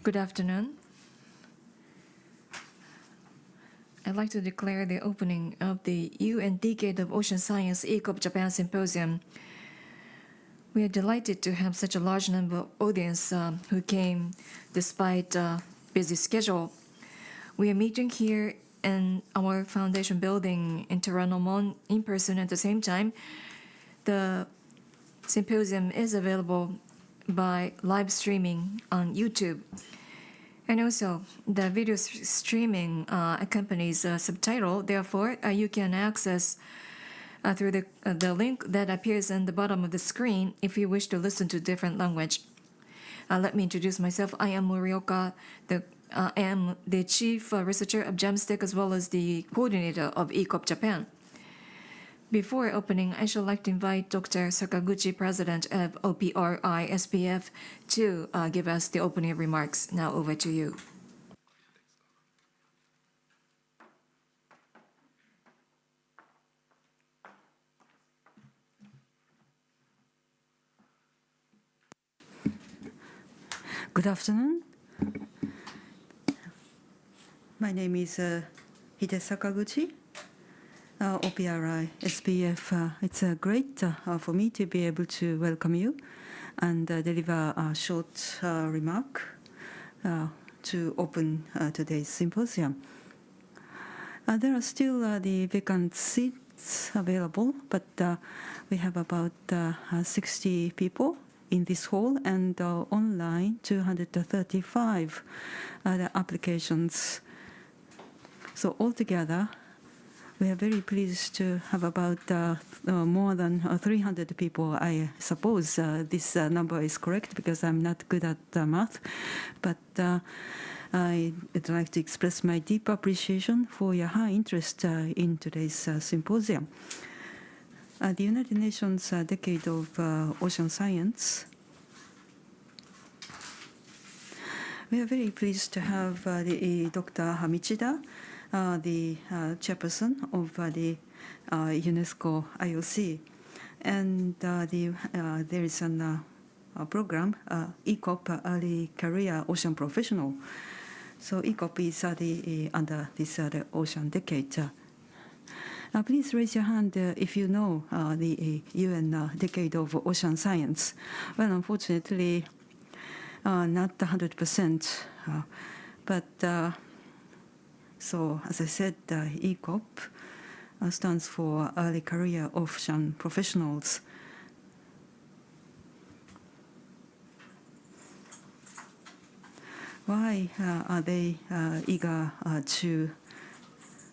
Good afternoon. I'd like to declare the opening of the UN Decade of Ocean Science ECOP Japan Symposium. We are delighted to have such a large number of audience who came despite a busy schedule. We are meeting here in our foundation building in Toronto in person at the same time. The symposium is available by live streaming on YouTube. And also, the video streaming accompanies subtitle. Therefore, you can access through the link that appears in the bottom of the screen if you wish to listen to different language. Let me introduce myself. I am Morioka. I am the Chief Researcher of JAMSTEC as well as the Coordinator of ECOP Japan. Before opening, I should like to invite Dr. Sakaguchi, President of OPRI SPF, to give us the opening remarks. Now over to you. Good afternoon. My name is Hide Sakaguchi. OPRI SPF. It's great for me to be able to welcome you and deliver a short remark to open today's symposium. There are still the vacant seats available, but we have about 60 people in this hall and online 235 applications. So altogether, we are very pleased to have about more than 300 people. I suppose this number is correct because I'm not good at math, but I'd like to express my deep appreciation for your high interest in today's symposium. The United Nations Decade of Ocean Science. We are very pleased to have Dr. Michida, the chairperson of the UNESCO IOC, and there is a program, ECOP, Early Career Ocean Professional. So ECOP is under this the Ocean Decade. Please raise your hand if you know the UN Decade of Ocean Science. Well, unfortunately, not 100%, but so, as I said, ECOP stands for Early Career Ocean Professionals. Why are they eager to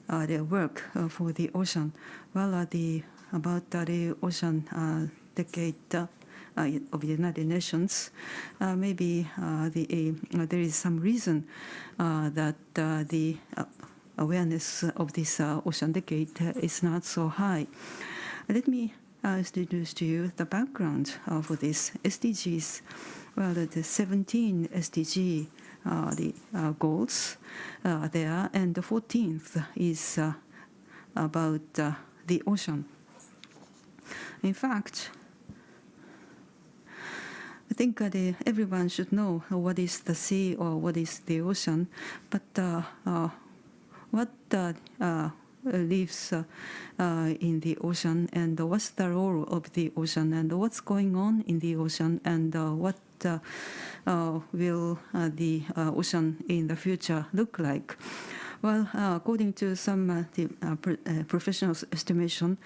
their work for the ocean? Well, about the Ocean Decade of the United Nations, maybe there is some reason that the awareness of this Ocean Decade is not so high. Let me introduce to you the background for this SDGs. Well, the 17 SDG the goals there, and the 14th is about the ocean. In fact, I think everyone should know what is the sea or what is the ocean, but what lives in the ocean, and what's the role of the ocean, and what's going on in the ocean, and what will the ocean in the future look like? Well, according to some professionals' estimation,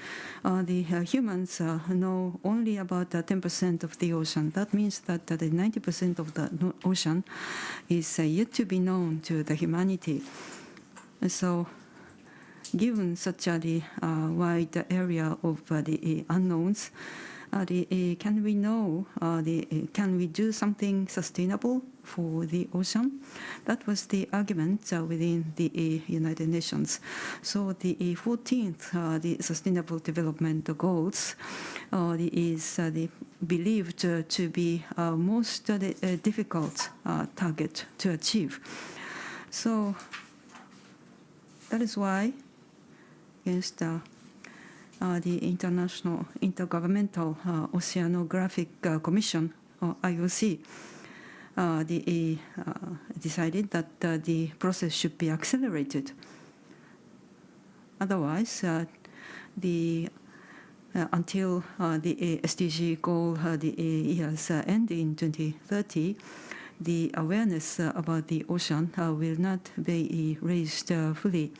the humans know only about 10% of the ocean. That means that the 90% of the ocean is yet to be known to the humanity. So, given such a wide area of the unknowns, can we know, can we do something sustainable for the ocean? That was the argument within the United Nations. So the 14th, the Sustainable Development Goals, is believed to be most difficult target to achieve. So that is why, against the International Intergovernmental Oceanographic Commission, or IOC, decided that the process should be accelerated. Otherwise, until the SDG goal, the year's end in 2030, the awareness about the ocean will not be raised fully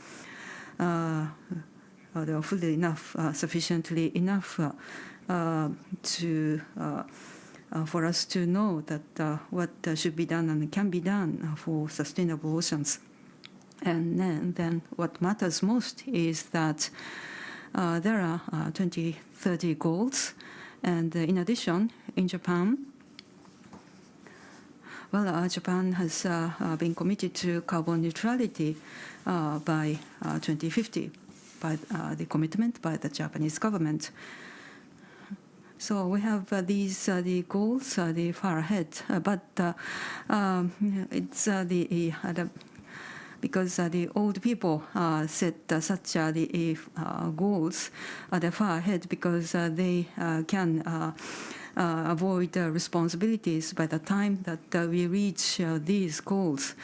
enough, sufficiently enough for us to know that what should be done and can be done for sustainable oceans. And then what matters most is that there are 2030 goals, and in addition, in Japan, Japan has been committed to carbon neutrality by 2050, by the commitment by the Japanese government. So we have these the goals, the far ahead, but it's because the old people set such the goals they're far ahead because they can avoid responsibilities by the time that we reach these goals.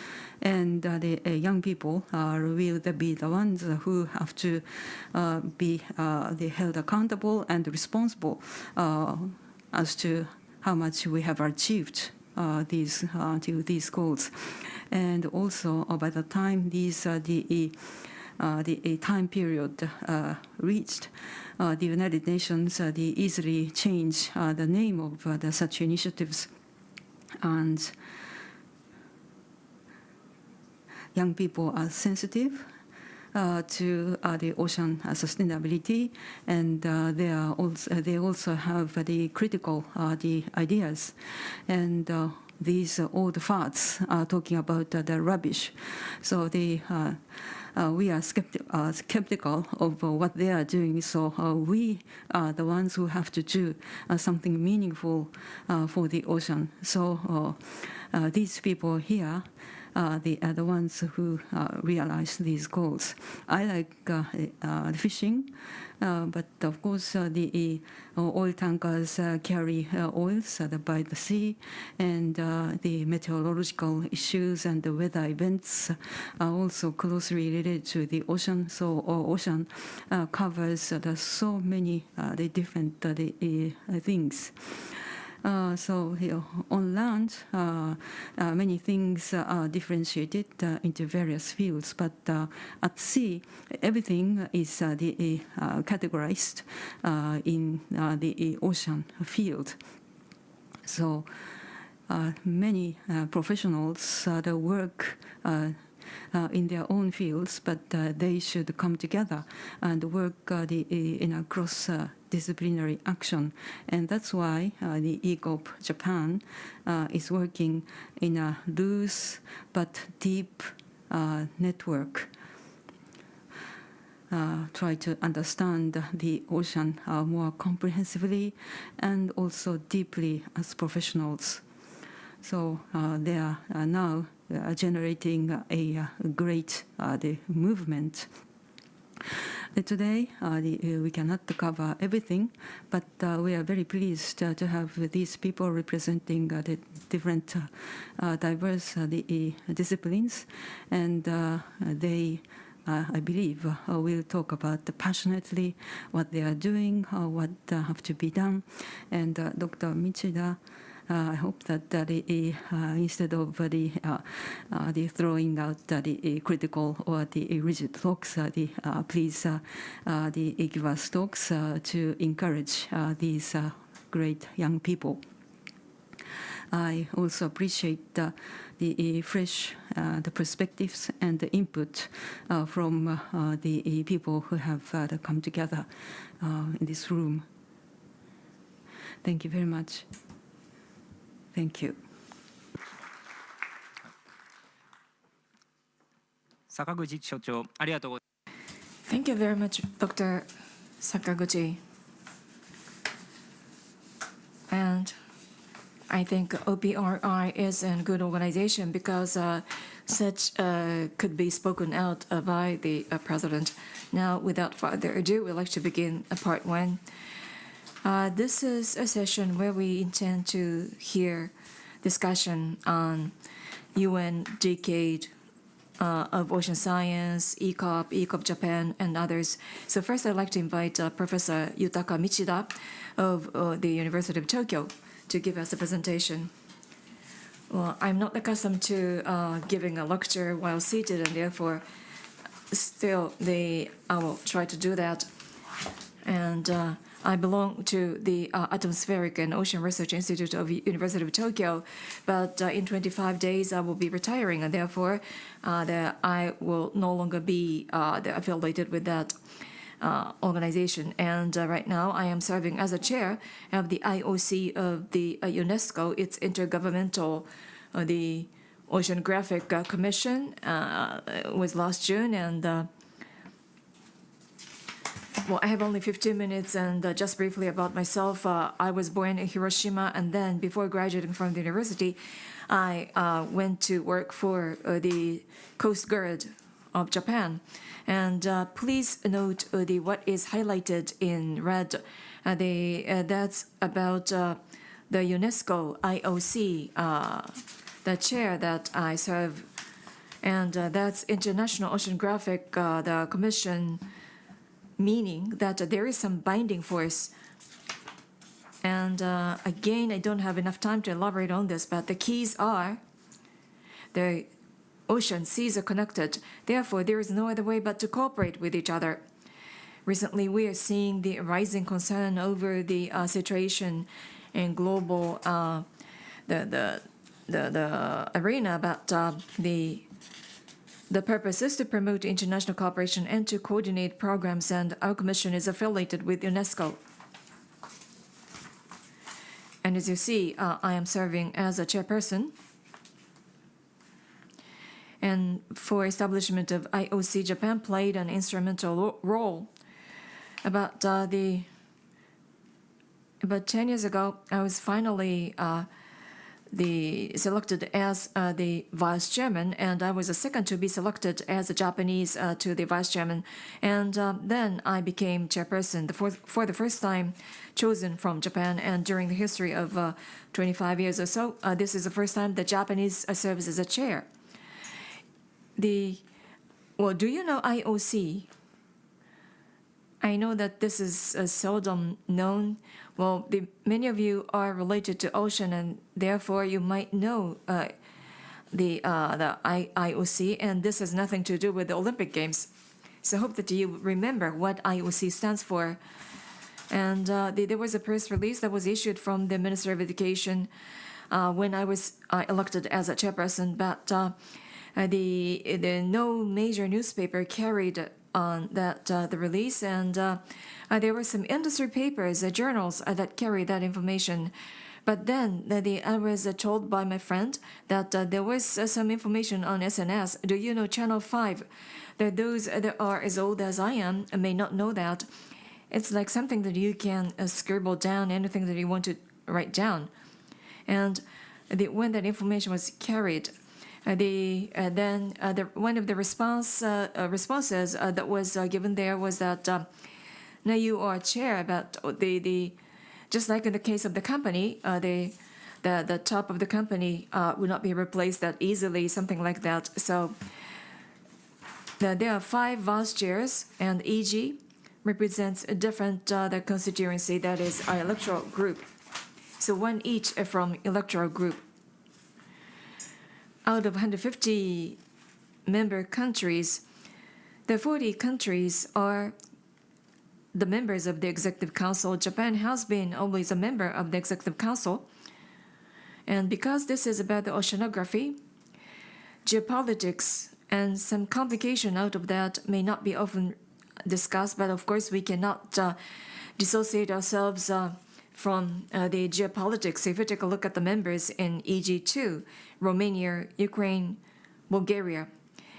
And the young people will be the ones who have to be held accountable and responsible as to how much we have achieved these goals. And also, by the time the time period reached, the United Nations easily change the name of such initiatives. And young people are sensitive to the ocean sustainability, and they also have the critical the ideas, and these old farts are talking about the rubbish. So we are skeptical of what they are doing. So we are the ones who have to do something meaningful for the ocean. So these people here they are the ones who realize these goals. I like fishing, but of course the oil tankers carry oils by the sea, and the meteorological issues and the weather events are also closely related to the ocean. So ocean covers so many the different things. So on land, many things are differentiated into various fields, but at sea, everything is categorized in the ocean field. So many professionals work in their own fields, but they should come together and work in a cross-disciplinary action. And that's why the ECOP Japan is working in a loose but deep network. Try to understand the ocean more comprehensively and also deeply as professionals. So they are now generating a great the movement. Today, we cannot cover everything, but we are very pleased to have these people representing the different diverse disciplines, and they, I believe, will talk about passionately what they are doing, what have to be done. And Dr. Michida, I hope that instead of the throwing out the critical or the rigid talks, please give us talks to encourage these great young people. I also appreciate the fresh the perspectives and the input from the people who have come together in this room. Thank you very much. Thank you. 坂口所長、ありがとうございます。 Thank you very much, Dr. Sakaguchi. And I think OPRI is a good organization because such could be spoken out by the president. Now, without further ado, we'd like to begin part one. This is a session where we intend to hear discussion on UN Decade of Ocean Science, ECOP, ECOP Japan, and others. So first I'd like to invite Professor Yutaka Michida of the University of Tokyo to give us a presentation. Well, I'm not accustomed to giving a lecture while seated, and therefore still I will try to do that. And I belong to the Atmospheric and Ocean Research Institute of University of Tokyo, but in 25 days I will be retiring, and therefore I will no longer be affiliated with that organization. And right now I am serving as a chair of the IOC of the UNESCO. It's Intergovernmental the Oceanographic Commission was last June, and well, I have only 15 minutes, and just briefly about myself. I was born in Hiroshima, and then before graduating from the university, I went to work for the Coast Guard of Japan. And please note what is highlighted in red. That's about the UNESCO IOC, the chair that I serve, and that's International Oceanographic the Commission, meaning that there is some binding force. And again, I don't have enough time to elaborate on this, but the keys are the ocean seas are connected. Therefore, there is no other way but to cooperate with each other. Recently, we are seeing the rising concern over the situation in global the arena, but the purpose is to promote international cooperation and to coordinate programs, and our commission is affiliated with UNESCO. And as you see, I am serving as a chairperson. And for establishment of IOC, Japan played an instrumental role. About 10 years ago, I was finally selected as the vice chairman, and I was the second to be selected as a Japanese to the vice chairman. And then I became chairperson for the first time, chosen from Japan. And during the history of 25 years or so, this is the first time the Japanese serves as a chair. Well, do you know IOC? I know that this is seldom known. Well, many of you are related to ocean, and therefore you might know the IOC, and this has nothing to do with the Olympic Games. So I hope that you remember what IOC stands for. And there was a press release that was issued from the Minister of Education when I was elected as a chairperson, but no major newspaper carried on that the release, and there were some industry papers, journals that carried that information. But then I was told by my friend that there was some information on SNS. Do you know Channel 5? That those that are as old as I am may not know that. It's like something that you can scribble down anything that you want to write down. And when that information was carried, one of the responses that was given there was that now you are chair, but just like in the case of the company, the top of the company would not be replaced that easily, something like that. So there are 5 vice chairs, and EG represents a different the constituency, that is our electoral group. So one each from electoral group. Out of 150 member countries, the 40 countries are the members of the Executive Council. Japan has been always a member of the Executive Council. And because this is about the oceanography, geopolitics, and some complication out of that may not be often discussed, but of course we cannot dissociate ourselves from the geopolitics. If you take a look at the members in EG2, Romania, Ukraine, Bulgaria.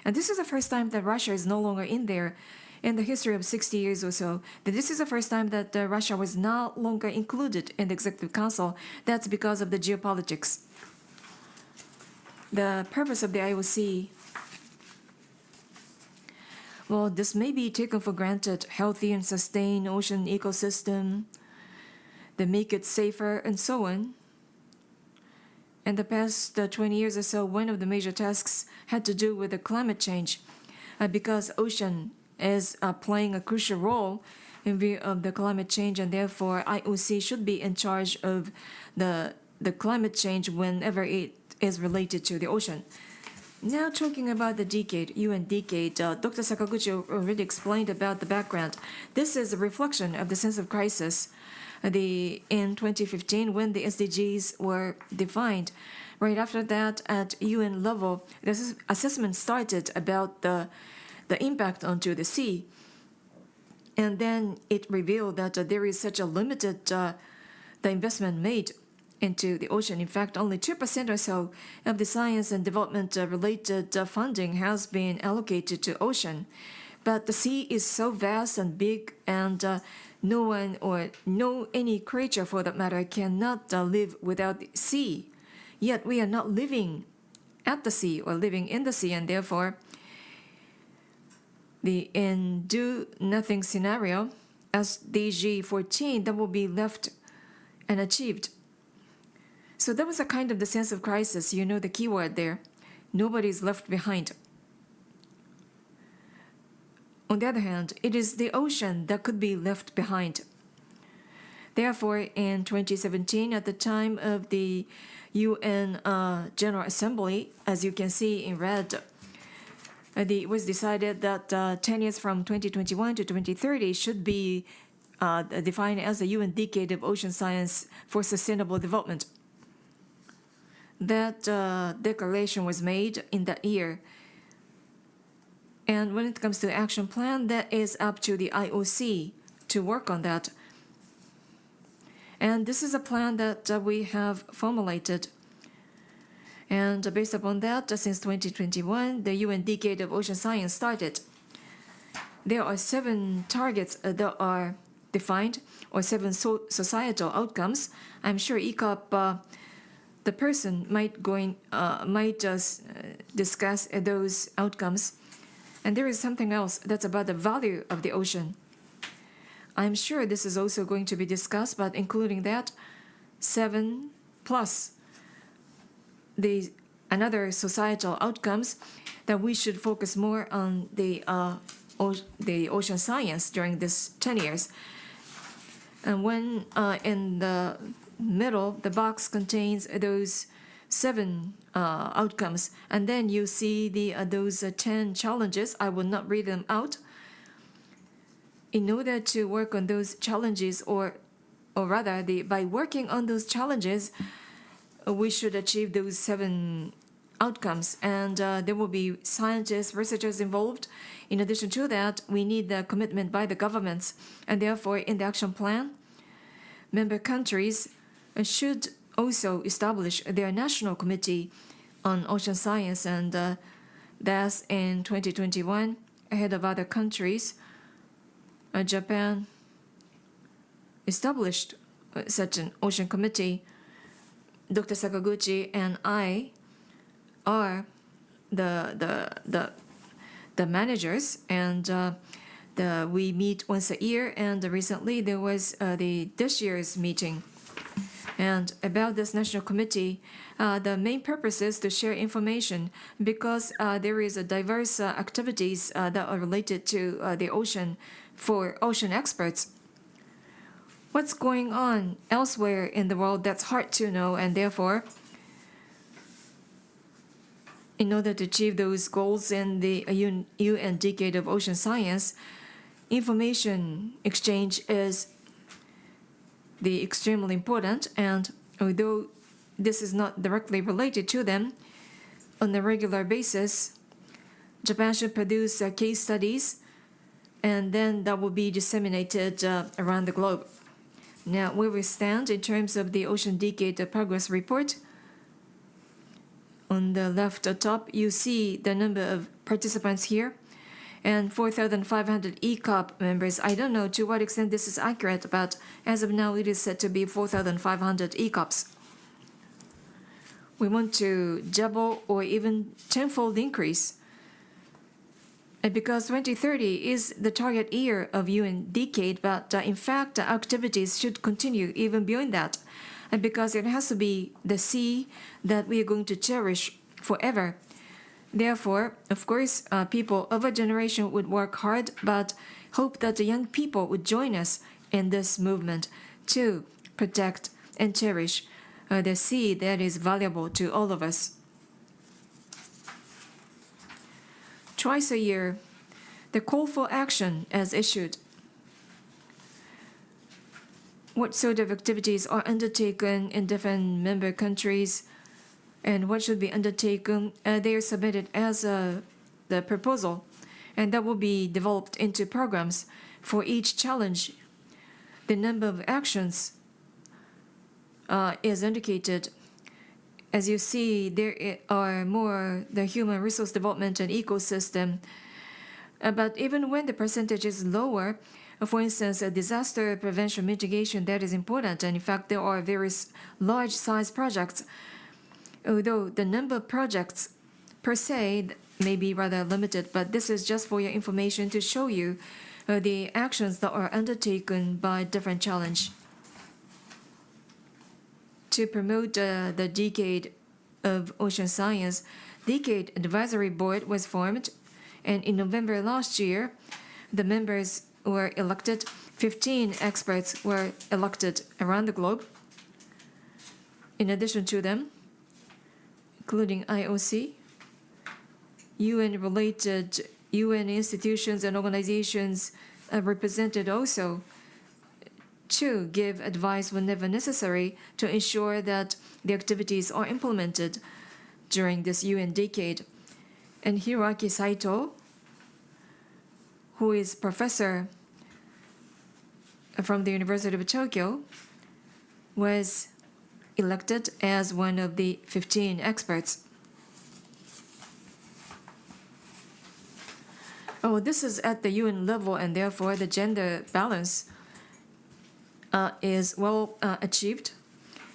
And this is the first time that Russia is no longer in there in the history of 60 years or so. That this is the first time that Russia was no longer included in the Executive Council. That's because of the geopolitics. The purpose of the IOC, well, this may be taken for granted: healthy and sustained ocean ecosystem, they make it safer, and so on. in the past 20 years or so, one of the major tasks had to do with the climate change, because ocean is playing a crucial role in view of the climate change, and therefore IOC should be in charge of the climate change whenever it is related to the ocean. Now talking about the decade, UN decade, Dr. Sakaguchi already explained about the background. This is a reflection of the sense of crisis in 2015 when the SDGs were defined. Right after that, at UN level, this assessment started about the impact onto the sea. And then it revealed that there is such a limited the investment made into the ocean. In fact, only 2% or so of the science and development related funding has been allocated to ocean. But the sea is so vast and big, and no one or any creature for that matter cannot live without the sea. Yet we are not living at the sea or living in the sea, and therefore the in do nothing scenario, SDG 14, that will be left unachieved. So that was a kind of the sense of crisis. You know the key word there. Nobody's left behind. On the other hand, it is the ocean that could be left behind. Therefore, in 2017, at the time of the UN General Assembly, as you can see in red, it was decided that 10 years from 2021 to 2030 should be defined as the UN Decade of Ocean Science for Sustainable Development. That declaration was made in that year. And when it comes to action plan, that is up to the IOC to work on that. And this is a plan that we have formulated. And based upon that, since 2021, the UN Decade of Ocean Science started. There are 7 targets that are defined, or 7 societal outcomes. I'm sure ECOP, the person might discuss those outcomes. And there is something else that's about the value of the ocean. I'm sure this is also going to be discussed, but including that, 7 plus another societal outcomes that we should focus more on the ocean science during this 10 years. And when in the middle, the box contains those 7 outcomes, and then you see those 10 challenges. I will not read them out. In order to work on those challenges, or rather, by working on those challenges, we should achieve those 7 outcomes, and there will be scientists, researchers involved. In addition to that, we need the commitment by the governments, and therefore, in the action plan, member countries should also establish their national committee on ocean science, and thus in 2021, ahead of other countries, Japan established such an ocean committee. Dr. Sakaguchi and I are the managers, and we meet once a year. And recently there was this year's meeting. And about this national committee, the main purpose is to share information, because there is a diverse activities that are related to the ocean for ocean experts. What's going on elsewhere in the world, that's hard to know, and therefore, in order to achieve those goals in the UN Decade of Ocean Science, information exchange is extremely important. And although this is not directly related to them, on a regular basis, Japan should produce case studies, and then that will be disseminated around the globe. Now, where we stand in terms of the Ocean Decade Progress Report, on the left top, you see the number of participants here, and 4,500 ECOP members. I don't know to what extent this is accurate, but as of now, it is said to be 4,500 ECOPs. We want to double or even tenfold increase, because 2030 is the target year of UN Decade, but in fact, activities should continue even beyond that. because it has to be the sea that we are going to cherish forever. Therefore, of course, people of a generation would work hard, but hope that the young people would join us in this movement to protect and cherish the sea that is valuable to all of us. Twice a year, the call for action is issued. What sort of activities are undertaken in different member countries and what should be undertaken? They are submitted as the proposal, and that will be developed into programs for each challenge. The number of actions is indicated. As you see, there are more the human resource development and ecosystem. But even when the percentage is lower, for instance, a disaster prevention mitigation, that is important. And in fact, there are various large-size projects. Although the number of projects per se may be rather limited, but this is just for your information to show you the actions that are undertaken by different challenge. To promote the Decade of Ocean Science, Decade Advisory Board was formed, and in November last year, the members were elected. 15 experts were elected around the globe. In addition to them, including IOC, UN-related UN institutions and organizations represented also to give advice whenever necessary to ensure that the activities are implemented during this UN decade. And Hiroaki Saito, who is professor from the University of Tokyo, was elected as one of the 15 experts. Oh, this is at the UN level, and therefore the gender balance is well achieved.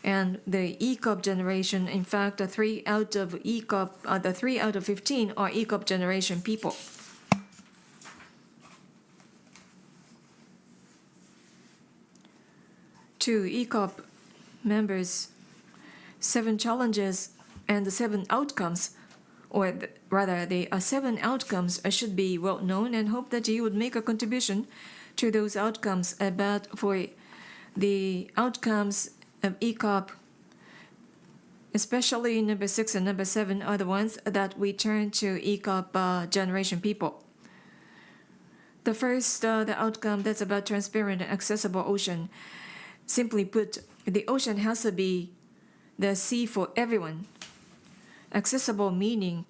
And the ECOP generation, in fact, the 3 out of 15 are ECOP generation people. To ECOP members, 7 challenges and the 7 outcomes, or rather the 7 outcomes should be well known, and hope that you would make a contribution to those outcomes. But for the outcomes of ECOP, especially number 6 and number 7 are the ones that we turn to ECOP generation people. The first, the outcome that's about transparent and accessible ocean. Simply put, the ocean has to be the sea for everyone. Accessible meaning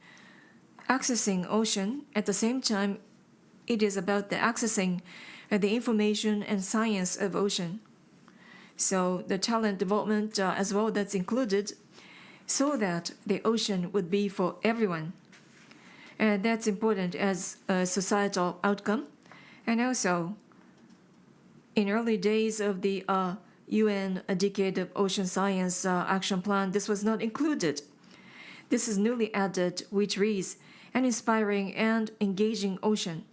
accessing ocean. At the same time, it is about the accessing the information and science of ocean. So the talent development as well, that's included, so that the ocean would be for everyone. And that's important as a societal outcome. And also, in early days of the UN Decade of Ocean Science Action Plan, this was not included. This is newly added, which reads, an inspiring and engaging ocean.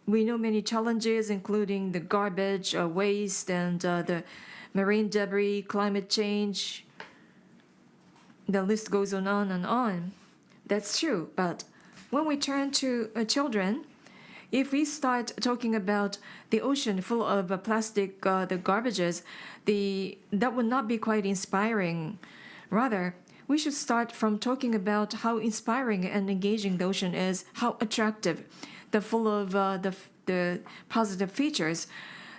We know many challenges, including the garbage, waste, and the marine debris, climate change. The list goes on and on. That's true, but when we turn to children, if we start talking about the ocean full of plastic, the garbages, that would not be quite inspiring. Rather, we should start from talking about how inspiring and engaging the ocean is, how attractive, the full of the positive features,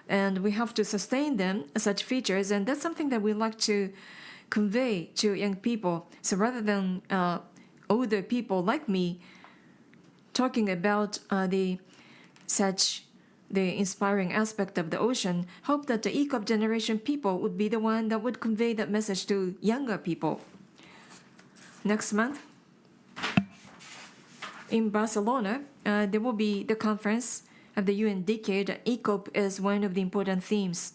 and we have to sustain them, such features, and that's something that we like to convey to young people. So rather than older people like me talking about the inspiring aspect of the ocean, hope that the ECOP generation people would be the one that would convey that message to younger people. Next month, in Barcelona, there will be the conference of the UN Decade. ECOP is one of the important themes.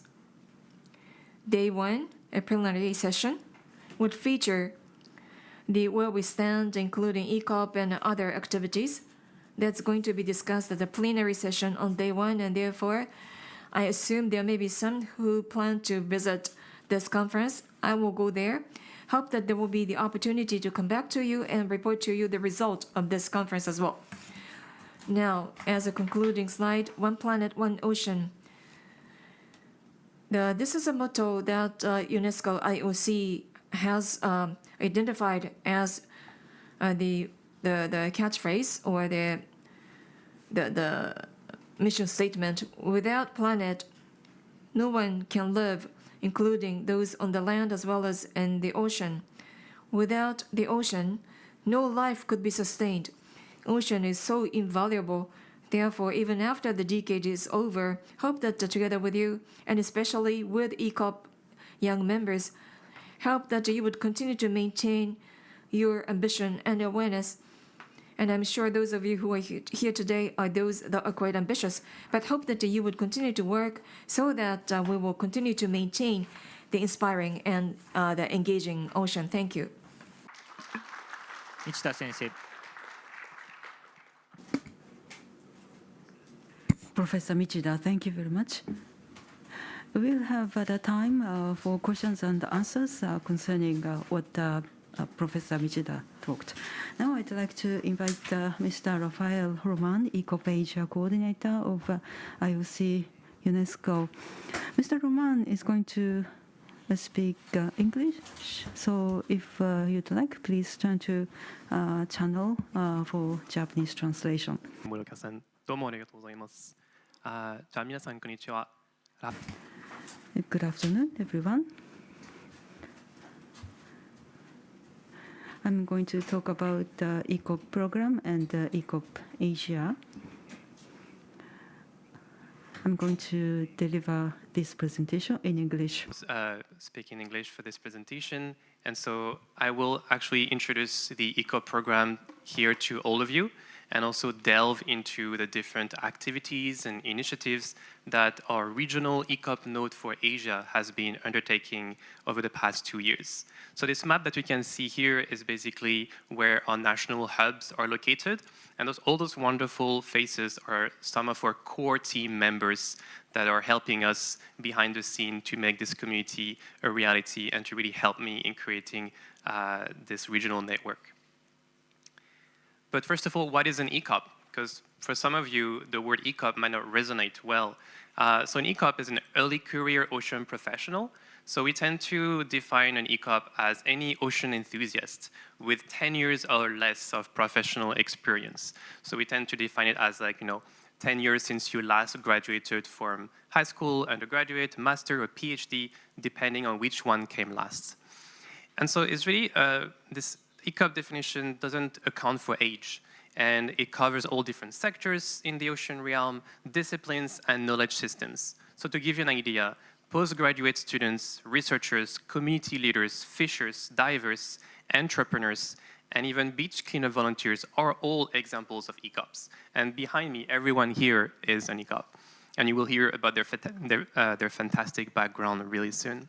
Day 1, a preliminary session, would feature where we stand, including ECOP and other activities. That's going to be discussed at the plenary session on day 1, and therefore I assume there may be some who plan to visit this conference. I will go there. Hope that there will be the opportunity to come back to you and report to you the result of this conference as well. Now, as a concluding slide, One Planet, One Ocean. This is a motto that UNESCO IOC has identified as the catchphrase or the mission statement. Without planet, no one can live, including those on the land as well as in the ocean. Without the ocean, no life could be sustained. Ocean is so invaluable. Therefore, even after the decade is over, hope that together with you, and especially with ECOP young members, hope that you would continue to maintain your ambition and awareness. And I'm sure those of you who are here today are those that are quite ambitious, but hope that you would continue to work so that we will continue to maintain the inspiring and the engaging ocean. Thank you. 市田先生。 Professor Michida, thank you very much. We'll have the time for questions and answers concerning what Professor Michida talked. Now I'd like to invite Mr. Rafael Roman, ECOP Asia Coordinator of IOC UNESCO. Mr. Roman is going to speak English, so if you'd like, please turn to channel for Japanese translation. 森岡さん、どうもありがとうございます。じゃあ皆さんこんにちは。Good afternoon, everyone. I'm going to talk about the ECOP program and ECOP Asia. I'm going to deliver this presentation in English. Speaking English for this presentation, and so I will actually introduce the ECOP program here to all of you, and also delve into the different activities and initiatives that our regional ECOP node for Asia has been undertaking over the past 2 years. So this map that you can see here is basically where our national hubs are located, and all those wonderful faces are some of our core team members that are helping us behind the scene to make this community a reality and to really help me in creating this regional network. But first of all, what is an ECOP? Because for some of you, the word ECOP might not resonate well. So an ECOP is an early career ocean professional. So we tend to define an ECOP as any ocean enthusiast with 10 years or less of professional experience. So we tend to define it as 10 years since you last graduated from high school, undergraduate, master, or PhD, depending on which one came last. And so it's really, this ECOP definition doesn't account for age, and it covers all different sectors in the ocean realm, disciplines, and knowledge systems. So to give you an idea, postgraduate students, researchers, community leaders, fishers, divers, entrepreneurs, and even beach cleanup volunteers are all examples of ECOPs. And behind me, everyone here is an ECOP. And you will hear about their fantastic background really soon.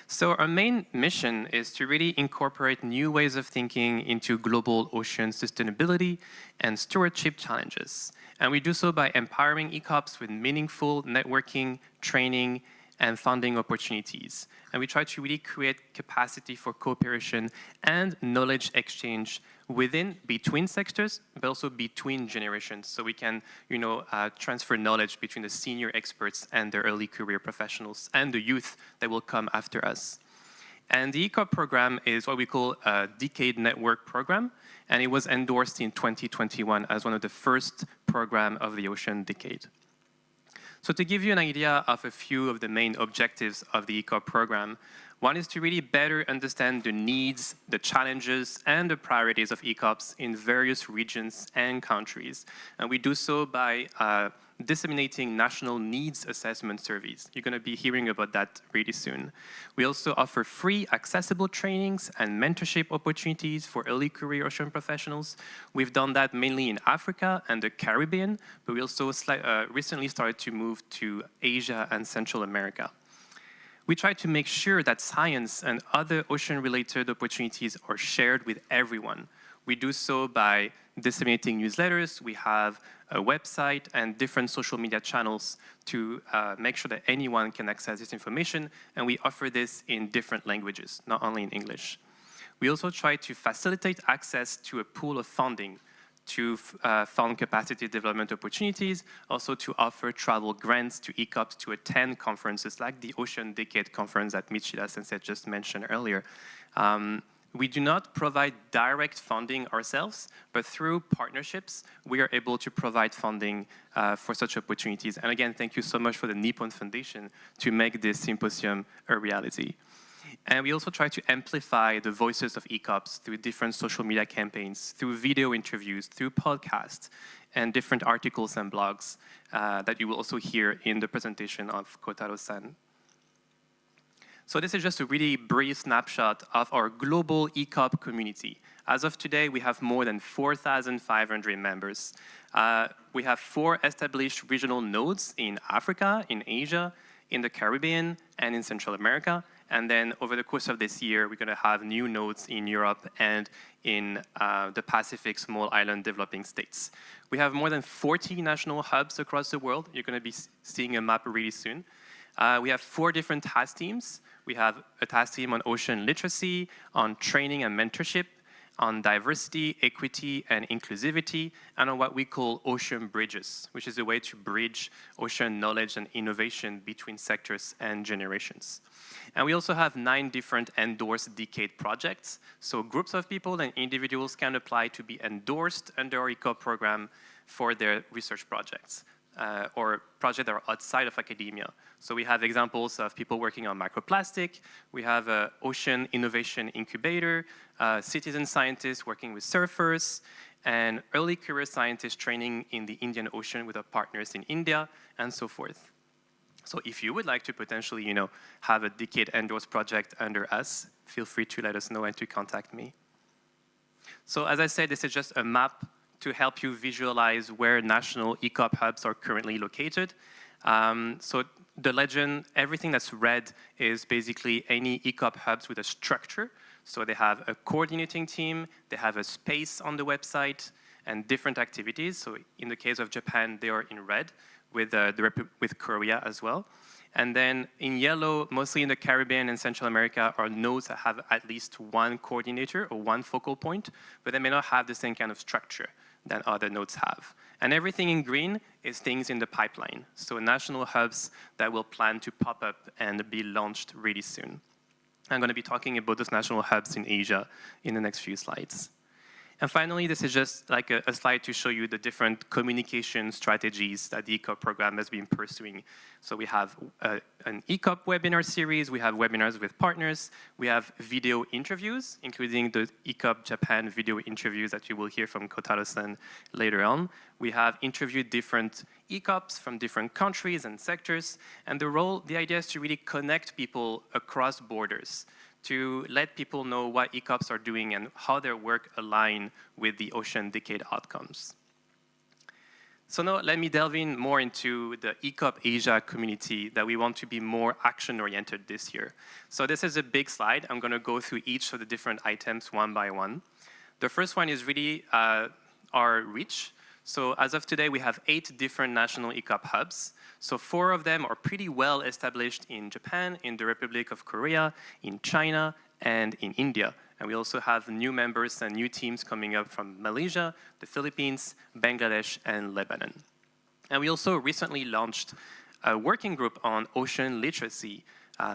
So our main mission is to really incorporate new ways of thinking into global ocean sustainability and stewardship challenges. And we do so by empowering ECOPs with meaningful networking, training, and funding opportunities. And we try to really create capacity for cooperation and knowledge exchange between sectors, but also between generations. So we can, transfer knowledge between the senior experts and the early career professionals and the youth that will come after us. And the ECOP program is what we call a Decade Network Program, and it was endorsed in 2021 as one of the first programs of the Ocean Decade. So to give you an idea of a few of the main objectives of the ECOP program, one is to really better understand the needs, the challenges, and the priorities of ECOPs in various regions and countries. And we do so by disseminating national needs assessment surveys. You're going to be hearing about that really soon. We also offer free, accessible trainings and mentorship opportunities for early career ocean professionals. We've done that mainly in Africa and the Caribbean, but we also recently started to move to Asia and Central America. We try to make sure that science and other ocean-related opportunities are shared with everyone. We do so by disseminating newsletters. We have a website and different social media channels to make sure that anyone can access this information, and we offer this in different languages, not only in English. We also try to facilitate access to a pool of funding to fund capacity development opportunities, also to offer travel grants to ECOPs to attend conferences like the Ocean Decade Conference that Michida Sensei just mentioned earlier. We do not provide direct funding ourselves, but through partnerships, we are able to provide funding for such opportunities. And again, thank you so much for the Nippon Foundation to make this symposium a reality. And we also try to amplify the voices of ECOPs through different social media campaigns, through video interviews, through podcasts, and different articles and blogs that you will also hear in the presentation of Kotaro-san. So this is just a really brief snapshot of our global ECOP community. As of today, we have more than 4,500 members. We have 4 established regional nodes in Africa, in Asia, in the Caribbean, and in Central America. And then over the course of this year, we're going to have new nodes in Europe and in the Pacific small island developing states. We have more than 40 national hubs across the world. You're going to be seeing a map really soon. We have 4 different task teams. We have a task team on ocean literacy, on training and mentorship, on diversity, equity, and inclusivity, and on what we call ocean bridges, which is a way to bridge ocean knowledge and innovation between sectors and generations. And we also have 9 different endorsed decade projects. So groups of people and individuals can apply to be endorsed under our ECOP program for their research projects. Or projects that are outside of academia. So we have examples of people working on microplastic. We have an ocean innovation incubator, citizen scientists working with surfers, and early career scientists training in the Indian Ocean with our partners in India, and so forth. So if you would like to potentially, have a decade endorsed project under us, feel free to let us know and to contact me. So as I said, this is just a map to help you visualize where national ECOP hubs are currently located. So the legend, everything that's red is basically any ECOP hubs with a structure. So they have a coordinating team, they have a space on the website, and different activities. So in the case of Japan, they are in red, with Korea as well. And then in yellow, mostly in the Caribbean and Central America, are nodes that have at least one coordinator or one focal point, but they may not have the same kind of structure that other nodes have. And everything in green is things in the pipeline. So national hubs that will plan to pop up and be launched really soon. I'm going to be talking about those national hubs in Asia in the next few slides. And finally, this is just like a slide to show you the different communication strategies that the ECOP program has been pursuing. So we have an ECOP webinar series, we have webinars with partners, we have video interviews, including the ECOP Japan video interviews that you will hear from Kotaro-san later on. We have interviewed different ECOPs from different countries and sectors, and the idea is to really connect people across borders, to let people know what ECOPs are doing and how their work align with the Ocean Decade outcomes. So now let me delve in more into the ECOP Asia community that we want to be more action-oriented this year. So this is a big slide. I'm going to go through each of the different items one by one. The first one is really our reach. So as of today, we have 8 different national ECOP hubs. So 4 of them are pretty well established in Japan, in the Republic of Korea, in China, and in India. And we also have new members and new teams coming up from Malaysia, the Philippines, Bangladesh, and Lebanon. And we also recently launched a working group on ocean literacy,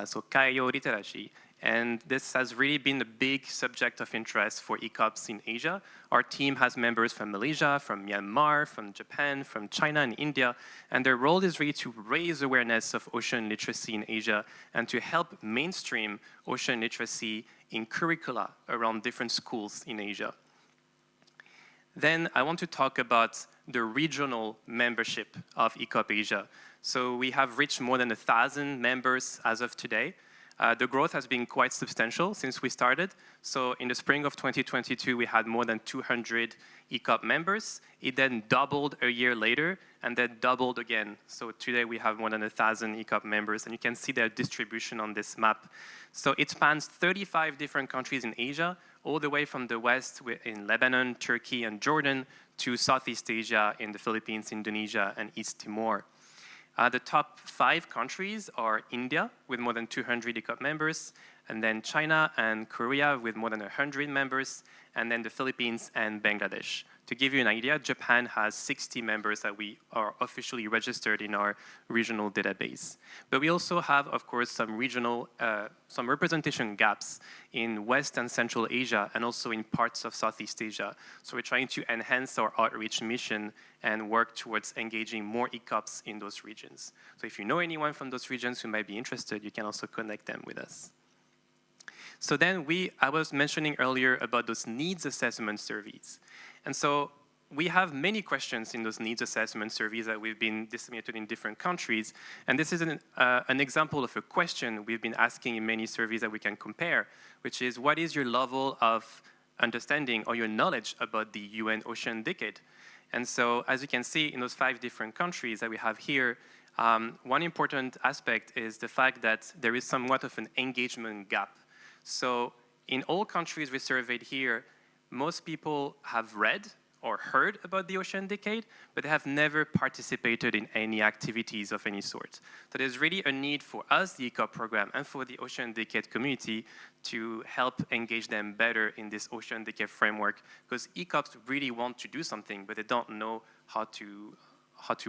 so Kaiyo literacy. And this has really been a big subject of interest for ECOPs in Asia. Our team has members from Malaysia, from Myanmar, from Japan, from China and India, and their role is really to raise awareness of ocean literacy in Asia and to help mainstream ocean literacy in curricula around different schools in Asia. Then I want to talk about the regional membership of ECOP Asia. So we have reached more than 1,000 members as of today. The growth has been quite substantial since we started. So in the spring of 2022, we had more than 200 ECOP members. It then doubled a year later, and then doubled again. So today we have more than 1,000 ECOP members, and you can see their distribution on this map. So it spans 35 different countries in Asia. all the way from the west in Lebanon, Turkey, and Jordan to Southeast Asia in the Philippines, Indonesia, and East Timor. The top 5 countries are India, with more than 200 ECOP members, and then China and Korea with more than 100 members, and then the Philippines and Bangladesh. To give you an idea, Japan has 60 members that we are officially registered in our regional database. But we also have, of course, some regional, some representation gaps in West and Central Asia and also in parts of Southeast Asia. So we're trying to enhance our outreach mission and work towards engaging more ECOPs in those regions. So if you know anyone from those regions who might be interested, you can also connect them with us. So then I was mentioning earlier about those needs assessment surveys. And so we have many questions in those needs assessment surveys that we've been disseminated in different countries. And this is an example of a question we've been asking in many surveys that we can compare, which is, what is your level of understanding or your knowledge about the UN Ocean Decade? And so as you can see in those 5 different countries that we have here, one important aspect is the fact that there is somewhat of an engagement gap. So in all countries we surveyed here, most people have read or heard about the Ocean Decade, but they have never participated in any activities of any sort. So there's really a need for us, the ECOP program, and for the Ocean Decade community to help engage them better in this Ocean Decade framework, because ECOPs really want to do something, but they don't know how to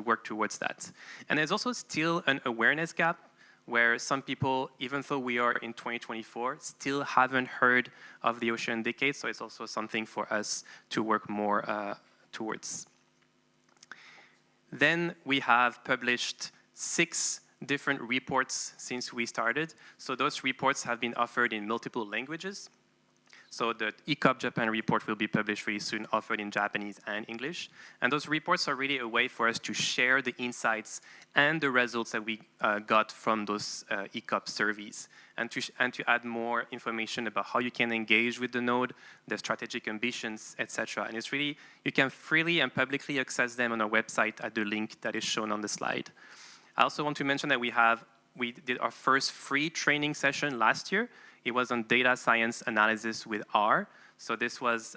work towards that. And there's also still an awareness gap, where some people, even though we are in 2024, still haven't heard of the Ocean Decade, so it's also something for us to work more towards. Then we have published 6 different reports since we started. So those reports have been offered in multiple languages. So the ECOP Japan report will be published really soon, offered in Japanese and English. And those reports are really a way for us to share the insights and the results that we got from those ECOP surveys, and to add more information about how you can engage with the node, their strategic ambitions, etc. And it's really, you can freely and publicly access them on our website at the link that is shown on the slide. I also want to mention that we did our first free training session last year. It was on data science analysis with R. So this was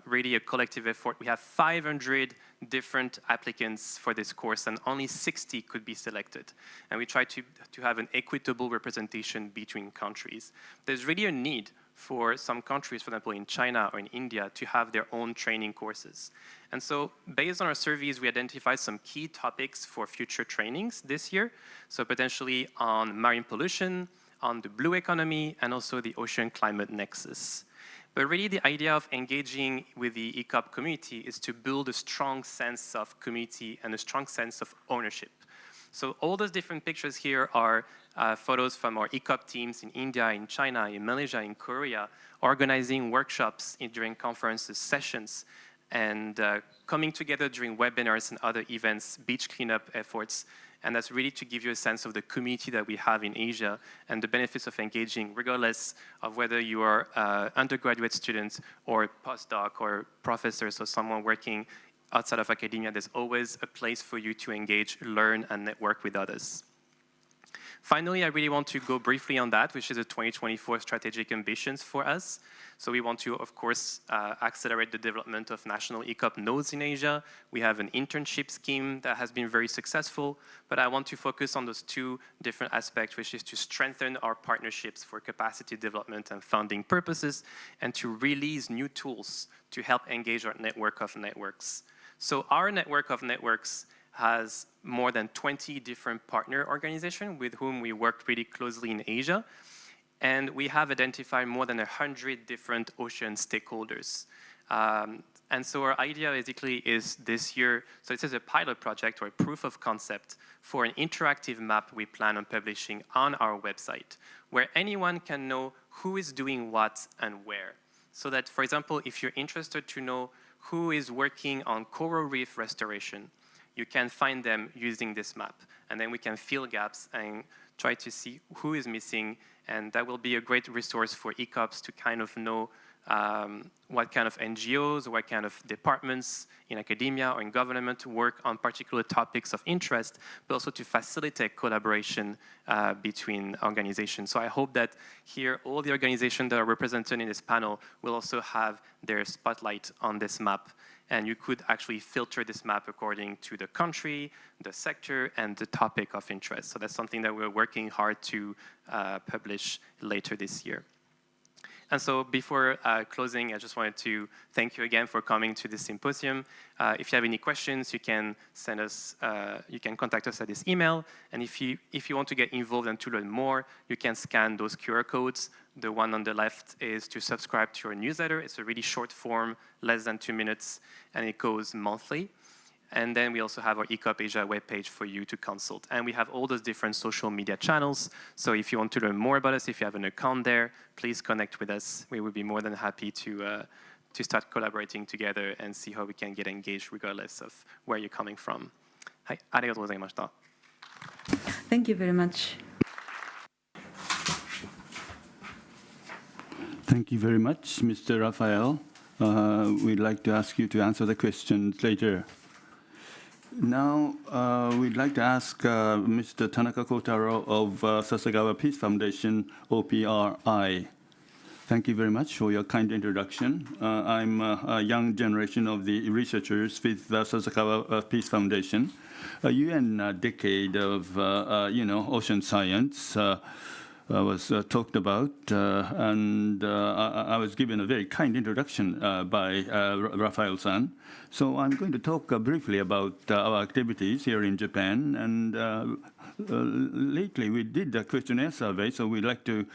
really a collective effort. We have 500 different applicants for this course, and only 60 could be selected. And we tried to have an equitable representation between countries. There's really a need for some countries, for example, in China or in India, to have their own training courses. And so based on our surveys, we identified some key topics for future trainings this year. So potentially on marine pollution, on the blue economy, and also the ocean climate nexus. But really the idea of engaging with the ECOP community is to build a strong sense of community and a strong sense of ownership. So all those different pictures here are photos from our ECOP teams in India, in China, in Malaysia, in Korea, organizing workshops during conferences, sessions, and coming together during webinars and other events, beach cleanup efforts. And that's really to give you a sense of the community that we have in Asia and the benefits of engaging, regardless of whether you are undergraduate students or postdoc or professors or someone working outside of academia. There's always a place for you to engage, learn, and network with others. Finally, I really want to go briefly on that, which is the 2024 strategic ambitions for us. So we want to, of course, accelerate the development of national ECOP nodes in Asia. We have an internship scheme that has been very successful, but I want to focus on those 2 different aspects, which is to strengthen our partnerships for capacity development and funding purposes, and to release new tools to help engage our network of networks. So our network of networks has more than 20 different partner organizations with whom we work really closely in Asia. And we have identified more than 100 different ocean stakeholders. And so our idea basically is this year, so this is a pilot project or a proof of concept for an interactive map we plan on publishing on our website, where anyone can know who is doing what and where. So that, for example, if you're interested to know who is working on coral reef restoration, you can find them using this map. And then we can fill gaps and try to see who is missing. And that will be a great resource for ECOPs to kind of know what kind of NGOs, what kind of departments in academia or in government work on particular topics of interest, but also to facilitate collaboration between organizations. So I hope that here all the organizations that are represented in this panel will also have their spotlight on this map. And you could actually filter this map according to the country, the sector, and the topic of interest. So that's something that we're working hard to publish later this year. And so before closing, I just wanted to thank you again for coming to this symposium. If you have any questions, you can send us, you can contact us at this email. And if you want to get involved and to learn more, you can scan those QR codes. The one on the left is to subscribe to our newsletter. It's a really short form, less than 2 minutes, and it goes monthly. And then we also have our ECOP Asia webpage for you to consult. And we have all those different social media channels. So if you want to learn more about us, if you have an account there, please connect with us. We would be more than happy to start collaborating together and see how we can get engaged regardless of where you're coming from. はい、ありがとうございました。Thank you very much. Thank you very much, Mr. Raphael. We'd like to ask you to answer the questions later. Now, we'd like to ask Mr. Tanaka Kotaro of Sasagawa Peace Foundation, OPRI. Thank you very much for your kind introduction. I'm a young generation of the researchers with the Sasagawa Peace Foundation. A UN decade of, ocean science was talked about, and I was given a very kind introduction by Raphael-san. So I'm going to talk briefly about our activities here in Japan. And lately we did a questionnaire survey, so we'd like to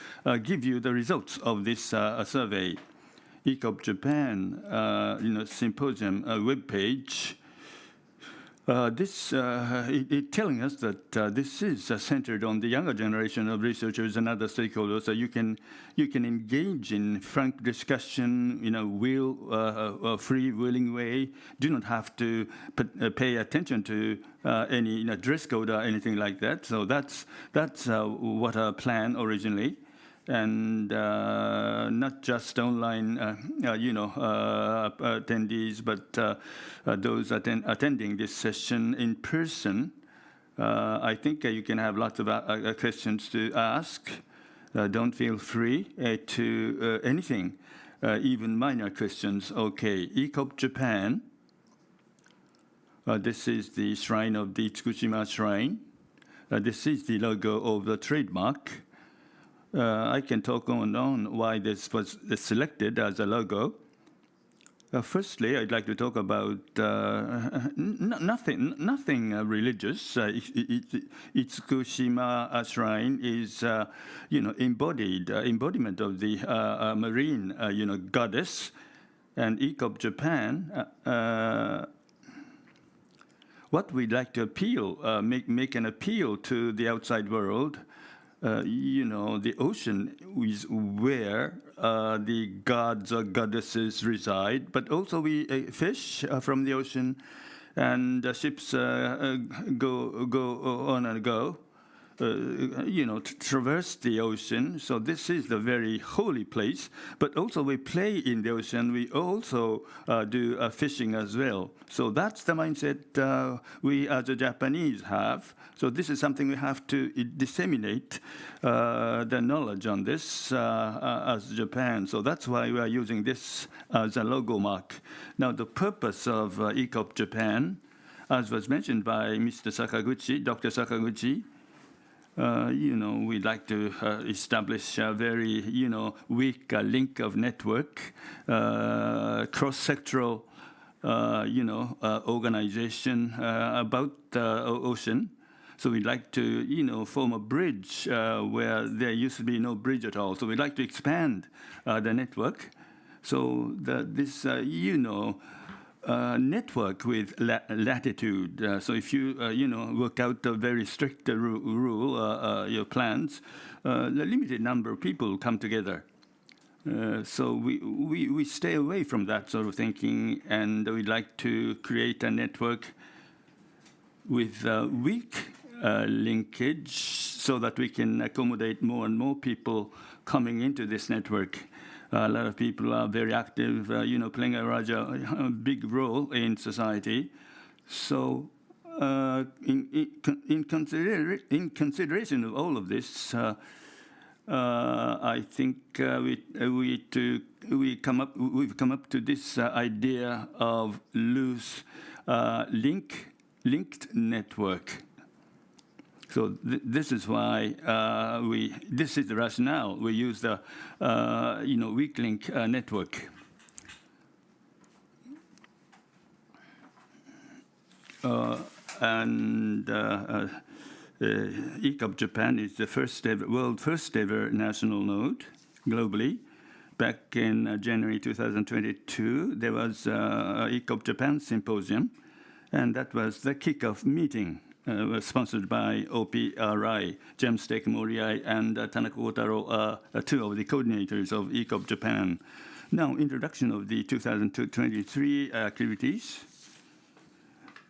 give you the results of this survey. ECOP Japan, Symposium webpage. It's telling us that this is centered on the younger generation of researchers and other stakeholders. So you can engage in frank discussion in a free, willing way. Do not have to pay attention to any dress code or anything like that. So that's what our plan originally. And not just online, attendees, but those attending this session in person. I think you can have lots of questions to ask. Don't feel free to anything, even minor questions. Okay, ECOP Japan. This is the shrine of the Tsukushima Shrine. This is the logo of the trademark. I can talk on and on why this was selected as a logo. Firstly, I'd like to talk about nothing religious. Tsukushima Shrine is, embodiment of the marine, goddess, and ECOP Japan. What we'd like to appeal, make an appeal to the outside world. The ocean is where the gods or goddesses reside, but also we fish from the ocean, and ships go on and go, traverse the ocean. So this is the very holy place, but also we play in the ocean. We also do fishing as well. So that's the mindset we as a Japanese have. So this is something we have to disseminate the knowledge on this as Japan. So that's why we are using this as a logo mark. Now the purpose of ECOP Japan, as was mentioned by Mr. Sakaguchi, Dr. Sakaguchi, we'd like to establish a very, weak link of network, cross-sectoral, organization about the ocean. So we'd like to, form a bridge where there used to be no bridge at all. So we'd like to expand the network. So this, network with latitude. So if you, work out a very strict rule, your plans, a limited number of people come together. So we stay away from that sort of thinking, and we'd like to create a network with weak linkage so that we can accommodate more and more people coming into this network. A lot of people are very active, playing a rather big role in society. So in consideration of all of this, I think we've come up to this idea of loose linked network. So this is why this is the rationale. We use the weak link network. ECOP Japan is the world first ever national node globally. Back in January 2022, there was ECOP Japan Symposium, and that was the kickoff meeting. Was sponsored by OPRI, Gemstech Moriai, and Tanaka Kotaro are two of the coordinators of ECOP Japan. Now, introduction of the 2023 activities.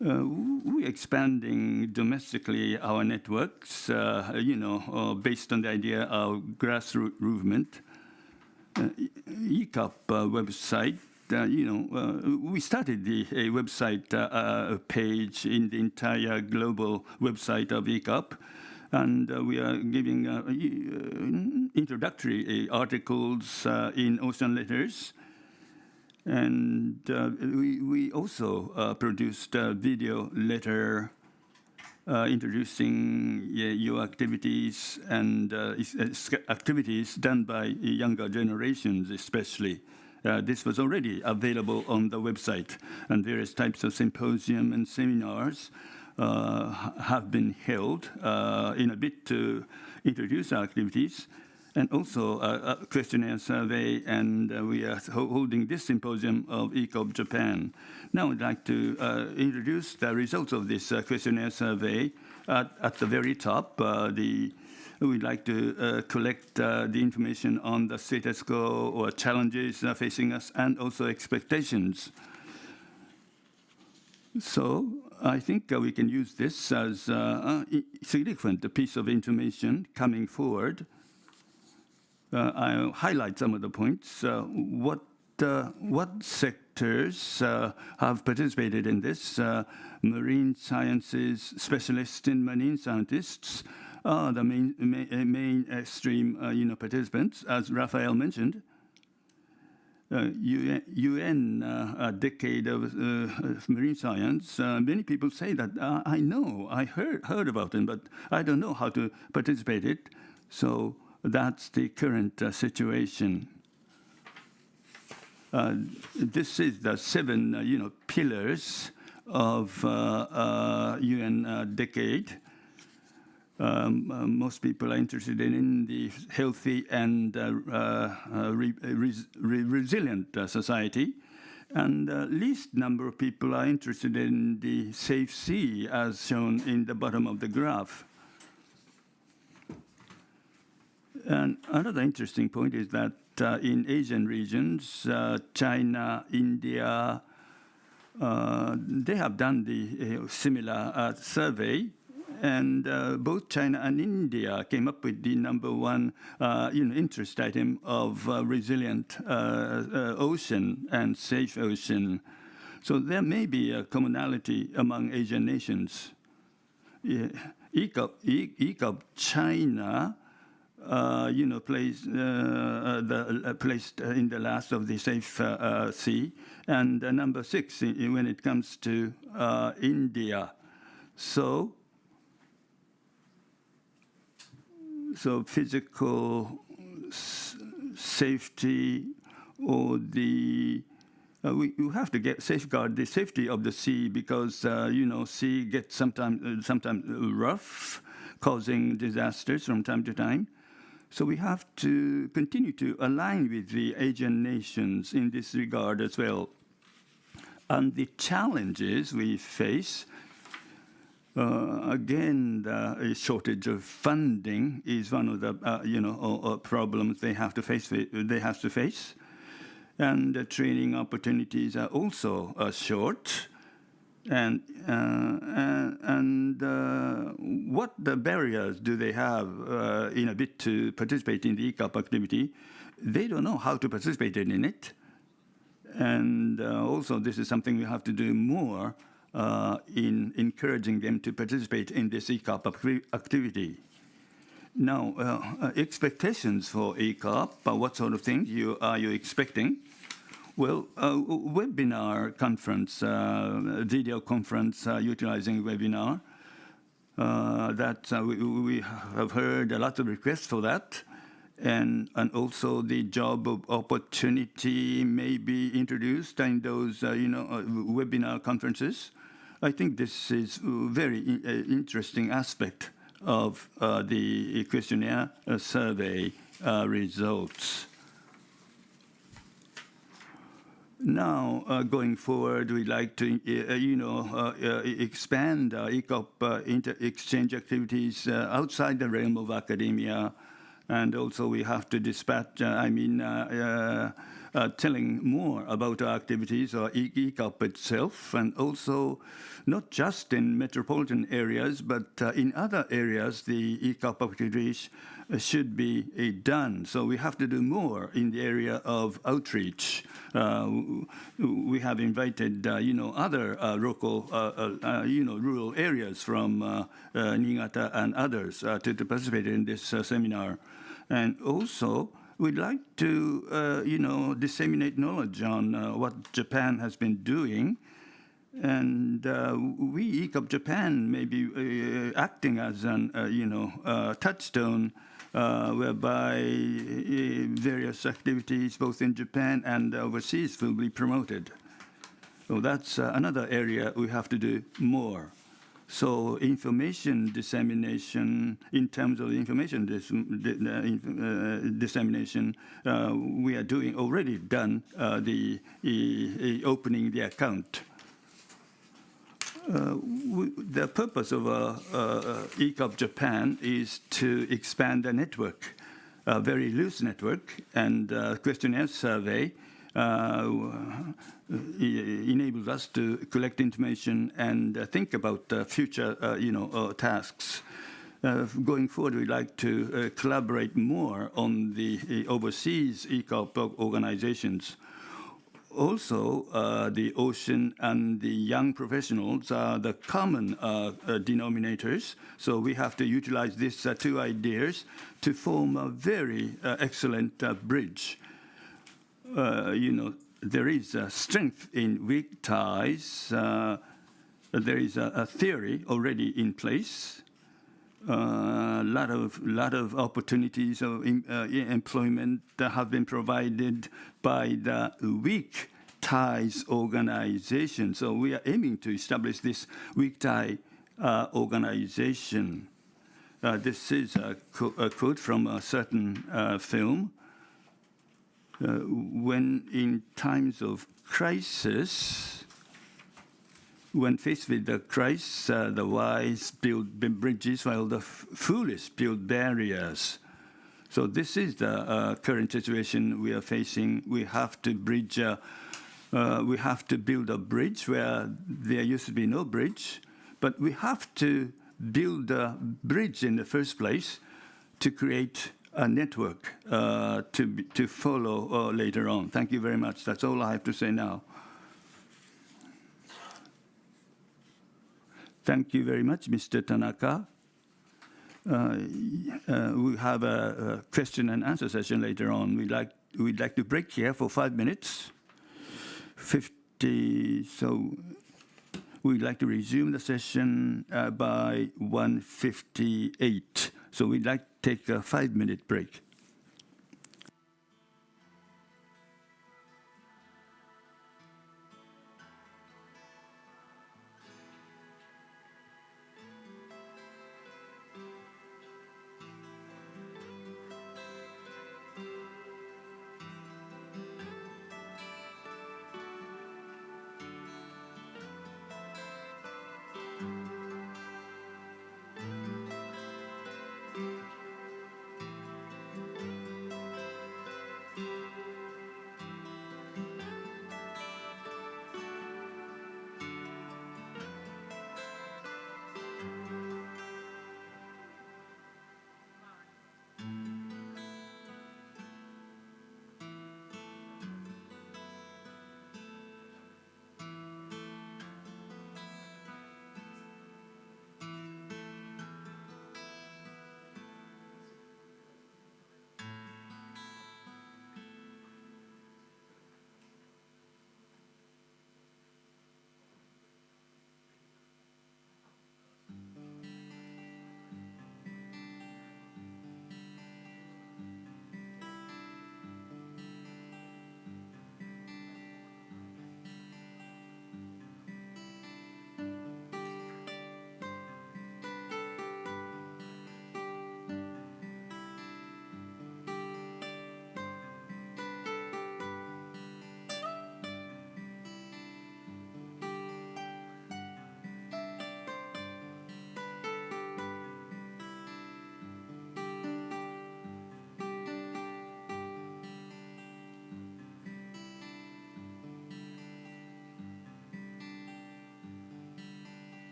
We're expanding domestically our networks, based on the idea of grassroots movement. ECOP website. We started the website page in the entire global website of ECOP, and we are giving introductory articles in Ocean Letters. And we also produced a video letter introducing your activities and activities done by younger generations especially. This was already available on the website, and various types of symposium and seminars have been held in a bid to introduce our activities, and also a questionnaire survey, and we are holding this symposium of ECOP Japan. Now I'd like to introduce the results of this questionnaire survey. At the very top, we'd like to collect the information on the status quo or challenges facing us, and also expectations. So I think we can use this as a significant piece of information coming forward. I'll highlight some of the points. What sectors have participated in this? Marine sciences specialists in marine scientists are the mainstream participants, as Raphael mentioned. UN decade of marine science. Many people say that I know, I heard about them, but I don't know how to participate in it. So that's the current situation. This is the 7 pillars of UN decade. Most people are interested in the healthy and resilient society, and least number of people are interested in the safe sea, as shown in the bottom of the graph. And another interesting point is that in Asian regions, China, India, they have done the similar survey, and both China and India came up with the #1 interest item of resilient ocean and safe ocean. So there may be a commonality among Asian nations. ECOP China placed in the last of the safe sea, and number 6 when it comes to India. So physical safety, or we have to safeguard the safety of the sea, because sea gets sometimes rough, causing disasters from time to time. So we have to continue to align with the Asian nations in this regard as well. And the challenges we face, again, the shortage of funding is one of the problems they have to face. And the training opportunities are also short. And what the barriers do they have in a bid to participate in the ECOP activity? they don't know how to participate in it. And also, this is something we have to do more in encouraging them to participate in this ECOP activity. Now, expectations for ECOP, what sort of things are you expecting? Well, webinar conference, video conference utilizing webinar, we have heard a lot of requests for that. And also the job opportunity may be introduced in those webinar conferences. I think this is a very interesting aspect of the questionnaire survey results. Now, going forward, we'd like to, expand ECOP exchange activities outside the realm of academia. And also we have to dispatch, telling more about our activities or ECOP itself, and also not just in metropolitan areas, but in other areas, the ECOP activities should be done. So we have to do more in the area of outreach. We have invited, other local, rural areas from Niigata and others to participate in this seminar. And also, we'd like to, disseminate knowledge on what Japan has been doing. And we, ECOP Japan, may be acting as an, touchstone whereby various activities, both in Japan and overseas, will be promoted. So that's another area we have to do more. So information dissemination, in terms of information dissemination, we are already done the opening the account. The purpose of ECOP Japan is to expand the network, a very loose network, and questionnaire survey enables us to collect information and think about future, tasks. Going forward, we'd like to collaborate more on the overseas ECOP organizations. Also, the ocean and the young professionals are the common denominators. So we have to utilize these two ideas to form a very excellent bridge. There is strength in weak ties. There is a theory already in place. A lot of opportunities of employment have been provided by the weak ties organization. So we are aiming to establish this weak tie organization. This is a quote from a certain film. When in times of crisis, when faced with the crisis, the wise build bridges while the foolish build barriers. So this is the current situation we are facing. We have to bridge. We have to build a bridge where there used to be no bridge, but we have to build a bridge in the first place to create a network to follow later on. Thank you very much. That's all I have to say now. Thank you very much, Mr. Tanaka. We have a question and answer session later on. We'd like to break here for 5 minutes. 50. So we'd like to resume the session by 1:58. So we'd like to take a 5-minute break.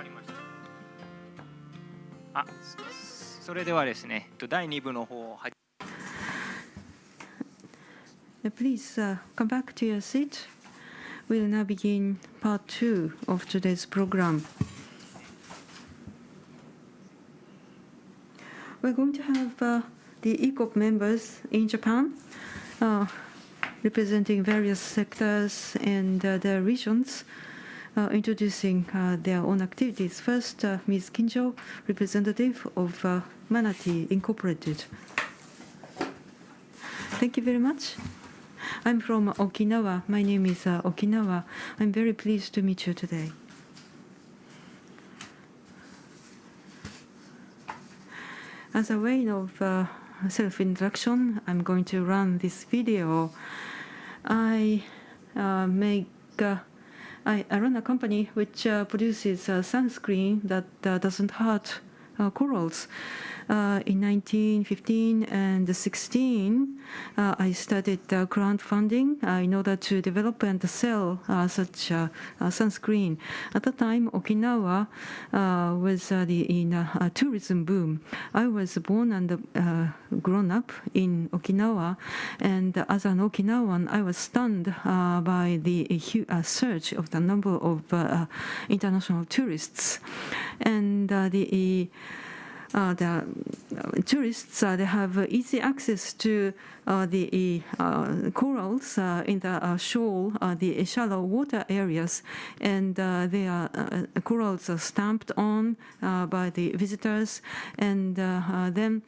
わりました。それではですね、第2部の方をPlease come back to your seat. We'll now begin part 2 of today's program. We're going to have the ECOP members in Japan representing various sectors and their regions, introducing their own activities. First, Ms. Kinjo, representative of Manatee Incorporated. Thank you very much. I'm from Okinawa. My name is Okinawa. I'm very pleased to meet you today. As a way of self-introduction, I'm going to run this video. I run a company which produces sunscreen that doesn't hurt corals. In 1915 and 16, I started crowdfunding in order to develop and sell such sunscreen. At the time, Okinawa was in a tourism boom. I was born and grown up in Okinawa, and as an Okinawan, I was stunned by the surge of the number of international tourists. And the tourists they have easy access to the corals in the shoal, the shallow water areas, and the corals are stamped on by the visitors, and then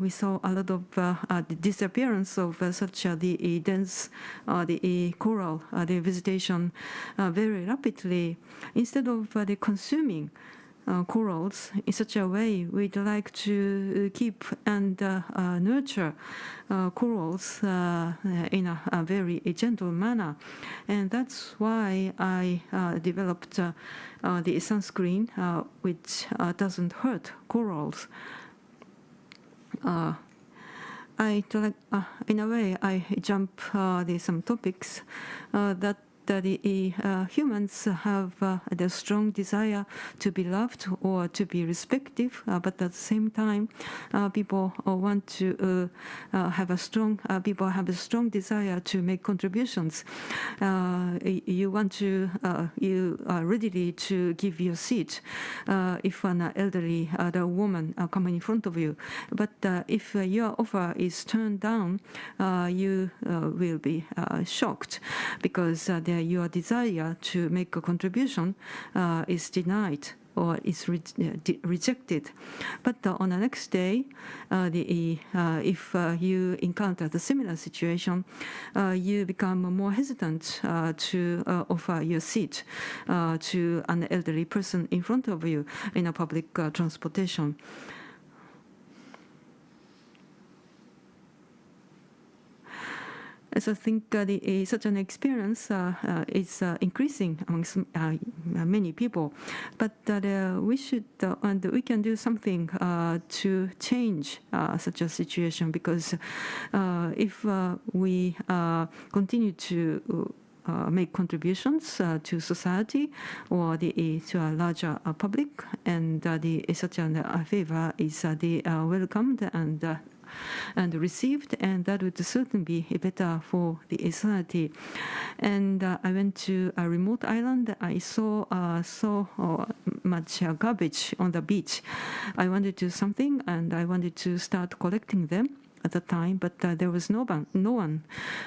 we saw a lot of the disappearance of such the dense the coral, the vegetation very rapidly. Instead of the consuming corals in such a way, we'd like to keep and nurture corals in a very gentle manner, and that's why I developed the sunscreen which doesn't hurt corals. In a way, I jump some topics that the humans have the strong desire to be loved or to be respected, but at the same time, people want to have a strong desire to make contributions. You are ready to give your seat if an elderly woman come in front of you, but if your offer is turned down, you will be shocked because your desire to make a contribution is denied or is rejected. But on the next day, if you encounter the similar situation, you become more hesitant to offer your seat to an elderly person in front of you in a public transportation. So I think such an experience is increasing amongst many people, but we should and we can do something to change such a situation, because if we continue to make contributions to society or to a larger public, and such a favor is welcomed and received, and that would certainly be better for the society. And I went to a remote island. I saw so much garbage on the beach. I wanted to do something, and I wanted to start collecting them at the time, but there was no one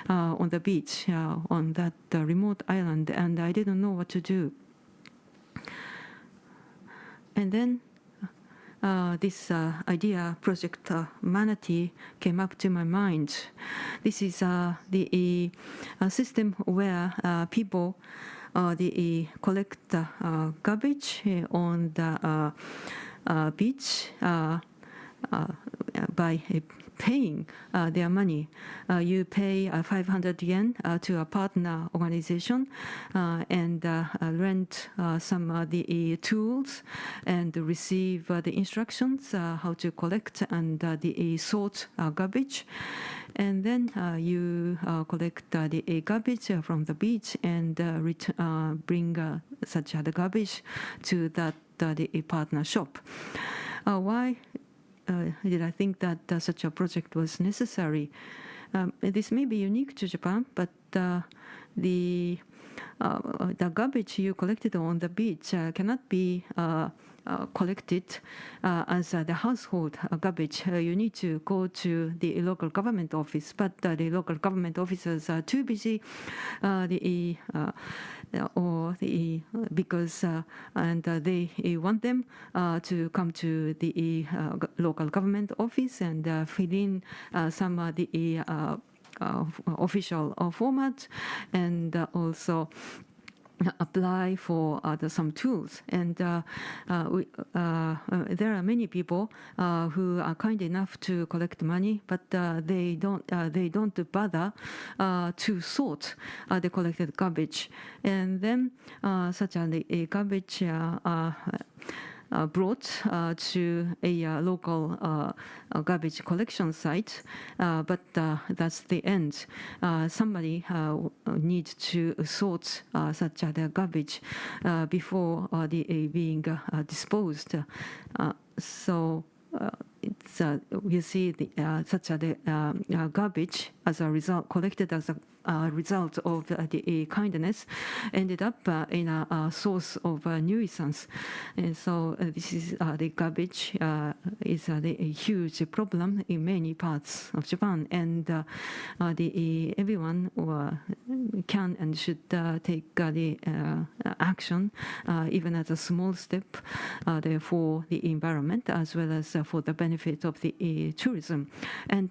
on the beach on that remote island, and I didn't know what to do. And then this idea, Project Manatee, came up to my mind. This is the system where people collect garbage on the beach by paying their money. You pay 500 yen to a partner organization and rent some of the tools and receive the instructions how to collect and the sort garbage. And then you collect the garbage from the beach and bring such the garbage to that the partner shop. Why did I think that such a project was necessary? This may be unique to Japan, but the garbage you collected on the beach cannot be collected as the household garbage. You need to go to the local government office, but the local government officers are too busy because and they want them to come to the local government office and fill in some of the official format and also apply for some tools. And there are many people who are kind enough to collect money, but they don't bother to sort the collected garbage. And then such a garbage brought to a local garbage collection site, but that's the end. Somebody needs to sort such the garbage before being disposed. So it's you see such a garbage as a result collected as a result of the kindness ended up in a source of nuisance. And so this is the garbage is a huge problem in many parts of Japan, and everyone can and should take the action even as a small step for the environment as well as for the benefit of the tourism. And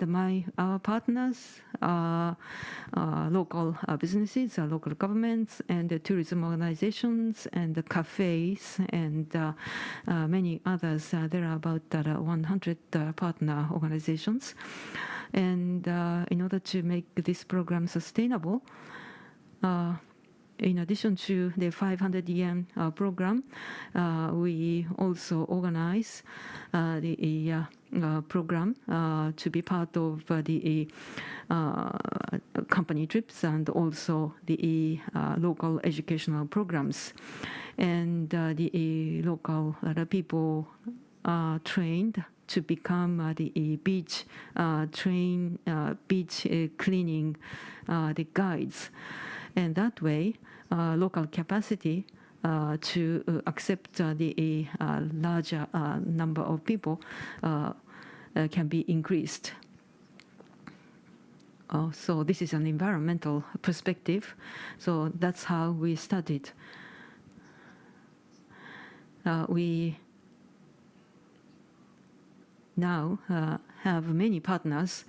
our partners local businesses, local governments, and tourism organizations, and cafes, and many others. There are about 100 partner organizations. And in order to make this program sustainable, in addition to the 500 yen program, we also organize the program to be part of the company trips and also the local educational programs. And the local people are trained to become the beach cleaning the guides. And that way, local capacity to accept the larger number of people can be increased. So this is an environmental perspective. So that's how we started. We now have many partners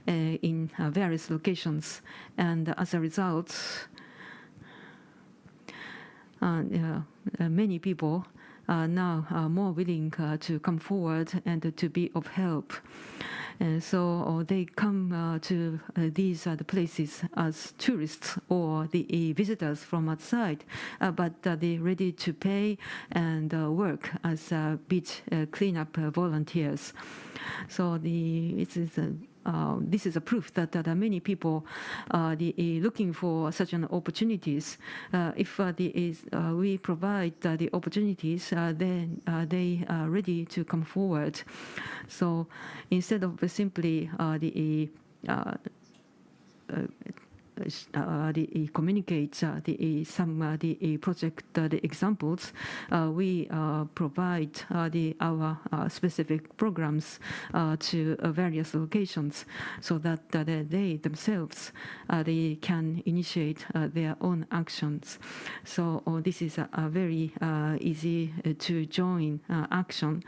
in various locations, and as a result, many people are now more willing to come forward and to be of help. And so they come to these places as tourists or the visitors from outside, but they're ready to pay and work as beach cleanup volunteers. So this is a proof that many people are looking for such an opportunities. If we provide the opportunities, then they are ready to come forward. So instead of simply communicate some the project the examples, we provide our specific programs to various locations so that they themselves they can initiate their own actions. So this is a very easy to join action.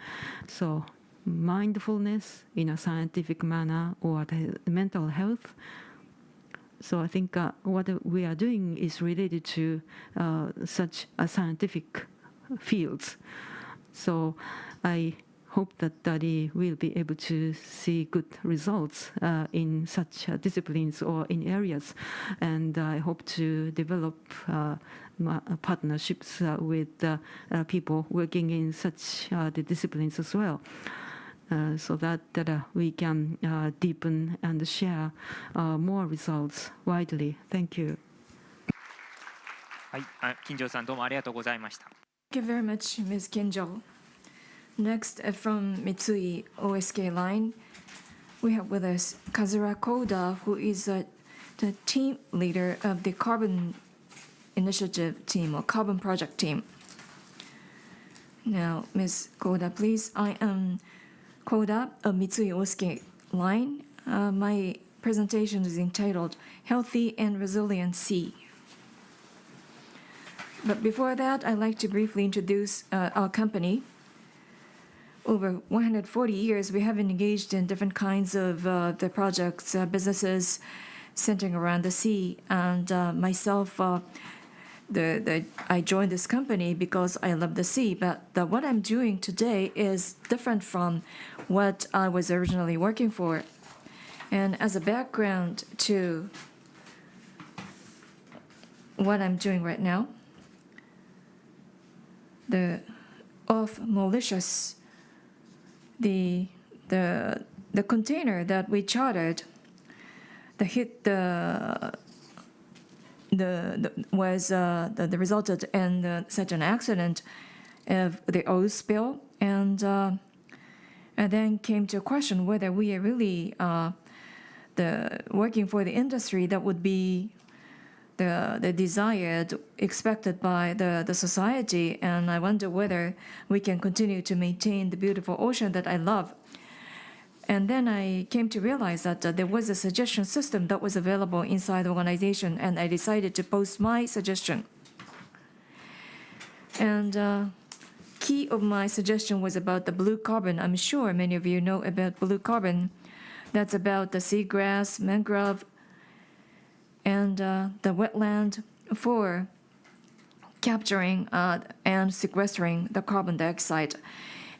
So mindfulness in a scientific manner or the mental health. So I think what we are doing is related to such a scientific fields. So I hope that they will be able to see good results in such disciplines or in areas. And I hope to develop partnerships with people working in such the disciplines as well. So that we can deepen and share more results widely. Thank you. はい、金城さんどうもありがとうございました。Thank you very much, Ms. Kinjo. Next, from Mitsui OSK line, we have with us Kazura Koda, who is the team leader of the Carbon Initiative team or Carbon Project team. Now, Ms. Koda, please. I am Koda of Mitsui OSK line. My presentation is entitled Healthy and Resilient Sea. But before that, I'd like to briefly introduce our company. Over 140 years, we have engaged in different kinds of the projects, businesses centering around the sea. And myself, I joined this company because I love the sea. But what I'm doing today is different from what I was originally working for. And as a background to what I'm doing right now, the of Mauritius, the container that we chartered, resulted in such an accident of the oil spill, and then came to a question whether we are really working for the industry that would be the desired, expected by the society, and I wonder whether we can continue to maintain the beautiful ocean that I love. And then I came to realize that there was a suggestion system that was available inside the organization, and I decided to post my suggestion. And key of my suggestion was about the blue carbon. I'm sure many of you know about blue carbon. That's about the seagrass, mangrove, and the wetland for capturing and sequestering the carbon dioxide.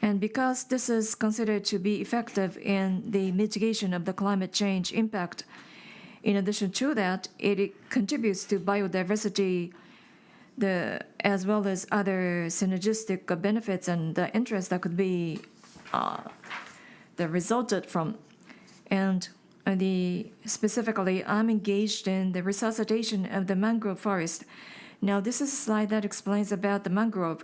And because this is considered to be effective in the mitigation of the climate change impact, in addition to that, it contributes to biodiversity, as well as other synergistic benefits and the interest that could be resulted from. And specifically, I'm engaged in the resuscitation of the mangrove forest. Now, this is a slide that explains about the mangrove.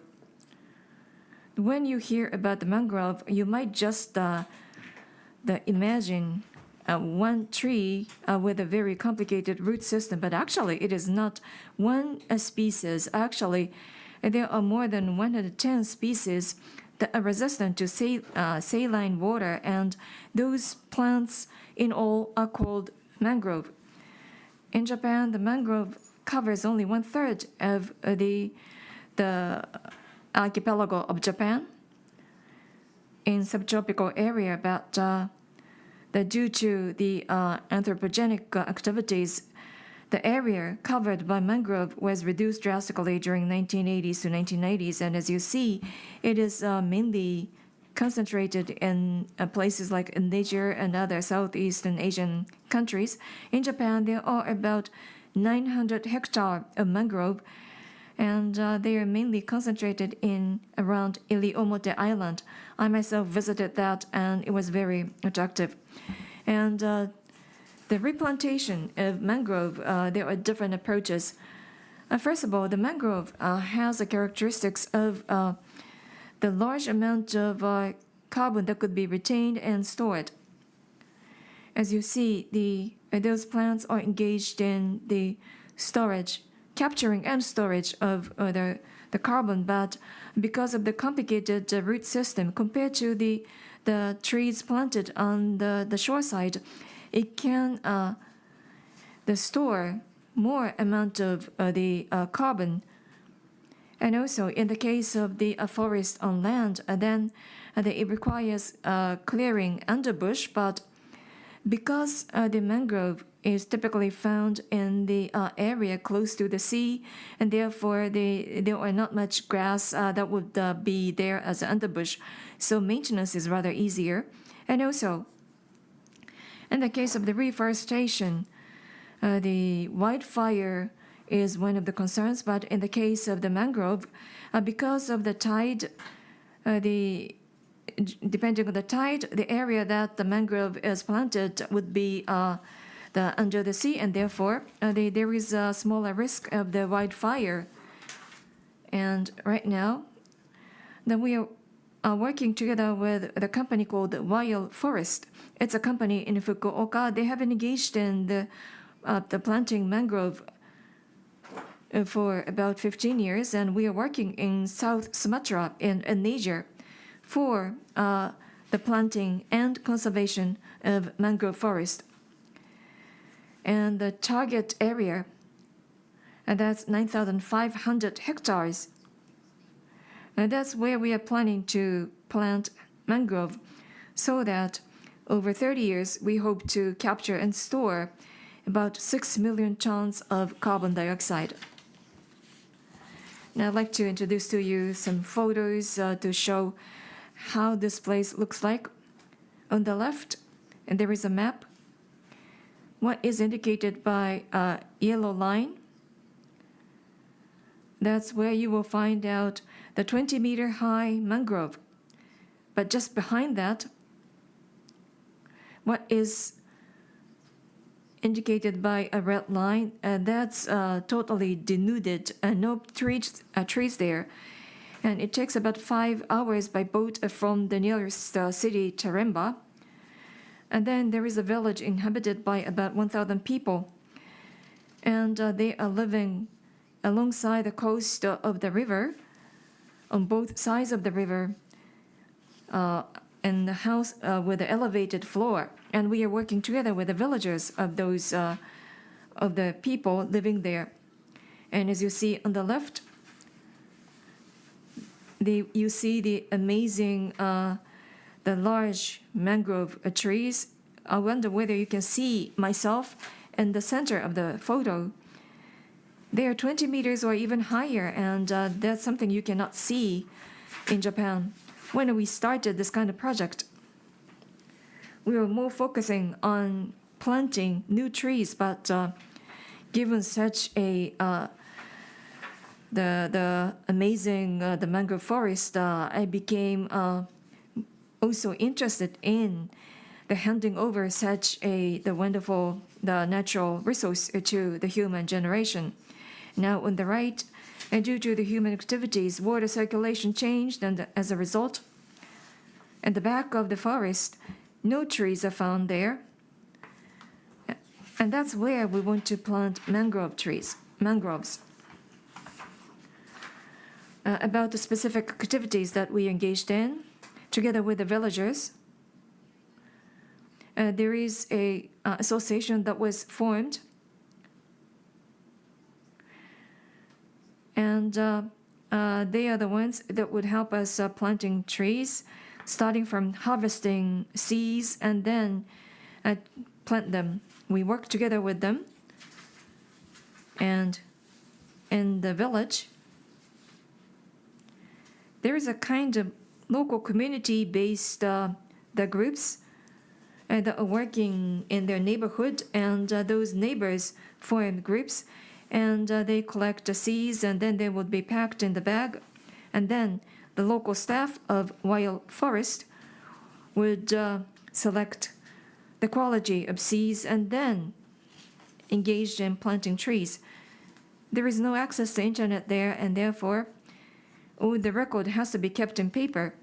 When you hear about the mangrove, you might just imagine one tree with a very complicated root system, but actually it is not one species. Actually, there are more than 110 species that are resistant to saline water, and those plants in all are called mangrove. In Japan, the mangrove covers only 1/3 of the archipelago of Japan in subtropical area, but due to the anthropogenic activities, the area covered by mangrove was reduced drastically during 1980s to 1990s, and as you see, it is mainly concentrated in places like Indonesia and other Southeastern Asian countries. In Japan, there are about 900 hectares of mangrove, and they are mainly concentrated in around Iliomote Island. I myself visited that, and it was very attractive. And the replantation of mangrove, there are different approaches. First of all, the mangrove has the characteristics of the large amount of carbon that could be retained and stored. As you see, those plants are engaged in the storage, capturing and storage of the carbon, but because of the complicated root system compared to the trees planted on the shoreside, it can store more amount of the carbon. And also, in the case of the forest on land, then it requires clearing underbush, but because the mangrove is typically found in the area close to the sea, and therefore there are not much grass that would be there as an underbush. So maintenance is rather easier. And also, in the case of the reforestation, the wildfire is one of the concerns, but in the case of the mangrove, because of the tide, depending on the tide, the area that the mangrove is planted would be under the sea, and therefore there is a smaller risk of the wildfire. And right now, we are working together with a company called Wild Forest. It's a company in Fukuoka. They have engaged in the planting mangrove for about 15 years, and we are working in South Sumatra in Asia for the planting and conservation of mangrove forest. And the target area, and that's 9,500 hectares. And that's where we are planning to plant mangrove, so that over 30 years, we hope to capture and store about 6 million tons of carbon dioxide. Now I'd like to introduce to you some photos to show how this place looks like. On the left, and there is a map. What is indicated by a yellow line, that's where you will find out the 20-meter high mangrove. But just behind that, what is indicated by a red line, that's totally denuded, no trees there. And it takes about 5 hours by boat from the nearest city, Taremba. And then there is a village inhabited by about 1,000 people. And they are living alongside the coast of the river, on both sides of the river, in the house with an elevated floor. And we are working together with the villagers of those of the people living there. And as you see on the left, you see the amazing, the large mangrove trees. I wonder whether you can see myself in the center of the photo. They are 20 meters or even higher, and that's something you cannot see in Japan. When we started this kind of project, we were more focusing on planting new trees, but given such a the amazing the mangrove forest, I became also interested in the handing over such the wonderful the natural resource to the human generation. Now on the right, and due to the human activities, water circulation changed, and as a result, at the back of the forest, no trees are found there. And that's where we want to plant mangroves. About the specific activities that we engaged in, together with the villagers, there is a association that was formed, and they are the ones that would help us planting trees, starting from harvesting seeds and then plant them. We work together with them, and in the village, there is a kind of local community-based the groups that are working in their neighborhood, and those neighbors form groups, and they collect the seeds, and then they would be packed in the bag, and then the local staff of Wild Forest would select the quality of seeds and then engage in planting trees. There is no access to internet there, and therefore, the record has to be kept in paper.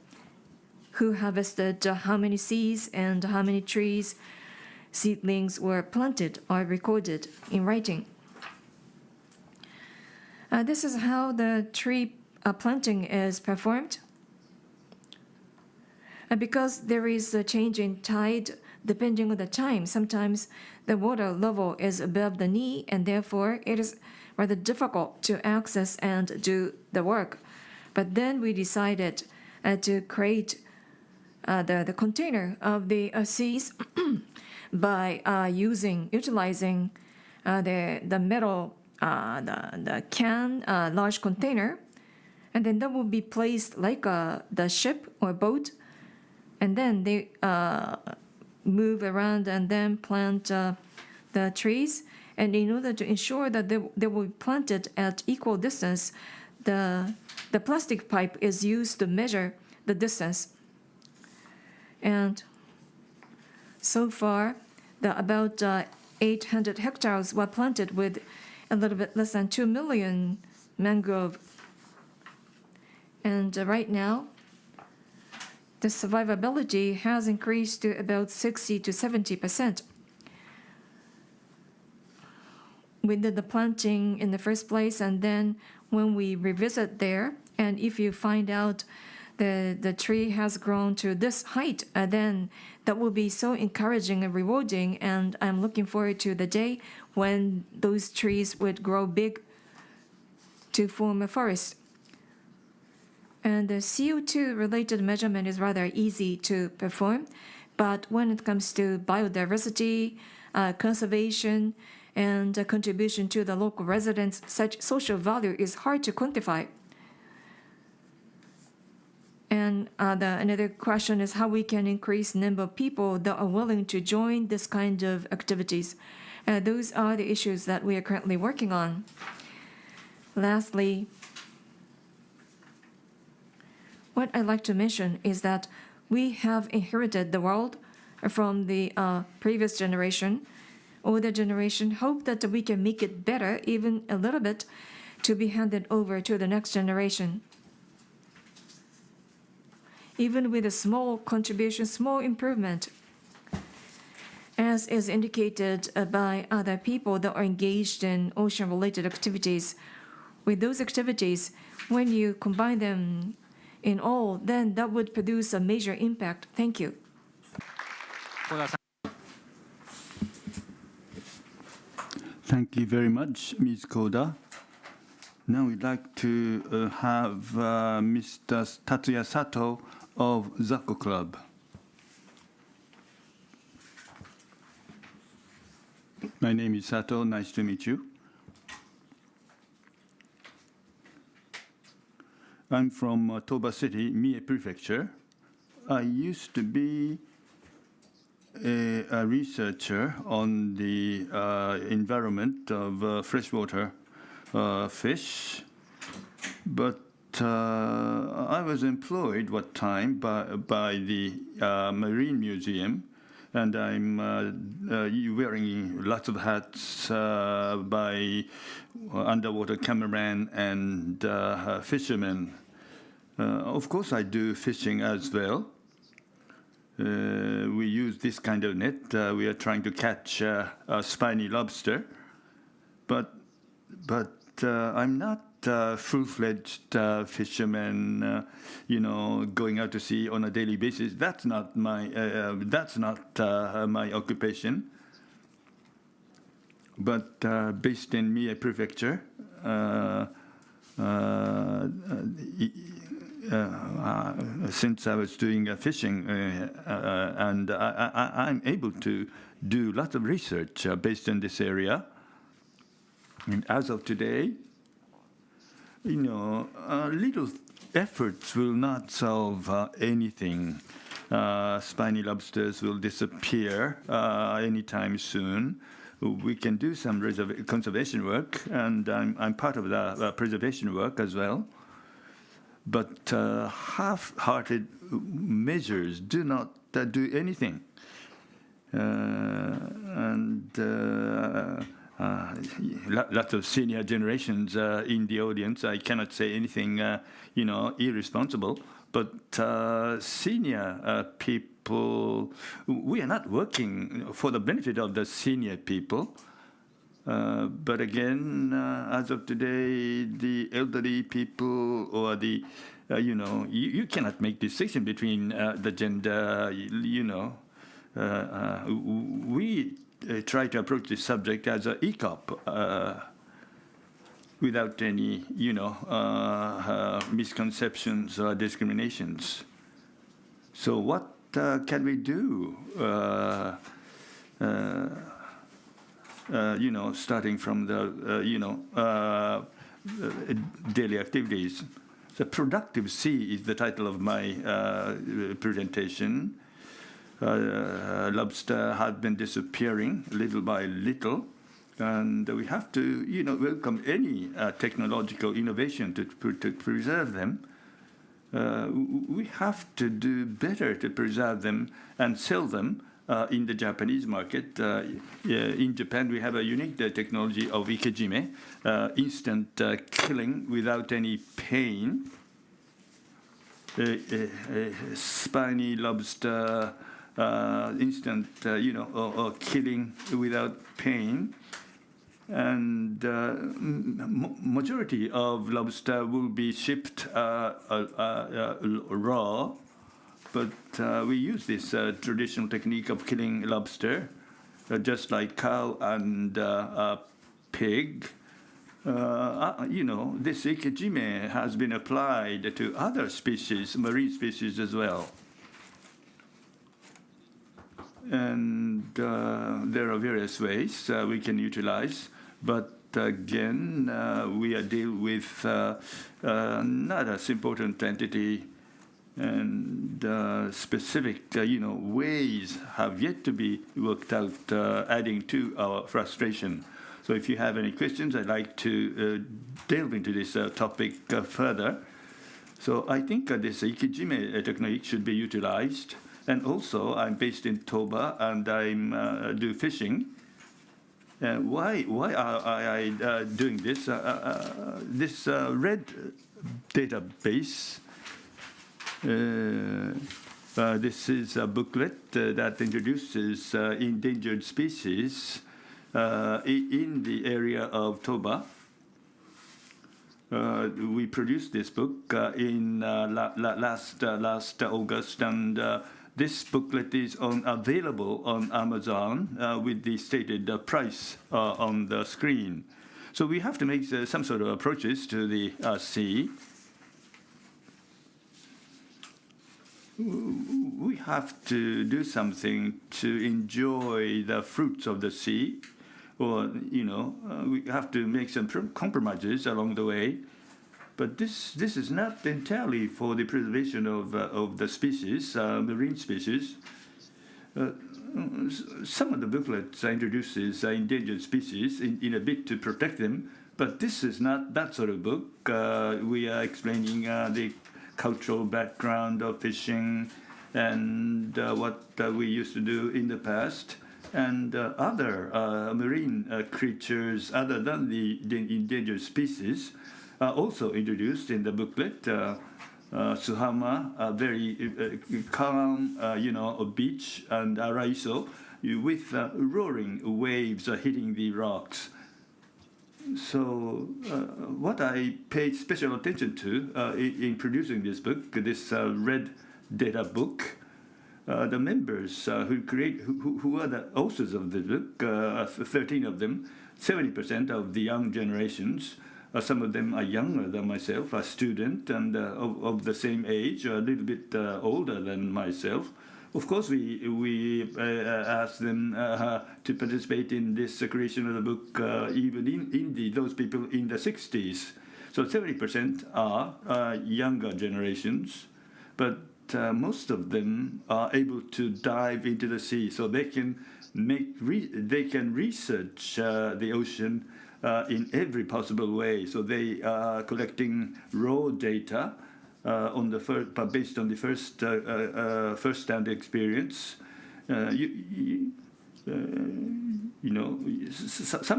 Who harvested how many seeds and how many trees, seedlings were planted are recorded in writing. This is how the tree planting is performed. Because there is a change in tide depending on the time, sometimes the water level is above the knee, and therefore it is rather difficult to access and do the work. But then we decided to create the container of the seeds by utilizing the metal, the can, large container, and then that will be placed like the ship or boat, and then they move around and then plant the trees. And in order to ensure that they will be planted at equal distance, the plastic pipe is used to measure the distance. And so far, about 800 hectares were planted with a little bit less than 2 million mangrove. And right now, the survivability has increased to about 60 to 70%. We did the planting in the first place, and then when we revisit there, and if you find out the tree has grown to this height, then that will be so encouraging and rewarding, and I'm looking forward to the day when those trees would grow big to form a forest. And the CO2 related measurement is rather easy to perform, but when it comes to biodiversity, conservation, and contribution to the local residents, such social value is hard to quantify. And another question is how we can increase the number of people that are willing to join this kind of activities. Those are the issues that we are currently working on. Lastly, what I'd like to mention is that we have inherited the world from the previous generation. Older generation hope that we can make it better, even a little bit, to be handed over to the next generation. Even with a small contribution, small improvement, as is indicated by other people that are engaged in ocean-related activities. With those activities, when you combine them in all, then that would produce a major impact. Thank you. Thank you very much, Ms. Koda. Now we'd like to have Mr. Tatsuya Sato of Zako Club. My name is Sato. Nice to meet you. I'm from Toba City, Mie Prefecture. I used to be a researcher on the environment of freshwater fish, but I was employed one time by the Marine Museum, and I'm wearing lots of hats by underwater cameraman and fishermen. Of course, I do fishing as well. We use this kind of net. We are trying to catch a spiny lobster, but I'm not a full-fledged fisherman. Going out to sea on a daily basis. That's not my occupation. But based in Mie Prefecture. Since I was doing fishing, and I'm able to do lots of research based in this area. And as of today, little efforts will not solve anything. Spiny lobsters will disappear anytime soon. We can do some conservation work, and I'm part of the preservation work as well. But half-hearted measures do not do anything. Lots of senior generations in the audience. I cannot say anything, irresponsible. But senior people, we are not working for the benefit of the senior people. But again, as of today, the elderly people or the, you cannot make decision between the gender, we try to approach this subject as an ECOP without any, misconceptions or discriminations. So what can we do? starting from the, daily activities. The Productive Sea is the title of my presentation. Lobster have been disappearing little by little, and we have to, welcome any technological innovation to preserve them. We have to do better to preserve them and sell them in the Japanese market. In Japan, we have a unique technology of ikejime, instant killing without any pain. Spiny lobster, instant, killing without pain. And majority of lobster will be shipped raw. But we use this traditional technique of killing lobster, just like cow and pig. This ikejime has been applied to other species, marine species as well. And there are various ways we can utilize. But again, we are dealing with another important entity. And specific, ways have yet to be worked out, adding to our frustration. So if you have any questions, I'd like to delve into this topic further. So I think this ikejime technique should be utilized. And also, I'm based in Toba, and I do fishing. Why are I doing this? This red database. This is a booklet that introduces endangered species in the area of Toba. We produced this book in last August, and this booklet is available on Amazon with the stated price on the screen. So we have to make some sort of approaches to the sea. We have to do something to enjoy the fruits of the sea, or we have to make some compromises along the way. But this is not entirely for the preservation of the species, marine species. Some of the booklets introduces endangered species in a bid to protect them, but this is not that sort of book. We are explaining the cultural background of fishing and what we used to do in the past, and other marine creatures other than the endangered species are also introduced in the booklet. Suhama, a very calm, a beach, and Araiso with roaring waves hitting the rocks. So what I paid special attention to in producing this book, this red data book, the members who are the authors of the book, 13 of them, 70% of the young generations. Some of them are younger than myself, a student, and of the same age, a little bit older than myself. Of course, we asked them to participate in this creation of the book, even in those people in the 60s. So 70% are younger generations, but most of them are able to dive into the sea, so they can research the ocean in every possible way. So they are collecting raw data based on the first-hand experience. Some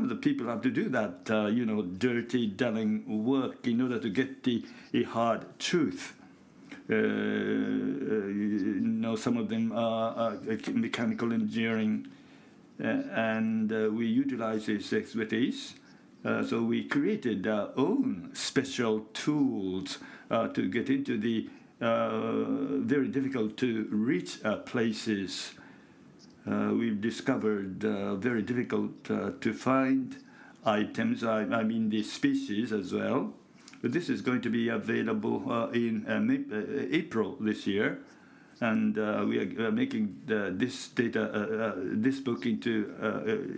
of the people have to do that, dirty, dulling work in order to get the hard truth. Some of them are mechanical engineering, and we utilize this expertise. So we created our own special tools to get into the very difficult to reach places. We've discovered very difficult to find items, I mean the species as well. But this is going to be available in April this year. and we are making this data, this book into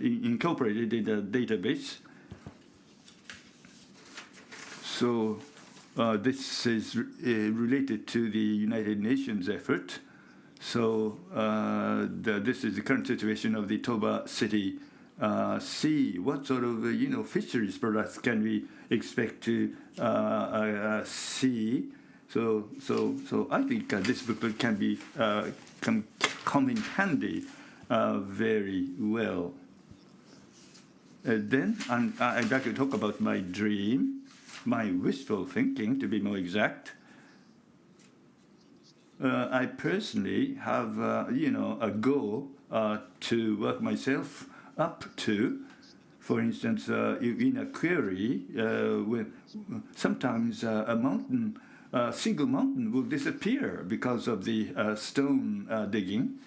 incorporated in a database. So this is related to the United Nations effort. So this is the current situation of the Toba City Sea. What sort of fisheries products can we expect to see? So I think this booklet can be come in handy very well. Then I'd like to talk about my dream, my wishful thinking, to be more exact. I personally have a goal to work myself up to. For instance, in a quarry, sometimes a mountain. A single mountain will disappear because of the stone digging.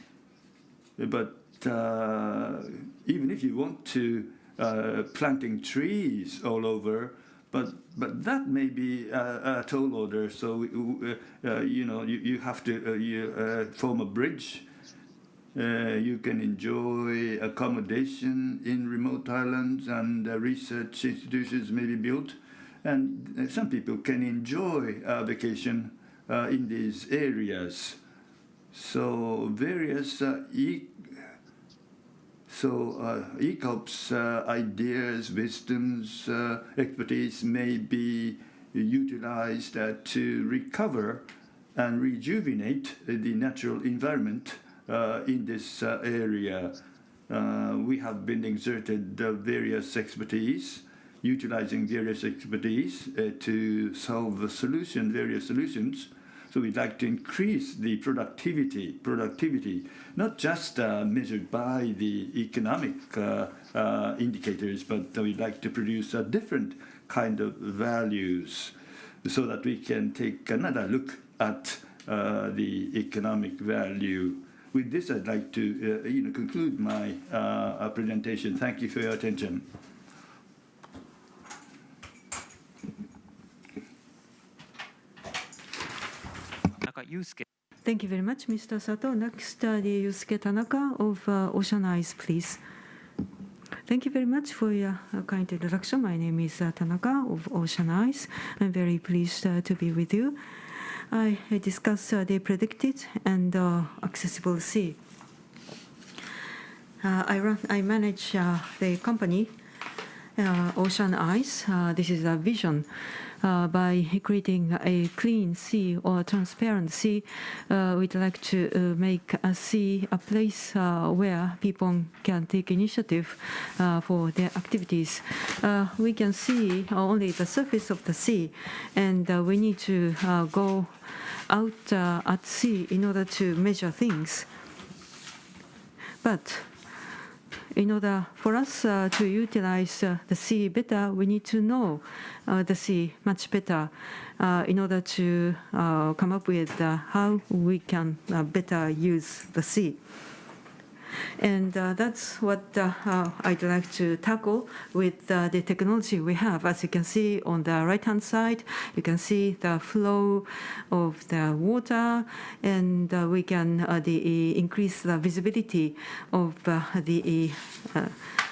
But even if you want to planting trees all over, but that may be a tall order. So you have to form a bridge. You can enjoy accommodation in remote islands, and research institutions may be built. And some people can enjoy vacation in these areas. So various ECOPs ideas, wisdoms, expertise may be utilized to recover and rejuvenate the natural environment in this area. We have been exerted various expertise, utilizing various expertise to solve various solutions. So we'd like to increase the productivity, not just measured by the economic indicators, but we'd like to produce a different kind of values so that we can take another look at the economic value. With this, I'd like to conclude my presentation. Thank you for your attention. Thank you very much, Mr. Sato. Next, the Yusuke Tanaka of Ocean Eyes, please. Thank you very much for your kind introduction. My name is Tanaka of Ocean Eyes. I'm very pleased to be with you. I discuss the predicted and accessible sea. I manage the company Ocean Eyes. This is a vision. By creating a clean sea or transparent sea, we'd like to make a sea a place where people can take initiative for their activities. We can see only the surface of the sea, and we need to go out at sea in order to measure things. But in order for us to utilize the sea better, we need to know the sea much better in order to come up with how we can better use the sea. And that's what I'd like to tackle with the technology we have. As you can see on the right-hand side, you can see the flow of the water, and we can increase the visibility of the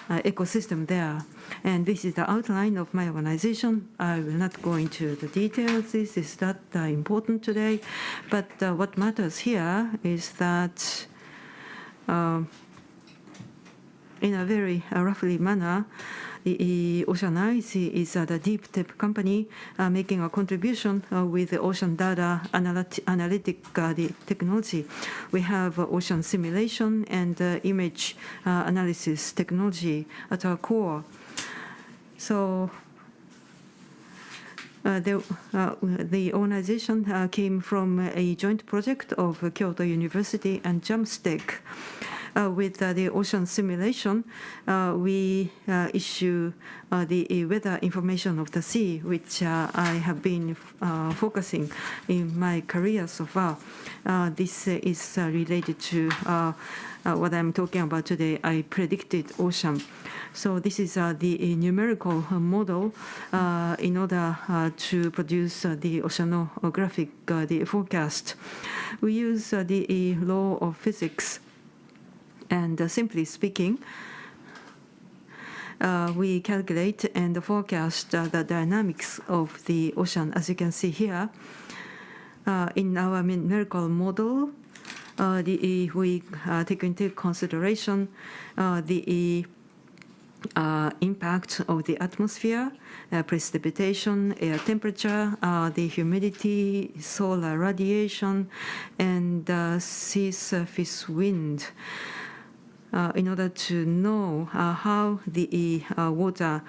ecosystem there. And this is the outline of my organization. I will not go into the details. This is not important today. But what matters here is that in a very roughly manner, the Ocean Eyes is the deep tech company making a contribution with the ocean data analytic technology. We have ocean simulation and image analysis technology at our core. So the organization came from a joint project of Kyoto University and JAMSTEC. with the ocean simulation, we issue the weather information of the sea, which I have been focusing in my career so far. This is related to what I'm talking about today. I predicted ocean. So this is the numerical model in order to produce the oceanographic the forecast. We use the law of physics, and simply speaking, we calculate and forecast the dynamics of the ocean. As you can see here, in our numerical model, we take into consideration the impact of the atmosphere, precipitation, air temperature, the humidity, solar radiation, and sea surface wind. In order to know how the water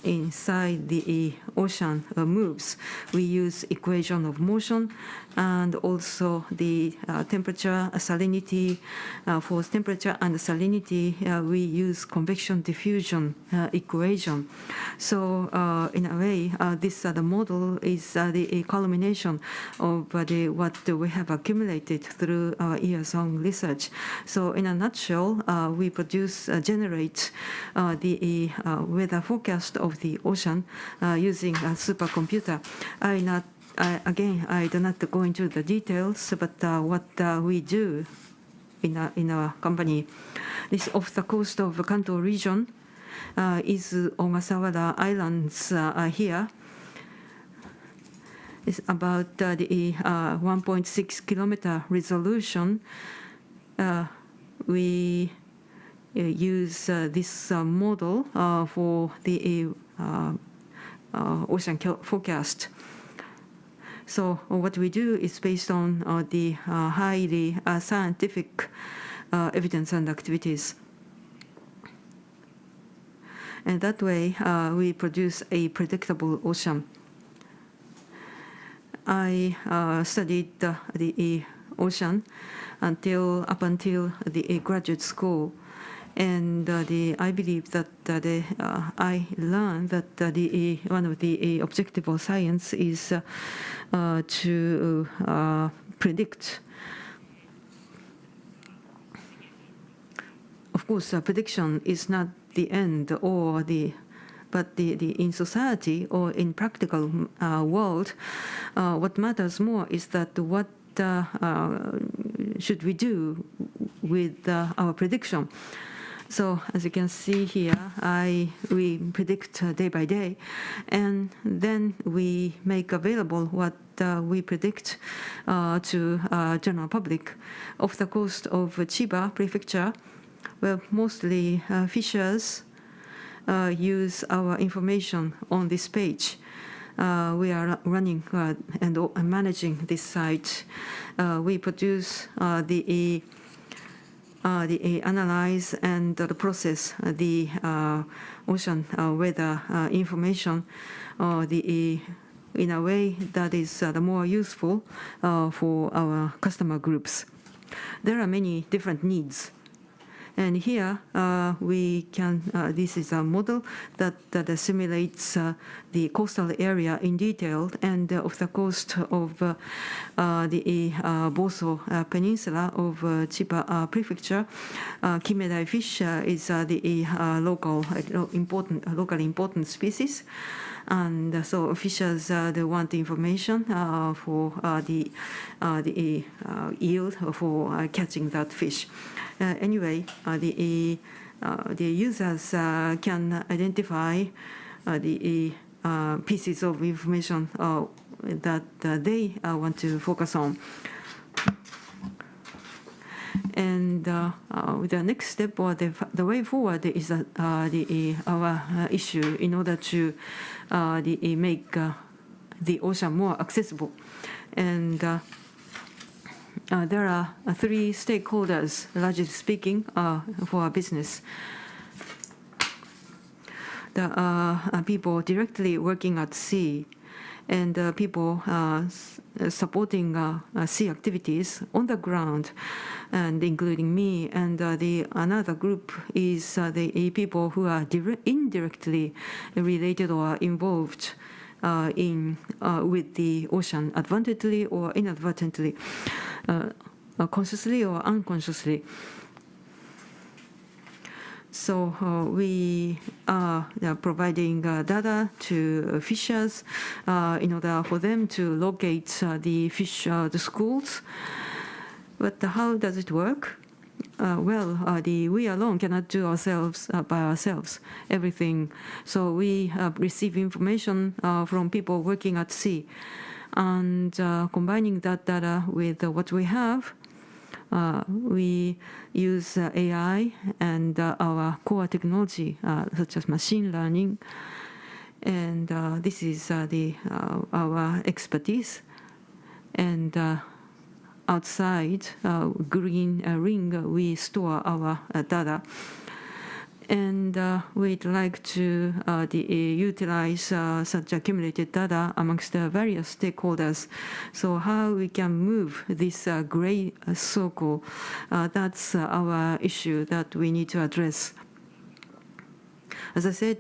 inside the ocean moves, we use equation of motion and also the temperature, salinity. For temperature and salinity, we use convection diffusion equation. So in a way, this the model is the culmination of what we have accumulated through our years-long research. So in a nutshell, we generate the weather forecast of the ocean using a supercomputer. Again, I do not go into the details, but what we do in our company is off the coast of Kanto region, is Ogasawara Islands here. It's about the 1.6 kilometer resolution. We use this model for the ocean forecast. So what we do is based on the highly scientific evidence and activities. And that way, we produce a predictable ocean. I studied the ocean up until the graduate school. And I believe that I learned that one of the objective of science is to predict. Of course, prediction is not the end, but in society or in practical world, what matters more is that what should we do with our prediction. So as you can see here, we predict day by day, and then we make available what we predict to general public. Off the coast of Chiba Prefecture, where mostly fishers use our information on this page. We are running and managing this site. We produce the analyze and process the ocean weather information in a way that is the more useful for our customer groups. There are many different needs. And here this is a model that simulates the coastal area in detail, and off the coast of the Boso Peninsula of Chiba Prefecture, Kimedai fish is the locally important species. And so fishers they want information for the yield for catching that fish. Anyway, the users can identify the pieces of information that they want to focus on. And the next step or the way forward is our issue in order to make the ocean more accessible. And there are three stakeholders, largely speaking, for our business. There are people directly working at sea, and people supporting sea activities on the ground. and including me. And the another group is the people who are indirectly related or involved with the ocean, advantageously or inadvertently, consciously or unconsciously. So we are providing data to fishers in order for them to locate the the schools. But how does it work? We alone cannot do ourselves by ourselves everything. So we receive information from people working at sea, and combining that data with what we have, we use AI and our core technology, such as machine learning, and this is our expertise. And outside green ring, we store our data. And we'd like to utilize such accumulated data amongst the various stakeholders. So how we can move this gray circle, that's our issue that we need to address. As I said,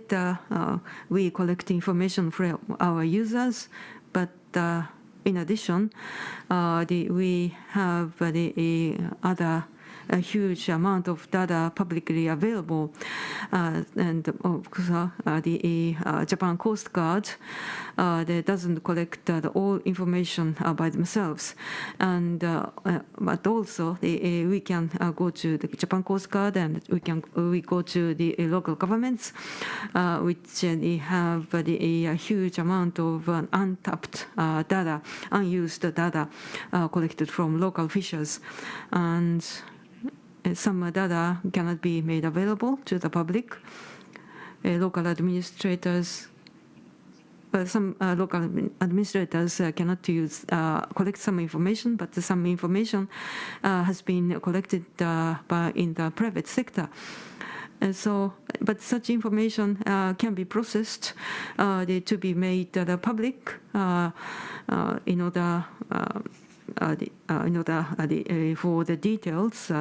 we collect information from our users, but in addition, we have the other a huge amount of data publicly available, and of course, the Japan Coast Guard they doesn't collect all information by themselves, and but also we can go to the Japan Coast Guard, and we go to the local governments, which they have a huge amount of untapped data, unused data collected from local fishers, and some data cannot be made available to the public. Local administrators, some local administrators cannot collect some information, but some information has been collected in the private sector. And so, but such information can be processed to be made public in order. For the details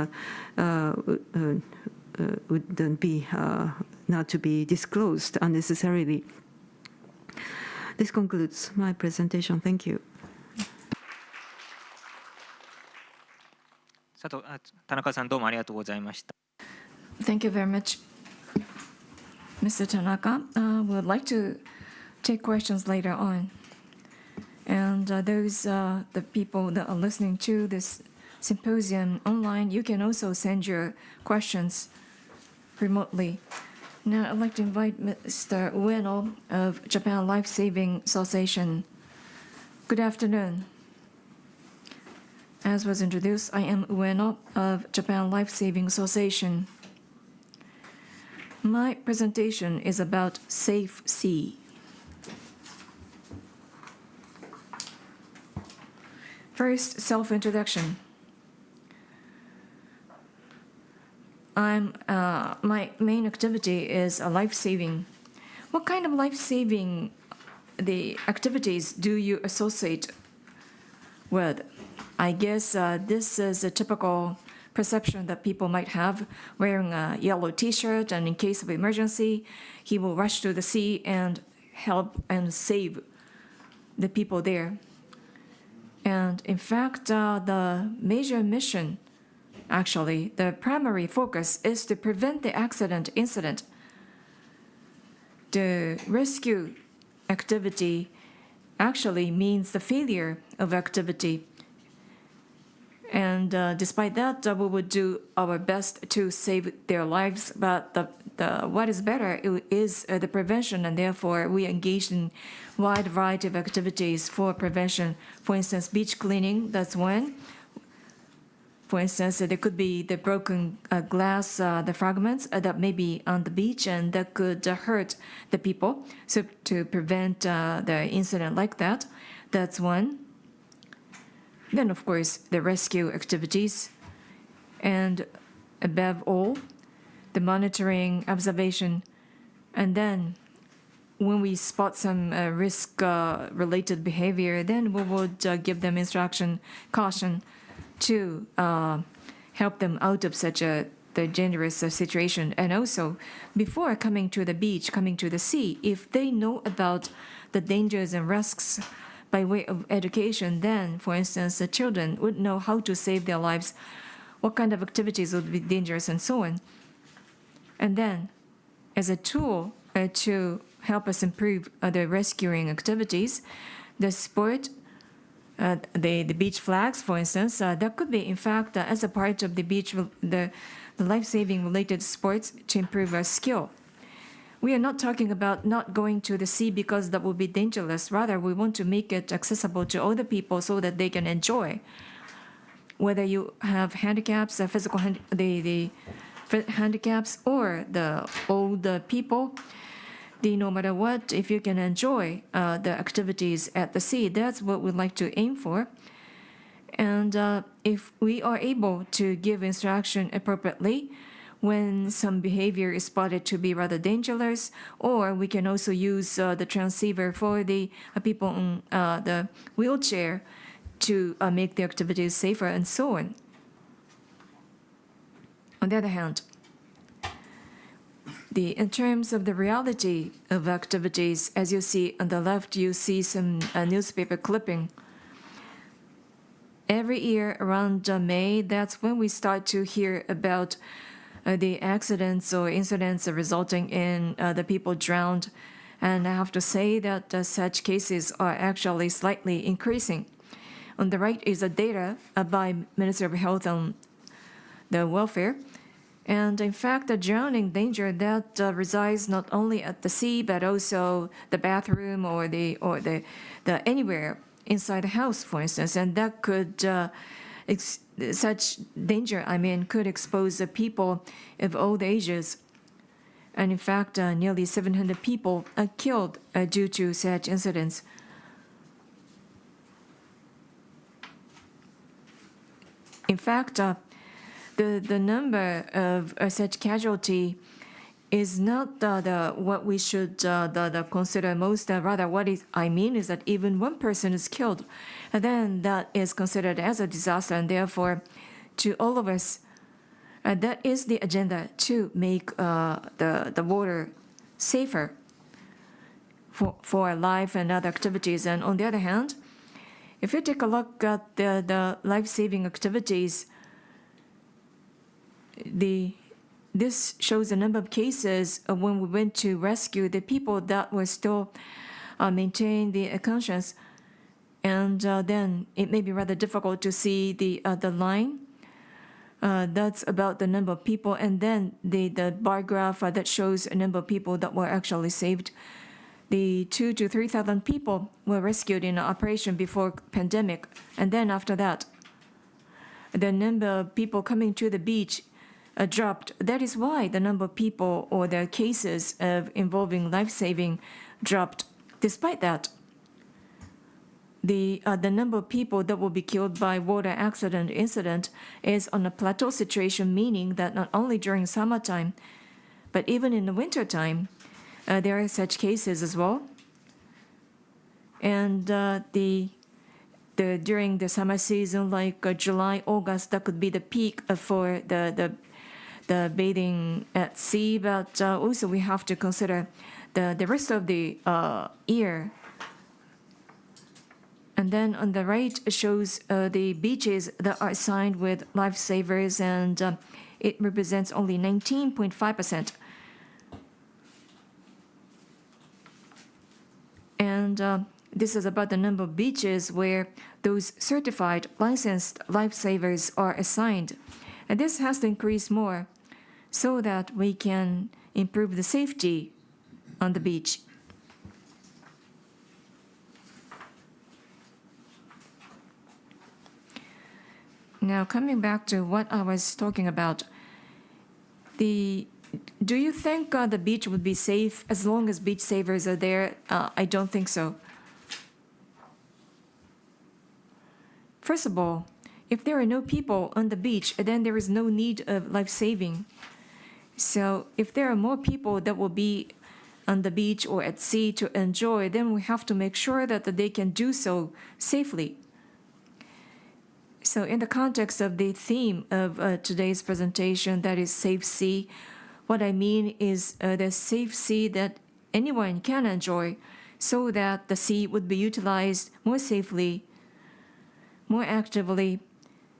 wouldn't be not to be disclosed unnecessarily. This concludes my presentation. Thank you. 田中さんどうもありがとうございました。 Thank you very much, Mr. Tanaka. We would like to take questions later on. And those the people that are listening to this symposium online, you can also send your questions remotely. Now I'd like to invite Mr. Ueno of Japan Life Saving Association. Good afternoon. As was introduced, I am Ueno of Japan Life Saving Association. My presentation is about Safe Sea. First, self-introduction. My main activity is life-saving. What kind of life-saving activities do you associate with? I guess this is a typical perception that people might have, wearing a yellow T-shirt, and in case of emergency, he will rush to the sea and help and save the people there. And in fact, the major mission, actually, the primary focus is to prevent the incident. The rescue activity actually means the failure of activity. And despite that, we would do our best to save their lives. But what is better is the prevention, and therefore we engage in wide variety of activities for prevention. For instance, beach cleaning, that's one. For instance, there could be the broken glass, the fragments that may be on the beach, and that could hurt the people. So to prevent the incident like that, that's one. Then, of course, the rescue activities, and above all, the monitoring, observation, and then when we spot some risk-related behavior, then we would give them instruction, caution to help them out of such the dangerous situation. And also, before coming to the beach, coming to the sea, if they know about the dangers and risks by way of education, then, for instance, the children would know how to save their lives, what kind of activities would be dangerous, and so on. And then, as a tool to help us improve the rescuing activities, the sport, the beach flags, for instance, that could be, in fact, as a part of the beach, the life-saving related sports to improve our skill. We are not talking about not going to the sea because that would be dangerous. Rather, we want to make it accessible to all the people so that they can enjoy. Whether you have handicaps, physical handicaps, or the old people, no matter what, if you can enjoy the activities at the sea, that's what we'd like to aim for. And if we are able to give instruction appropriately when some behavior is spotted to be rather dangerous, or we can also use the transceiver for the people in the wheelchair to make the activities safer and so on. On the other hand, in terms of the reality of activities, as you see on the left, you see some newspaper clipping. Every year around May, that's when we start to hear about the accidents or incidents resulting in the people drowned. And I have to say that such cases are actually slightly increasing. On the right is the data by Ministry of Health and the Welfare. And in fact, the drowning danger that resides not only at the sea, but also the bathroom or the anywhere inside the house, for instance. And that could, such danger, could expose the people of all ages. And in fact, nearly 700 people are killed due to such incidents. In fact, the number of such casualty is not what we should consider most. Rather, what I mean is that even one person is killed, and then that is considered as a disaster. And therefore, to all of us, that is the agenda to make the water safer for life and other activities. And on the other hand, if you take a look at the life-saving activities, this shows the number of cases when we went to rescue the people that were still maintaining the conscience, and then it may be rather difficult to see the line. That's about the number of people, and then the bar graph that shows a number of people that were actually saved. The 2,000 to 3,000 people were rescued in an operation before pandemic, and then after that, the number of people coming to the beach dropped. That is why the number of people or the cases of involving life-saving dropped. Despite that, the number of people that will be killed by water accident incident is on a plateau situation, meaning that not only during summertime, but even in the wintertime, there are such cases as well. And during the summer season, like July, August, that could be the peak for the bathing at sea. But also we have to consider the rest of the year. And then on the right shows the beaches that are assigned with lifesavers, and it represents only 19.5%. And this is about the number of beaches where those certified, licensed lifesavers are assigned. And this has to increase more so that we can improve the safety on the beach. Now, coming back to what I was talking about, do you think the beach would be safe as long as beach savers are there? I don't think so. First of all, if there are no people on the beach, then there is no need of life-saving. So if there are more people that will be on the beach or at sea to enjoy, then we have to make sure that they can do so safely. So in the context of the theme of today's presentation, that is safe sea, what I mean is the safe sea that anyone can enjoy, so that the sea would be utilized more safely, more actively,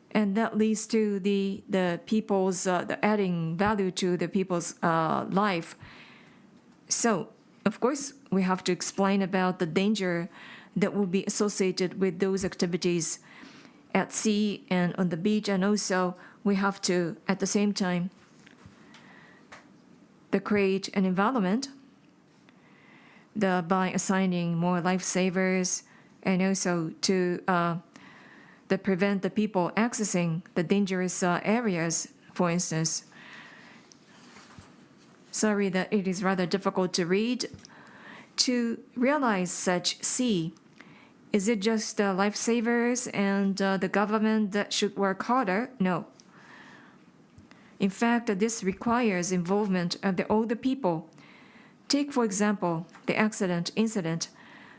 and that leads to the people's, the adding value to the people's life. So, of course, we have to explain about the danger that will be associated with those activities at sea and on the beach, and also we have to, at the same time, to create an environment by assigning more lifesavers, and also to prevent the people accessing the dangerous areas, for instance. Sorry that it is rather difficult to read. To realize such sea, is it just lifesavers and the government that should work harder? No. In fact, this requires involvement of all the people. Take, for example, the accident incident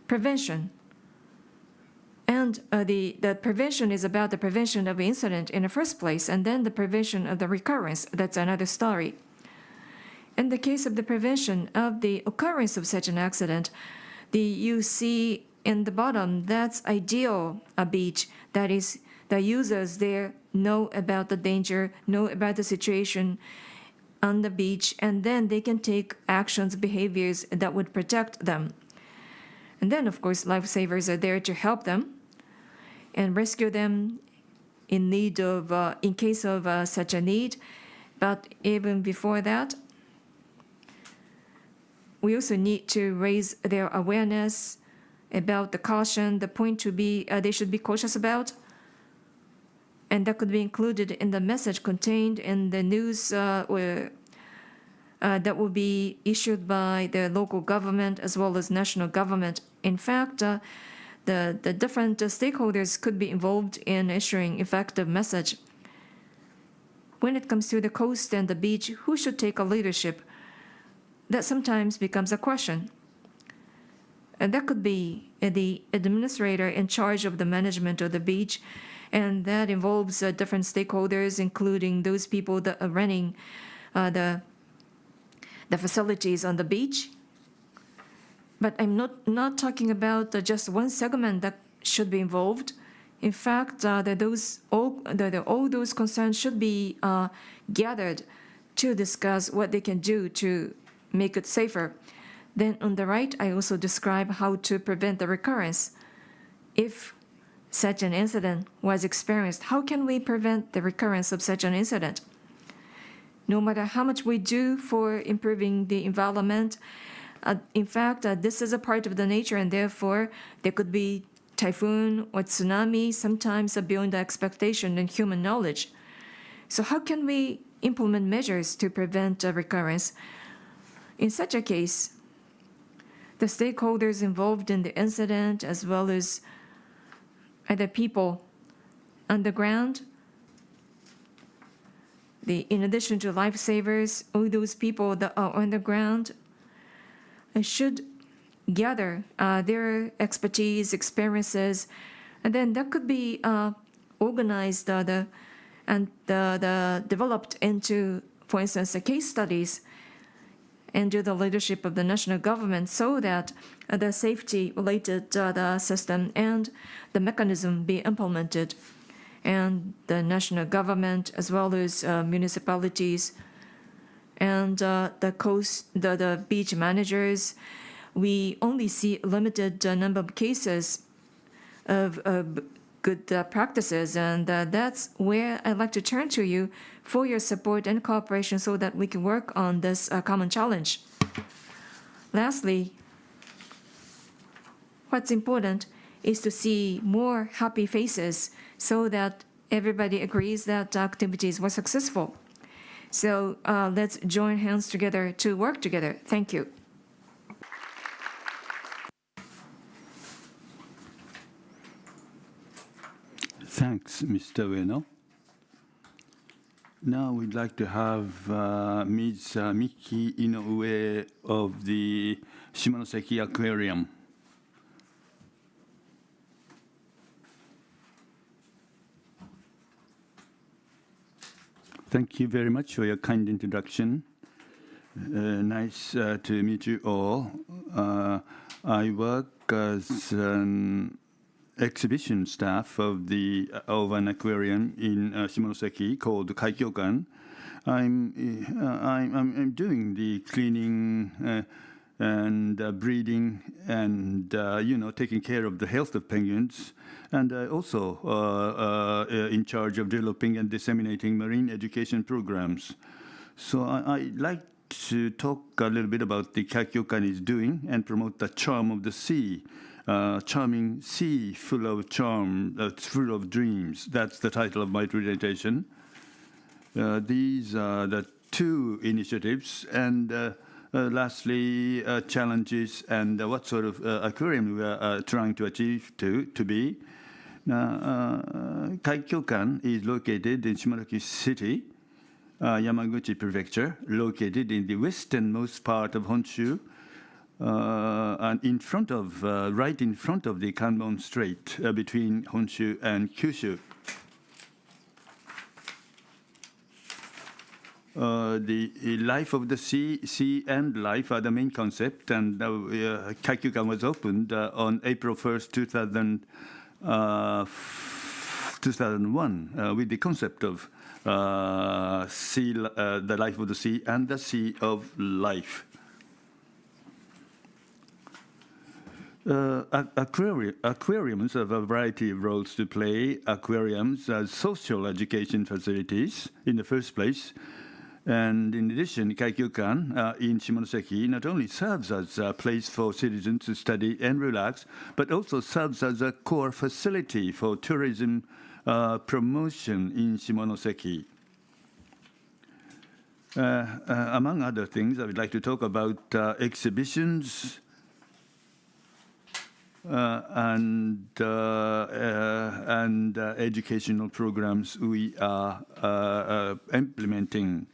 prevention. And the prevention is about the prevention of the incident in the first place, and then the prevention of the recurrence. That's another story. In the case of the prevention of the occurrence of such an accident, you see in the bottom, that's ideal a beach. That is, the users there know about the danger, know about the situation on the beach, and then they can take actions, behaviors that would protect them. And then, of course, lifesavers are there to help them and rescue them in need of, in case of such a need. But even before that, we also need to raise their awareness about the caution, the point to be they should be cautious about. And that could be included in the message contained in the news that will be issued by the local government as well as national government. In fact, the different stakeholders could be involved in issuing effective message. When it comes to the coast and the beach, who should take a leadership? That sometimes becomes a question. And that could be the administrator in charge of the management of the beach, and that involves different stakeholders, including those people that are running the facilities on the beach. But I'm not talking about just one segment that should be involved. In fact, all those concerns should be gathered to discuss what they can do to make it safer. Then on the right, I also describe how to prevent the recurrence. If such an incident was experienced, how can we prevent the recurrence of such an incident? No matter how much we do for improving the environment, in fact, this is a part of the nature, and therefore there could be typhoon or tsunami, sometimes beyond the expectation and human knowledge. So how can we implement measures to prevent recurrence? In such a case, the stakeholders involved in the incident, as well as other people on the ground, in addition to lifesavers, all those people that are on the ground should gather their expertise, experiences, and then that could be organized and developed into, for instance, the case studies under the leadership of the national government, so that the safety-related the system and the mechanism be implemented, and the national government as well as municipalities and the beach managers. We only see a limited number of cases of good practices, and that's where I'd like to turn to you for your support and cooperation so that we can work on this common challenge. Lastly, what's important is to see more happy faces so that everybody agrees that the activities were successful. So let's join hands together to work together. Thank you. Thanks, Mr. Ueno. Now we'd like to have Ms. Miki Inoue of the Shimonoseki Aquarium. Thank you very much for your kind introduction. Nice to meet you all. I work as an exhibition staff of an aquarium in Shimonoseki called Kaikyokan. I'm doing the cleaning and breeding and taking care of the health of penguins, and also in charge of developing and disseminating marine education programs. So I'd like to talk a little bit about the Kaikyokan is doing and promote the charm of the sea. Charming sea full of charm, full of dreams. That's the title of my presentation. These are the two initiatives, and lastly, challenges and what sort of aquarium we are trying to achieve to be. Kaikyokan is located in Shimonoseki City, Yamaguchi Prefecture, located in the westernmost part of Honshu, and right in front of the Kanbon Strait between Honshu and Kyushu. The life of the sea and life are the main concept, and Kaikyokan was opened on April 1st, 2001, with the concept of the life of the sea and the sea of life. Aquariums have a variety of roles to play. Aquariums as social education facilities in the first place. And in addition, Kaikyokan in Shimonoseki not only serves as a place for citizens to study and relax, but also serves as a core facility for tourism promotion in Shimonoseki. Among other things, I would like to talk about exhibitions and educational programs we are implementing.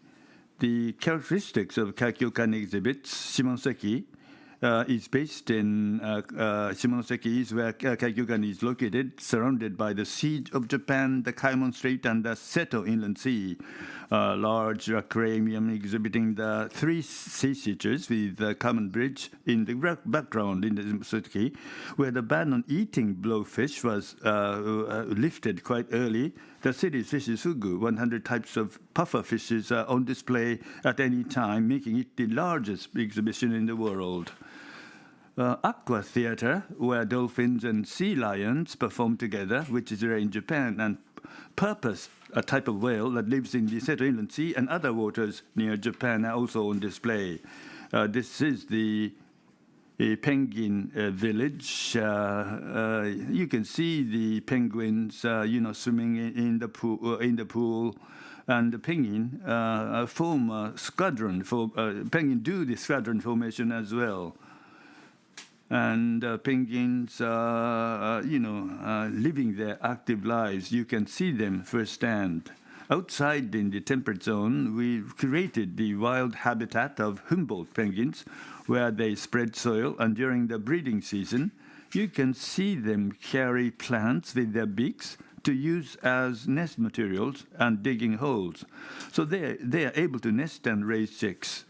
The characteristics of Kaikyokan exhibits, Shimonoseki is based in Shimonoseki is where Kaikyokan is located, surrounded by the Sea of Japan, the Kanbon Strait, and the Seto Inland Sea. Large aquarium exhibiting the three sea features with the common bridge in the background in the Shimonoseki, where the ban on eating blowfish was lifted quite early. The city's fishes fugu, 100 types of puffer fishes are on display at any time, making it the largest exhibition in the world. Aqua Theater, where dolphins and sea lions perform together, which is rare in Japan, and Purpose, a type of whale that lives in the Seto Inland Sea and other waters near Japan, are also on display. This is the penguin village. You can see the penguins, swimming in the pool, and the penguin form a squadron. Penguin do the squadron formation as well. And penguins are, living their active lives. You can see them firsthand. Outside in the temperate zone, we created the wild habitat of Humboldt penguins, where they spread soil, and during the breeding season, you can see them carry plants with their beaks to use as nest materials and digging holes. So they are able to nest and raise chicks.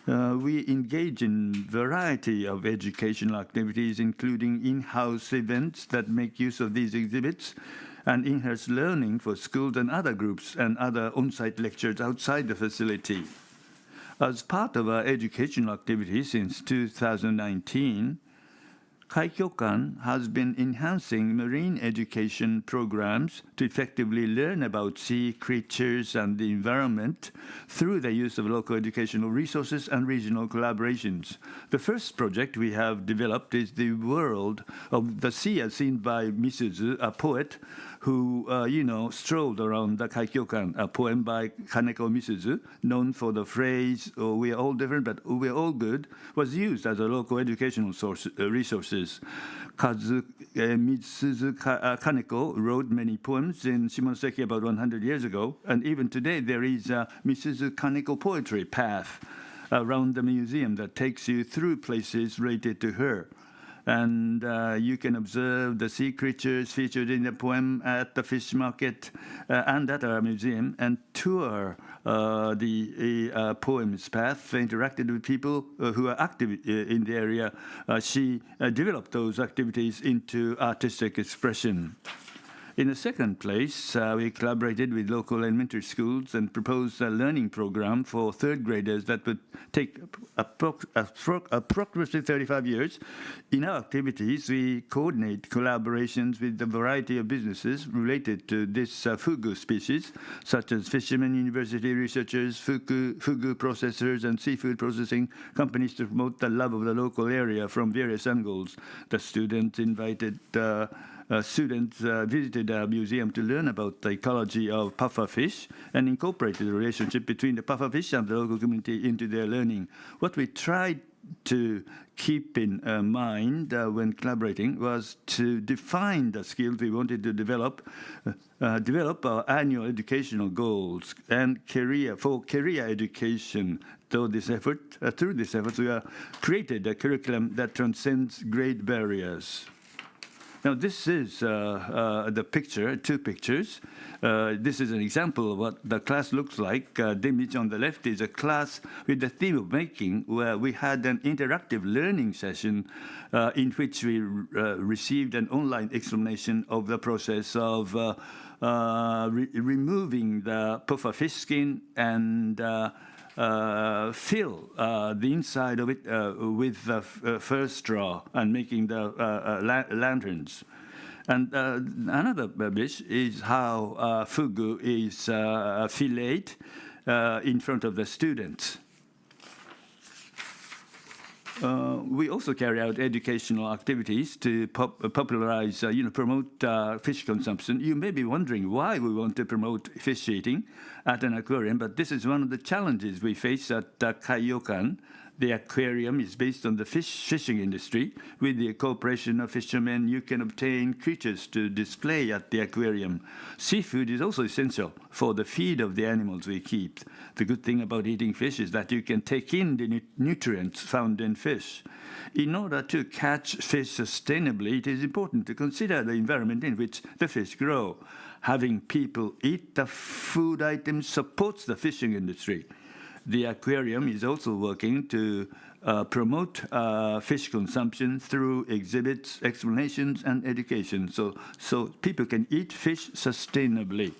We engage in variety of educational activities, including in-house events that make use of these exhibits, and in-house learning for schools and other groups, and other on-site lectures outside the facility. As part of our educational activities since 2019, Kaikyokan has been enhancing marine education programs to effectively learn about sea creatures and the environment through the use of local educational resources and regional collaborations. The first project we have developed is The World of the Sea, as seen by Misuzu, a poet who, strolled around the Kaikyokan, a poem by Kaneko Misuzu, known for the phrase, we are all different, but we're all good, was used as a local educational resources. Misuzu Kaneko wrote many poems in Shimonoseki about 100 years ago, and even today there is a Misuzu Kaneko poetry path around the museum that takes you through places related to her. And you can observe the sea creatures featured in the poem at the fish market and at our museum, and tour the poem's path, interacted with people who are active in the area. She developed those activities into artistic expression. In the second place, we collaborated with local elementary schools and proposed a learning program for third graders that would take approximately 35 years. In our activities, we coordinate collaborations with a variety of businesses related to this fugu species, such as fishermen, university researchers, fugu processors, and seafood processing companies to promote the love of the local area from various angles. The students visited our museum to learn about the ecology of puffer fish and incorporated the relationship between the puffer fish and the local community into their learning. What we tried to keep in mind when collaborating was to define the skills we wanted to develop our annual educational goals and career education. Through this effort, we have created a curriculum that transcends grade barriers. Now, this is the picture, two pictures. This is an example of what the class looks like. The image on the left is a class with the theme of making, where we had an interactive learning session in which we received an online explanation of the process of removing the puffer fish skin and fill the inside of it with fur straw and making the lanterns. And another dish is how fugu is filleted in front of the students. We also carry out educational activities to popularize, promote fish consumption. You may be wondering why we want to promote fish eating at an aquarium, but this is one of the challenges we face at Kaiokan. The aquarium is based on the fishing industry. With the cooperation of fishermen, you can obtain creatures to display at the aquarium. Seafood is also essential for the feed of the animals we keep. The good thing about eating fish is that you can take in the nutrients found in fish. In order to catch fish sustainably, it is important to consider the environment in which the fish grow. Having people eat the food items supports the fishing industry. The aquarium is also working to promote fish consumption through exhibits, explanations, and education, so people can eat fish sustainably.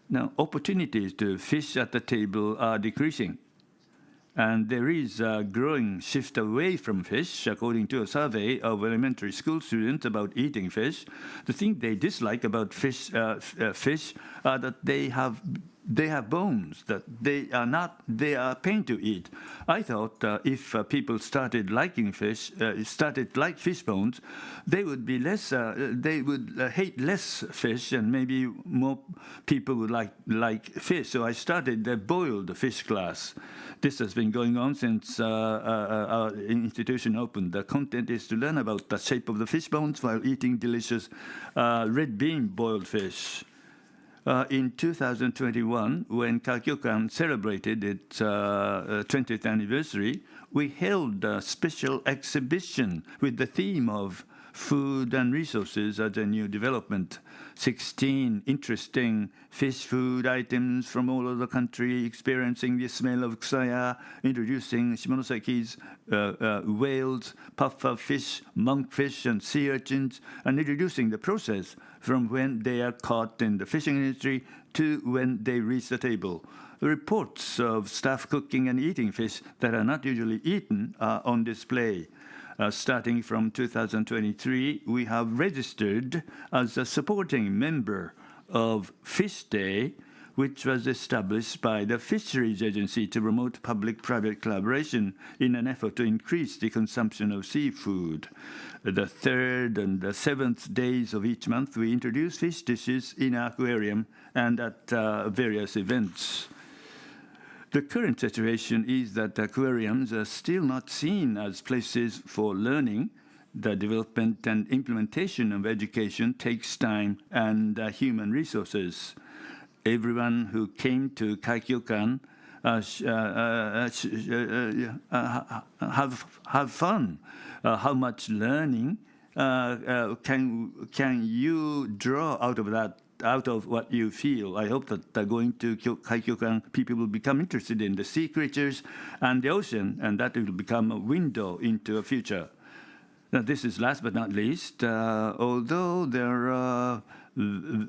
Now, opportunities to fish at the table are decreasing, and there is a growing shift away from fish, according to a survey of elementary school students about eating fish. The thing they dislike about fish are that they have bones, that they are pain to eat. I thought if people started liking fish, like fish bones, they would be less. They would hate less fish, and maybe more people would like fish. So I started the boiled fish class. This has been going on since our institution opened. The content is to learn about the shape of the fish bones while eating delicious red bean boiled fish. In 2021, when Kakyokan celebrated its 20th anniversary, we held a special exhibition with the theme of food and resources as a new development. 16 interesting fish food items from all over the country, experiencing the smell of kusaya, introducing Shimonoseki's whales, puffer fish, monkfish, and sea urchins, and introducing the process from when they are caught in the fishing industry to when they reach the table. Reports of staff cooking and eating fish that are not usually eaten are on display. Starting from 2023, we have registered as a supporting member of Fish Day, which was established by the Fisheries Agency to promote public-private collaboration in an effort to increase the consumption of seafood. The 3rd and the 7th days of each month, we introduce fish dishes in our aquarium and at various events. The current situation is that aquariums are still not seen as places for learning. The development and implementation of education takes time and human resources. Everyone who came to Kaikyokan have fun. How much learning can you draw out of that? Out of what you feel? I hope that going to Kaikyokan, people will become interested in the sea creatures and the ocean, and that will become a window into a future. Now, this is last but not least. Although there are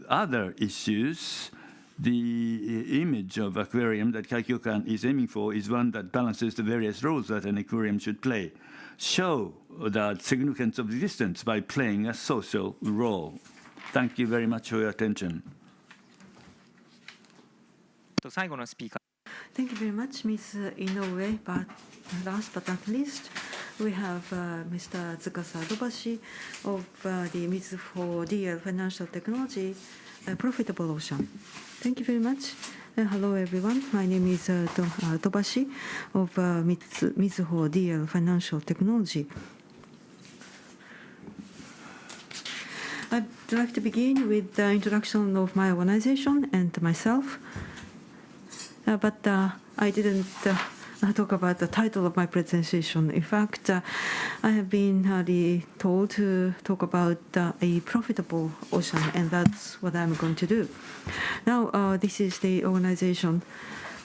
other issues, the image of aquarium that Kaikyokan is aiming for is one that balances the various roles that an aquarium should play. Show the significance of existence by playing a social role. Thank you very much for your attention. 最後のスピーカー Thank you very much, Ms. Inoue. But last but not least, we have Mr. Tsukasa Tobashi of the Mizuho DL Financial Technology, Profitable Ocean. Thank you very much. Hello, everyone. My name is Tobashi of Mizuho DL Financial Technology. I'd like to begin with the introduction of my organization and myself. But I didn't talk about the title of my presentation. In fact, I have been told to talk about a profitable ocean, and that's what I'm going to do. Now, this is the organization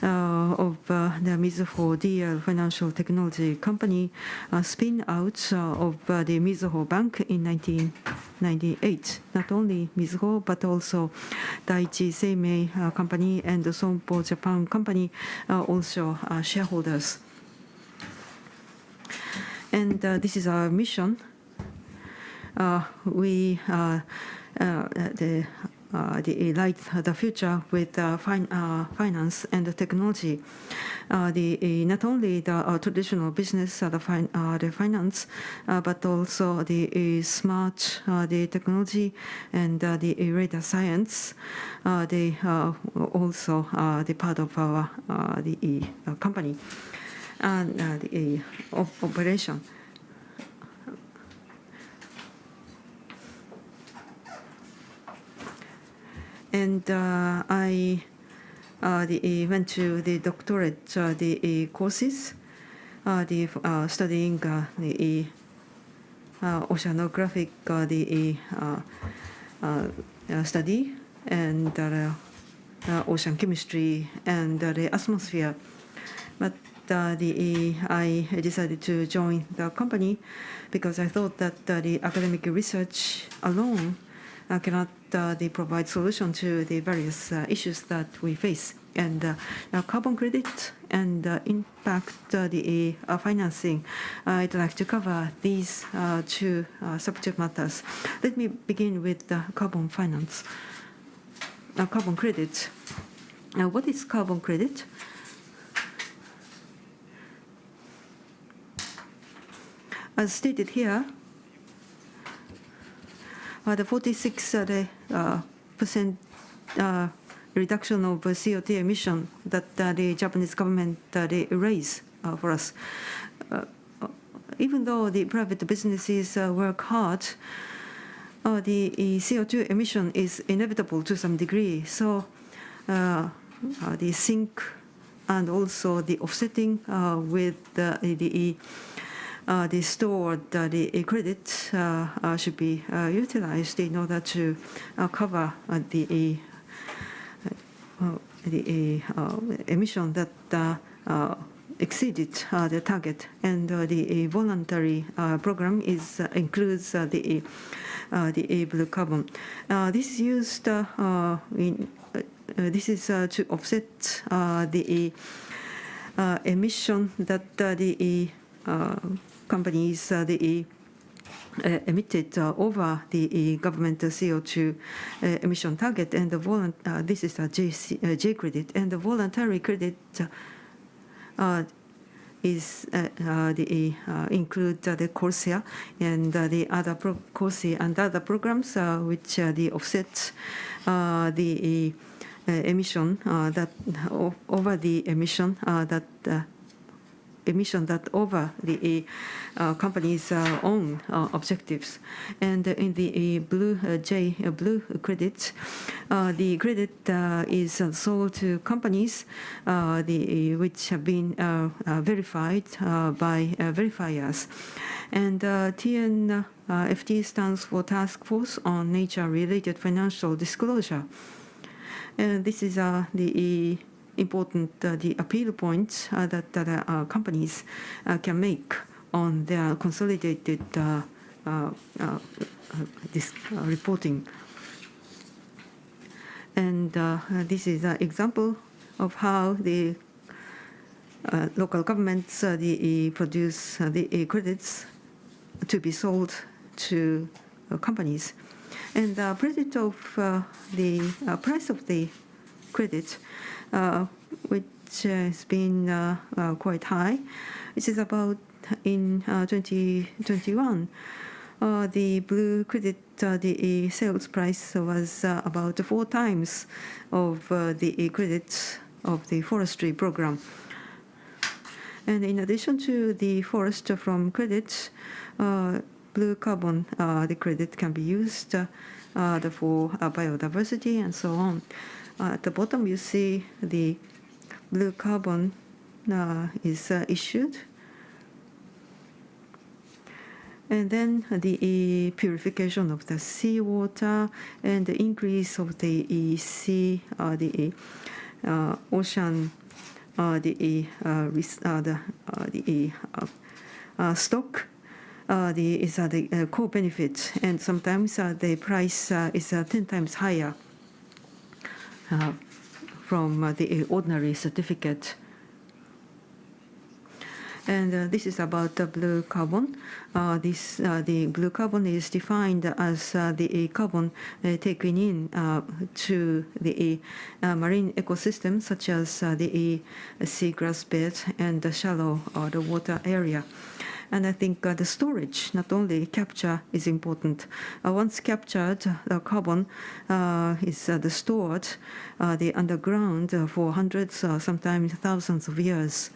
of the Mizuho DL Financial Technology Company, spin out of the Mizuho Bank in 1998. Not only Mizuho, but also Daiichi Seimei Company and the Sompo Japan Company also shareholders. And this is our mission. We light the future with finance and technology. Not only the traditional business, the finance, but also the smart the technology and the data science. They also the part of our the company and the operation. And I went to the doctorate the courses, studying the oceanographic study and ocean chemistry and the atmosphere. But I decided to join the company because I thought that the academic research alone cannot provide solution to the various issues that we face. And carbon credit and impact the financing. I'd like to cover these two subject matters. Let me begin with the carbon finance. Carbon credit. What is carbon credit? As stated here, the 46% reduction of CO2 emission that the Japanese government raised for us. Even though the private businesses work hard, the CO2 emission is inevitable to some degree. So the sink and also the offsetting with the stored the credit should be utilized in order to cover the emission that exceeded the target, and the voluntary program includes the blue carbon. This is used this is to offset the emission that the companies emitted over the government CO2 emission target, and this is a J credit, and the voluntary credit is include the Corsair and the other Corsair and other programs which the offset the emission that over the emission that emission that over the company's own objectives. And in the blue credit, the credit is sold to companies which have been verified by verifiers. And TNFD stands for Task Force on Nature-Related Financial Disclosure. And this is the important the appeal points that companies can make on their consolidated this reporting. And this is an example of how the local governments produce the credits to be sold to companies. And the credit of the price of the credit, which has been quite high, which is about in 2021, the blue credit, the sales price was about 4 times of the credits of the forestry program. And in addition to the forest from credits, blue carbon, the credit can be used for biodiversity and so on. At the bottom, you see the blue carbon is issued. And then the purification of the seawater and the increase of the sea, the ocean, stock is the core benefit, and sometimes the price is 10 times higher from the ordinary certificate. And this is about the blue carbon. The blue carbon is defined as the carbon taken in to the marine ecosystem, such as the seagrass bed and the shallow the water area. And I think the storage, not only capture, is important. Once captured, the carbon is stored the underground for hundreds, sometimes thousands of years.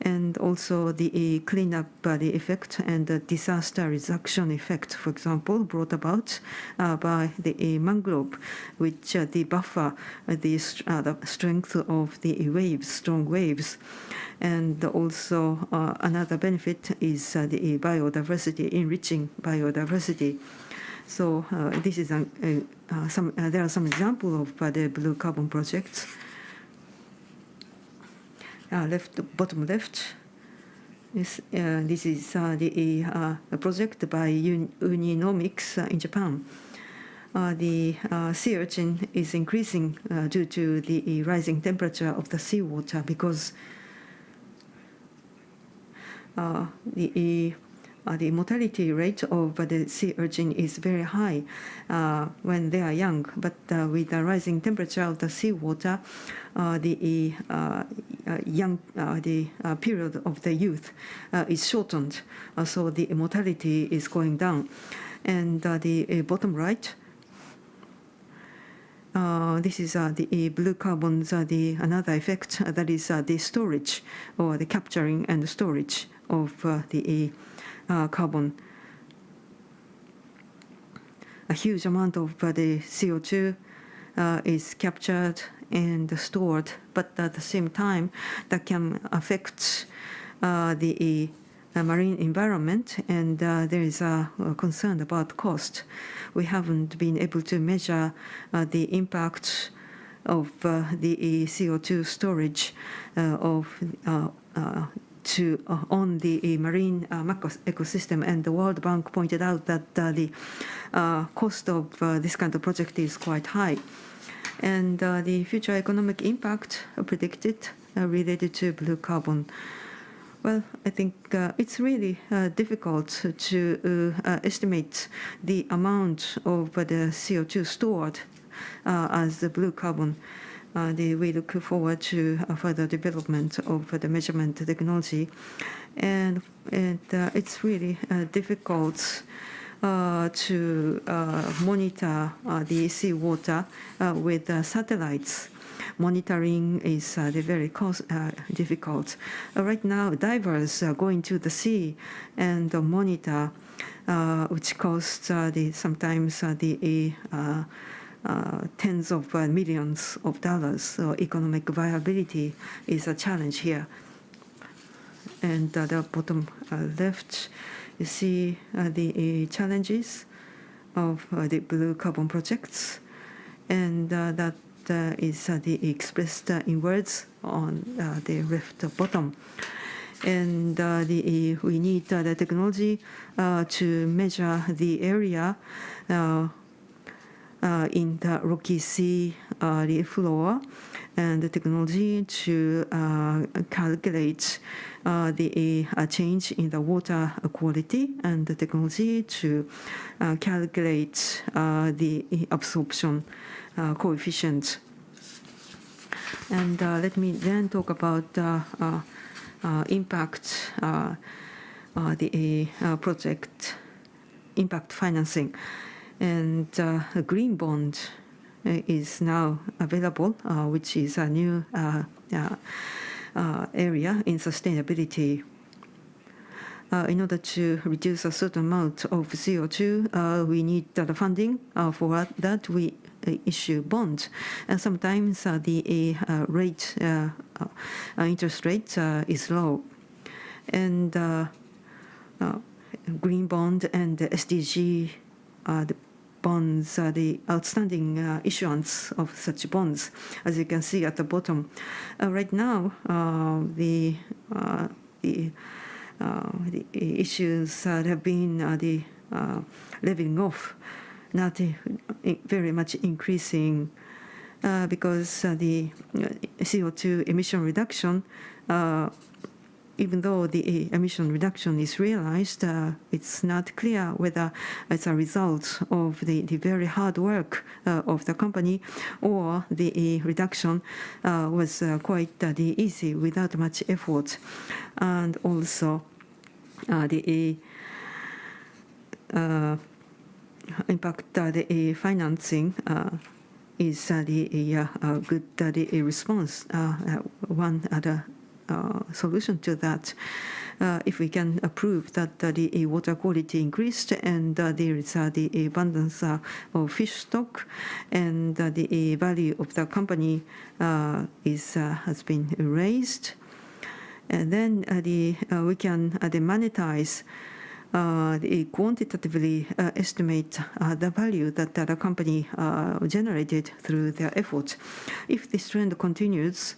And also the cleanup the effect and the disaster reduction effect, for example, brought about by the mangrove, which the buffer the strength of the waves, strong waves. And also another benefit is the biodiversity, enriching biodiversity. So this is there are some examples of the blue carbon projects. Bottom left. This is the project by Uninomics in Japan. The sea urchin is increasing due to the rising temperature of the seawater, because the mortality rate of the sea urchin is very high when they are young, but with the rising temperature of the seawater, the period of the youth is shortened, so the mortality is going down. And the bottom right, this is the blue carbon's another effect, that is the storage, or the capturing and storage of the carbon. A huge amount of the CO2 is captured and stored, but at the same time that can affect the marine environment, and there is a concern about cost. We haven't been able to measure the impact of the CO2 storage on the marine ecosystem, and the World Bank pointed out that the cost of this kind of project is quite high. And the future economic impact predicted related to blue carbon. Well, I think it's really difficult to estimate the amount of the CO2 stored as the blue carbon. We look forward to further development of the measurement technology, and it's really difficult to monitor the seawater with satellites. monitoring is very difficult. Right now, divers go into the sea and monitor, which costs sometimes tens of millions of dollars. So economic viability is a challenge here. And the bottom left, you see the challenges of the blue carbon projects, and that is expressed in words on the left bottom. And we need the technology to measure the area in the rocky sea floor, and the technology to calculate the change in the water quality, and the technology to calculate the absorption coefficient. And let me then talk about impact, the project impact financing. And a green bond is now available, which is a new area in sustainability. In order to reduce a certain amount of CO2, we need the funding. For that, we issue bonds. And sometimes the interest rate is low. And green bond and the SDG the bonds, the outstanding issuance of such bonds, as you can see at the bottom. Right now, the issues that have been the leveling off, not very much increasing, because the CO2 emission reduction, even though the emission reduction is realized, it's not clear whether it's a result of the very hard work of the company, or the reduction was quite easy without much effort. And also the impact the financing is the good response. One other solution to that, if we can prove that the water quality increased, and there is the abundance of fish stock, and the value of the company has been raised, and then we can monetize, quantitatively estimate the value that the company generated through their effort. If this trend continues,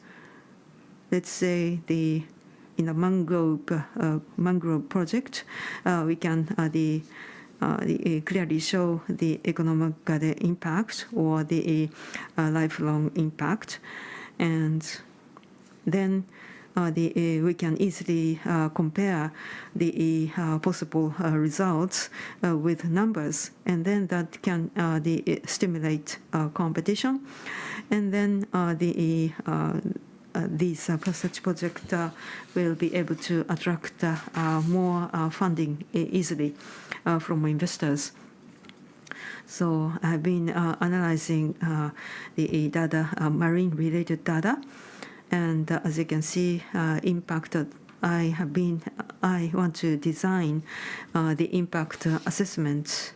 let's say in a mangrove project, we can clearly show the economic impact, or the lifelong impact, and then we can easily compare the possible results with numbers, and then that can stimulate competition, and then these such projects will be able to attract more funding easily from investors. So I've been analyzing the data, marine-related data, and as you can see, impact. I want to design the impact assessment.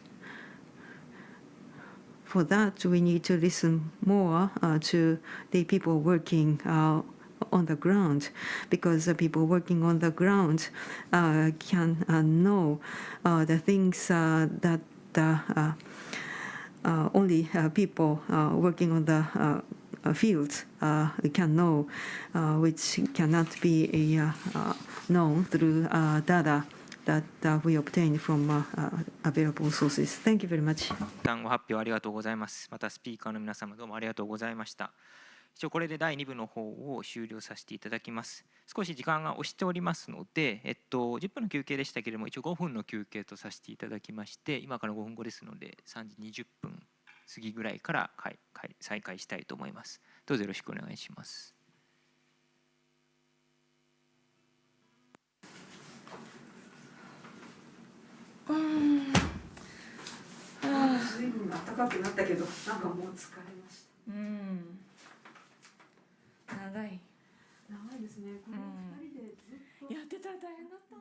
For that, we need to listen more to the people working on the ground, because the people working on the ground can know the things that only people working on the field can know, which cannot be known through data that we obtain from available sources. Thank you very much. ご発表ありがとうございます。またスピーカーの皆様どうもありがとうございました。一応これで第2部の方を終了させていただきます。少し時間が押しておりますので、10分の休憩でしたけれども、一応5分の休憩とさせていただきまして、今から5分後ですので3時20分過ぎぐらいから再開したいと思います。どうぞよろしくお願いします。随分暖かくなったけど、なんかもう疲れました。長い。長いですね。これを2人でずっとやってたら大変だった。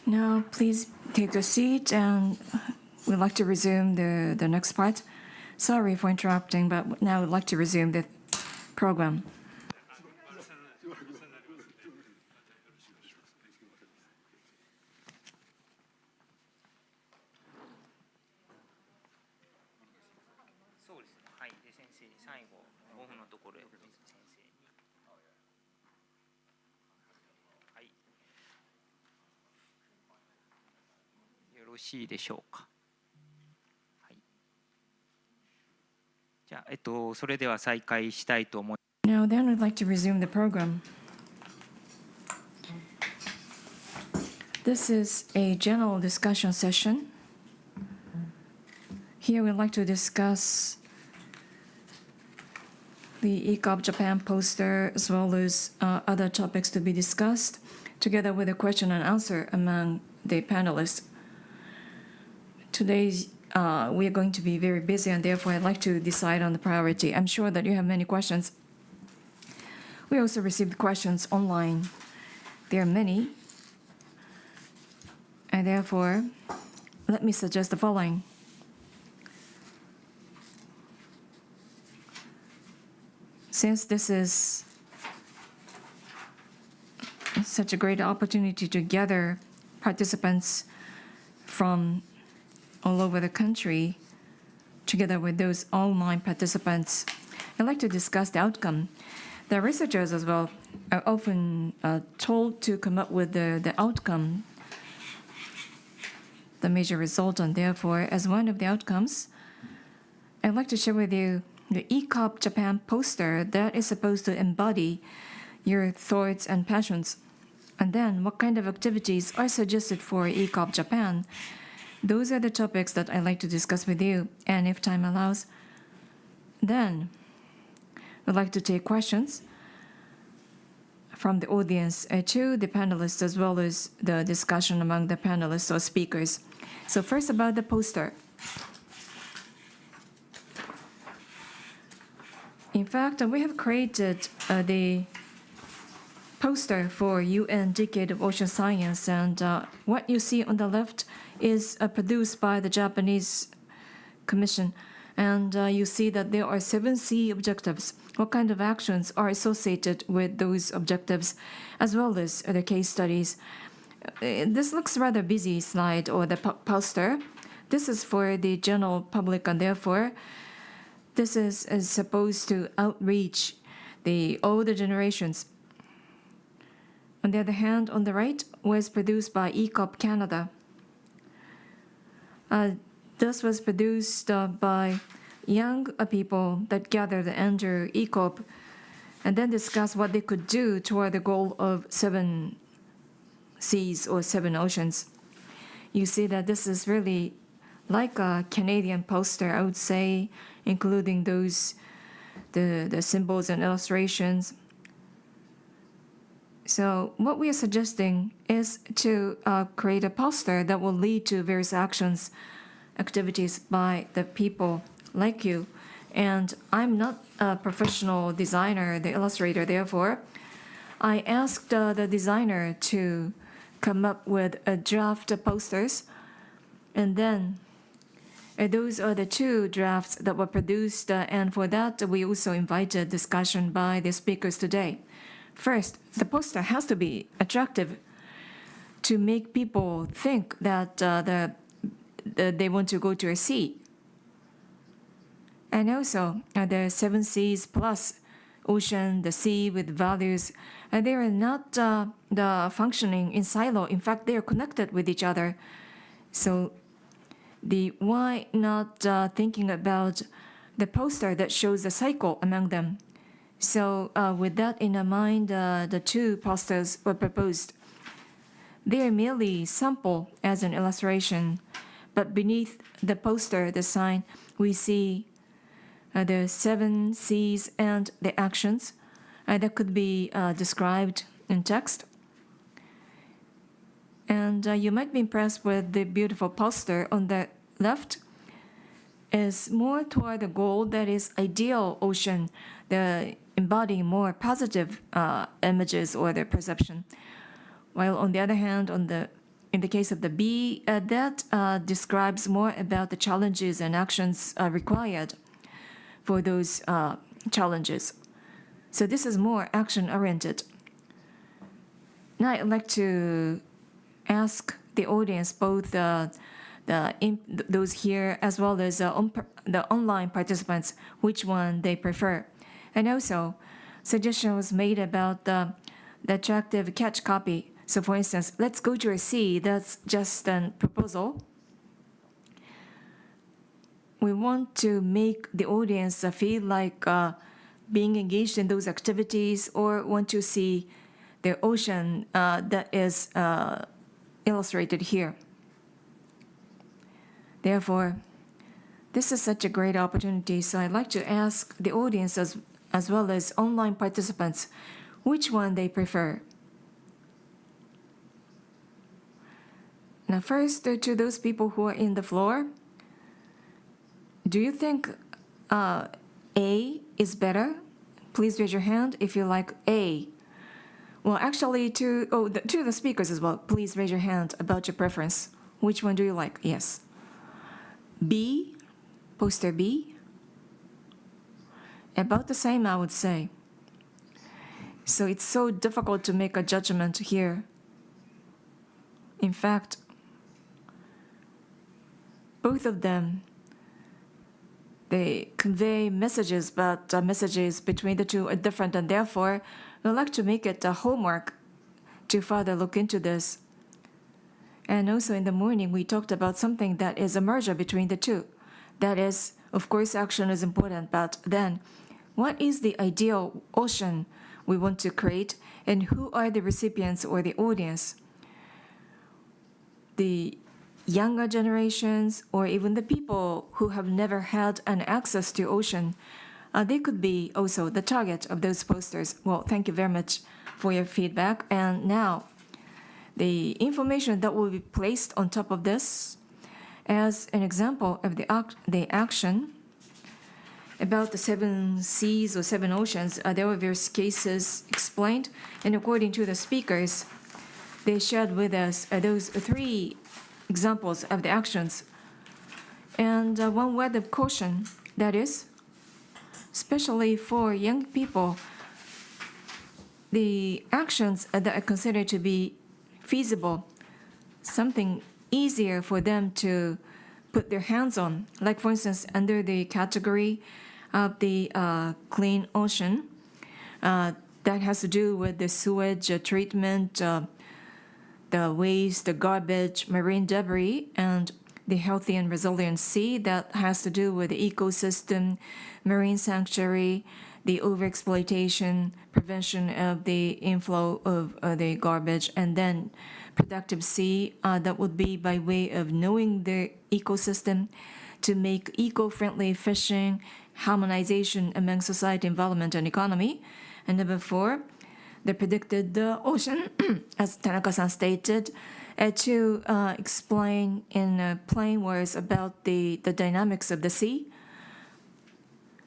Now, please take a seat, and we'd like to resume the next part. Sorry for interrupting, but now we'd like to resume the program. Now then, we'd like to resume the program. This is a general discussion session. Here we'd like to discuss the ECOP Japan poster as well as other topics to be discussed, together with a question and answer among the panelists. Today, we are going to be very busy, and therefore I'd like to decide on the priority. I'm sure that you have many questions. We also received questions online. There are many, and therefore, let me suggest the following. Since this is such a great opportunity to gather participants from all over the country, together with those online participants, I'd like to discuss the outcome. The researchers as well are often told to come up with the outcome, the major result, and therefore, as one of the outcomes, I'd like to share with you the ECOP Japan poster that is supposed to embody your thoughts and passions. And then, what kind of activities are suggested for ECOP Japan? Those are the topics that I'd like to discuss with you. And if time allows, then I'd like to take questions from the audience to the panelists, as well as the discussion among the panelists or speakers. So first, about the poster. In fact, we have created the poster for UN Decade of Ocean Science, and what you see on the left is produced by the Japanese Commission, and you see that there are 7 C objectives. What kind of actions are associated with those objectives, as well as the case studies. This looks rather busy slide, or the poster. This is for the general public, and therefore, this is supposed to outreach the older generations. On the other hand, on the right, was produced by ECOP Canada. This was produced by young people that gathered under ECOP and then discussed what they could do toward the goal of 7 seas or 7 oceans. You see that this is really like a Canadian poster, I would say, including those the symbols and illustrations. So what we are suggesting is to create a poster that will lead to various activities by the people like you. And I'm not a professional designer, the illustrator, therefore, I asked the designer to come up with a draft posters, and then those are the 2 drafts that were produced, and for that, we also invited discussion by the speakers today. First, the poster has to be attractive to make people think that they want to go to a sea. And also, the 7 seas plus ocean, the sea with values, they are not the functioning in silo. In fact, they are connected with each other. So why not thinking about the poster that shows the cycle among them? So with that in mind, the 2 posters were proposed. They are merely sample as an illustration, but beneath the poster, the sign, we see the 7 C's and the actions that could be described in text. And you might be impressed with the beautiful poster on the left. Is more toward the goal that is ideal ocean, the embodying more positive images or the perception. While on the other hand, on the in the case of the B, that describes more about the challenges and actions required for those challenges. So this is more action-oriented. Now I'd like to ask the audience, both those here as well as the online participants, which one they prefer. And also, suggestion was made about the attractive catch copy. So for instance, let's go to a C, that's just a proposal. We want to make the audience feel like being engaged in those activities, or want to see the ocean that is illustrated here. Therefore, this is such a great opportunity, so I'd like to ask the audience as well as online participants which one they prefer. Now first, to those people who are in the floor, do you think A is better? Please raise your hand if you like A. Well, actually, to the speakers as well, please raise your hand about your preference. Which one do you like? Yes. B, poster B. About the same, I would say. So it's so difficult to make a judgment here. In fact, both of them, they convey messages, but messages between the two are different, and therefore, we'd like to make it a homework to further look into this. And also in the morning, we talked about something that is a merger between the two. That is, of course, action is important, but then, what is the ideal ocean we want to create, and who are the recipients or the audience? The younger generations, or even the people who have never had an access to ocean, they could be also the target of those posters. Well, thank you very much for your feedback. And now, the information that will be placed on top of this as an example of the action about the 7 seas or 7 oceans. There were various cases explained, and according to the speakers, they shared with us those 3 examples of the actions. And one word of caution, that is, especially for young people, the actions that are considered to be feasible, something easier for them to put their hands on, like for instance, under the category of the clean ocean, that has to do with the sewage treatment, the waste, the garbage, marine debris, and the healthy and resilient sea that has to do with the ecosystem, marine sanctuary, the overexploitation, prevention of the inflow of the garbage, and then productive sea, that would be by way of knowing the ecosystem to make eco-friendly fishing, harmonization among society, environment, and economy. And number 4, the predicted ocean, as Tanaka-san stated, to explain in plain words about the dynamics of the sea,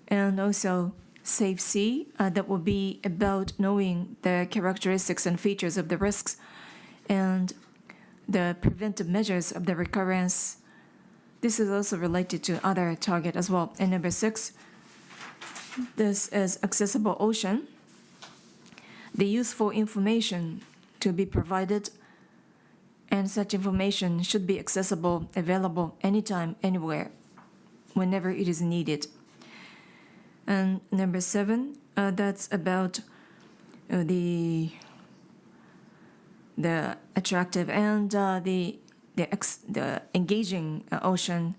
and also safe sea, that will be about knowing the characteristics and features of the risks and the preventive measures of the recurrence. This is also related to other target as well. And number 6, this is accessible ocean. The useful information to be provided, and such information should be accessible, available anytime, anywhere, whenever it is needed. And number 7, that's about the attractive and the engaging ocean,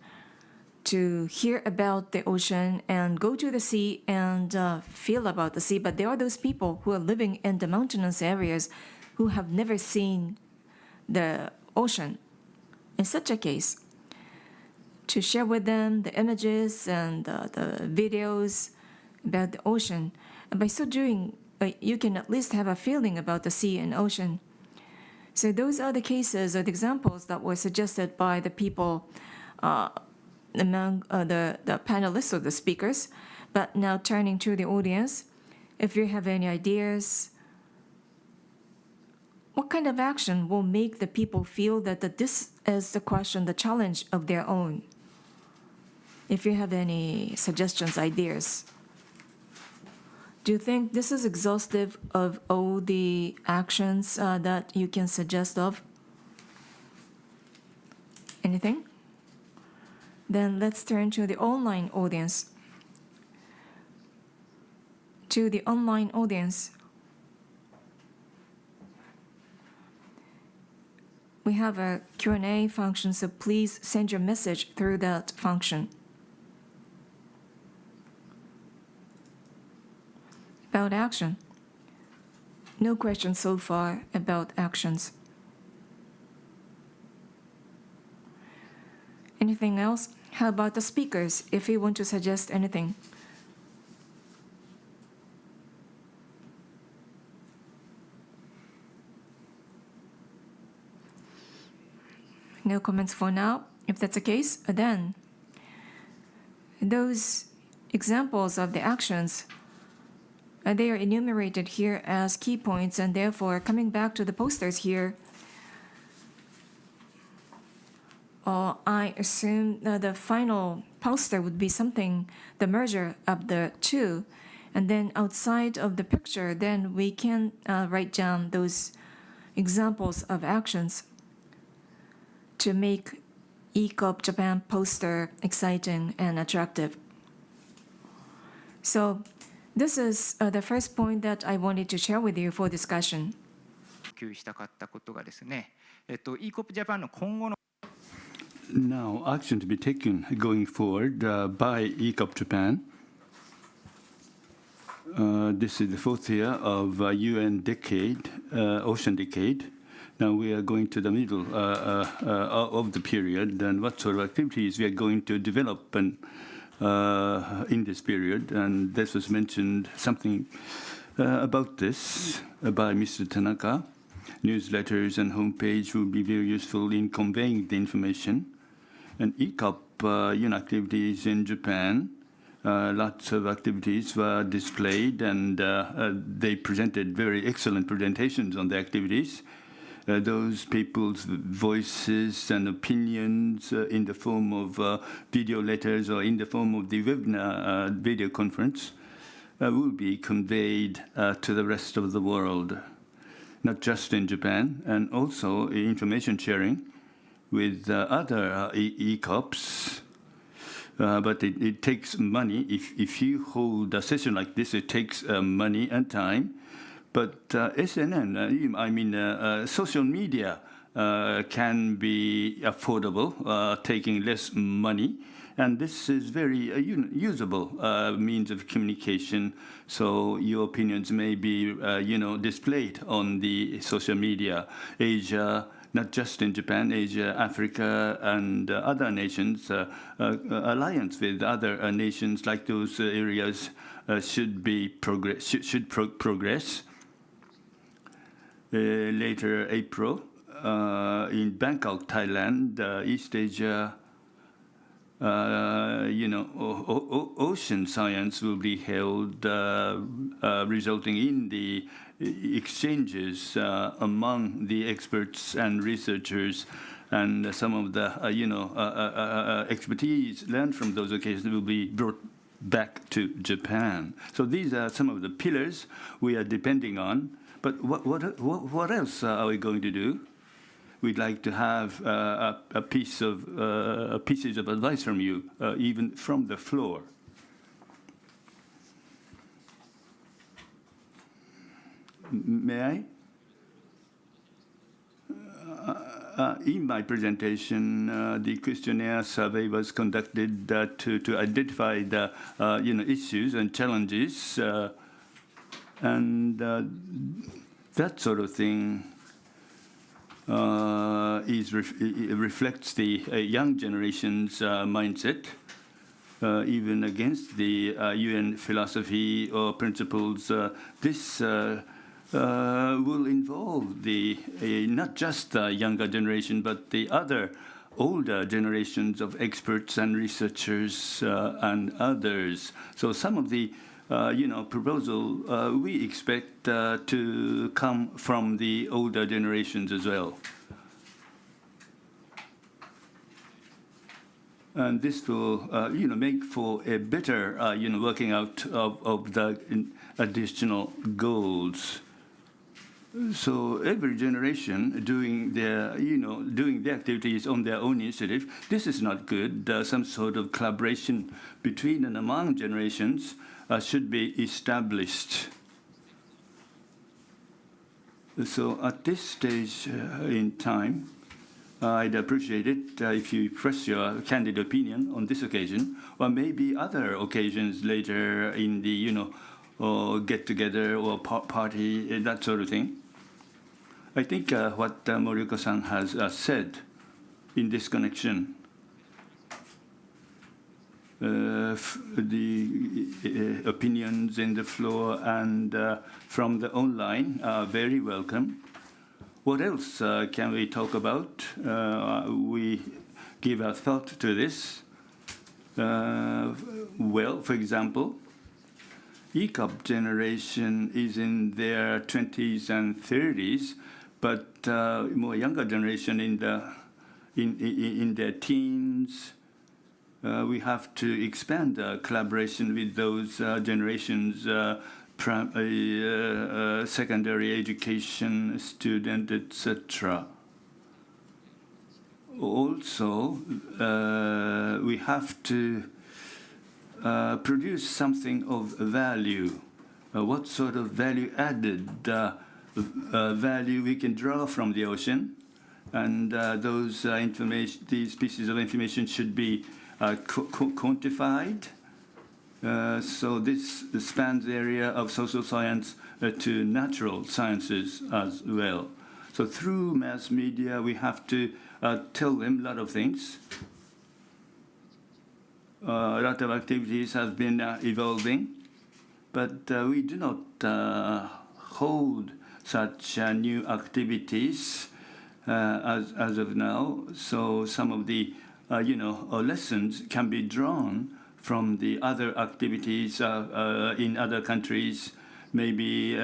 to hear about the ocean and go to the sea and feel about the sea. But there are those people who are living in the mountainous areas who have never seen the ocean. In such a case, to share with them the images and the videos about the ocean, and by so doing, you can at least have a feeling about the sea and ocean. So those are the cases or the examples that were suggested by the people among the panelists or the speakers. But now turning to the audience, if you have any ideas what kind of action will make the people feel that this is the question, the challenge of their own? If you have any suggestions, ideas. Do you think this is exhaustive of all the actions that you can suggest of? Anything? Then let's turn to the online audience. To the online audience, we have a Q&A function, so please send your message through that function. About action. No questions so far about actions. Anything else? How about the speakers, if you want to suggest anything? No comments for now. If that's the case, then those examples of the actions, they are enumerated here as key points, and therefore coming back to the posters here, I assume the final poster would be something, the merger of the two, and then outside of the picture, then we can write down those examples of actions to make ECOP Japan poster exciting and attractive. So this is the first point that I wanted to share with you for discussion. 共有したかったことがですね、ECOP Japan の今後の Now, action to be taken going forward by ECOP Japan. This is the fourth year of UN decade, Ocean Decade. Now we are going to the middle of the period, and what sort of activities we are going to develop and, in this period. And this was mentioned something about this by Mr. Tanaka. Newsletters and homepage will be very useful in conveying the information. And ECOP activities in Japan, lots of activities were displayed, and they presented very excellent presentations on the activities. Those people's voices and opinions in the form of video letters or in the form of the webinar video conference will be conveyed to the rest of the world, not just in Japan, and also information sharing with other ECOPs. But it takes money. If you hold a session like this, it takes money and time. But SNN, I mean, social media can be affordable, taking less money. And this is very usable means of communication. So your opinions may be, displayed on the social media. Asia, not just in Japan, Asia, Africa, and other nations, alliance with other nations like those areas should progress. Later April, in Bangkok, Thailand, East Asia, ocean science will be held, resulting in the exchanges among the experts and researchers, and some of the expertise learned from those occasions will be brought back to Japan. So these are some of the pillars we are depending on. But what else are we going to do? We'd like to have pieces of advice from you, even from the floor. May I? In my presentation, the questionnaire survey was conducted to identify the issues and challenges, and that sort of thing reflects the young generation's mindset, even against the UN philosophy or principles. This will involve not just the younger generation, but the other older generations of experts and researchers and others. So some of the proposal we expect to come from the older generations as well. And this will, make for a better, working out of the additional goals. So every generation doing their activities on their own initiative, this is not good. Some sort of collaboration between and among generations should be established. So at this stage in time, I'd appreciate it if you express your candid opinion on this occasion, or maybe other occasions later in the, or get-together or party, that sort of thing. I think what Morioka-san has said in this connection, the opinions in the floor and from the online are very welcome. What else can we talk about? We give a thought to this. Well, for example, ECOP generation is in their 20s and 30s, but more younger generation in their teens. We have to expand collaboration with those generations. Secondary education student, etc. Also, we have to produce something of value. What sort of value-added value we can draw from the ocean, and those information, these pieces of information should be quantified. So this spans the area of social science to natural sciences as well. So through mass media, we have to tell them a lot of things. A lot of activities have been evolving, but we do not hold such new activities as of now. So some of the lessons can be drawn from the other activities in other countries. Maybe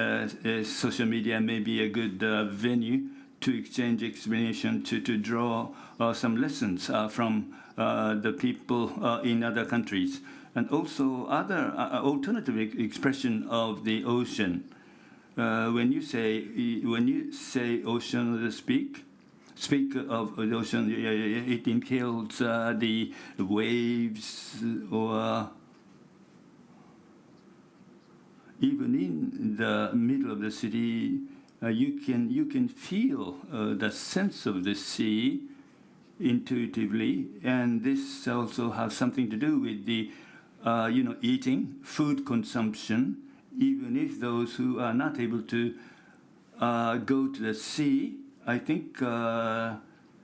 social media may be a good venue to exchange explanation, to draw some lessons from the people in other countries. And also other alternative expression of the ocean. When you say ocean, speak of the ocean, it entails the waves, or even in the middle of the city, you can feel the sense of the sea intuitively, and this also has something to do with the eating, food consumption. Even if those who are not able to go to the sea, I think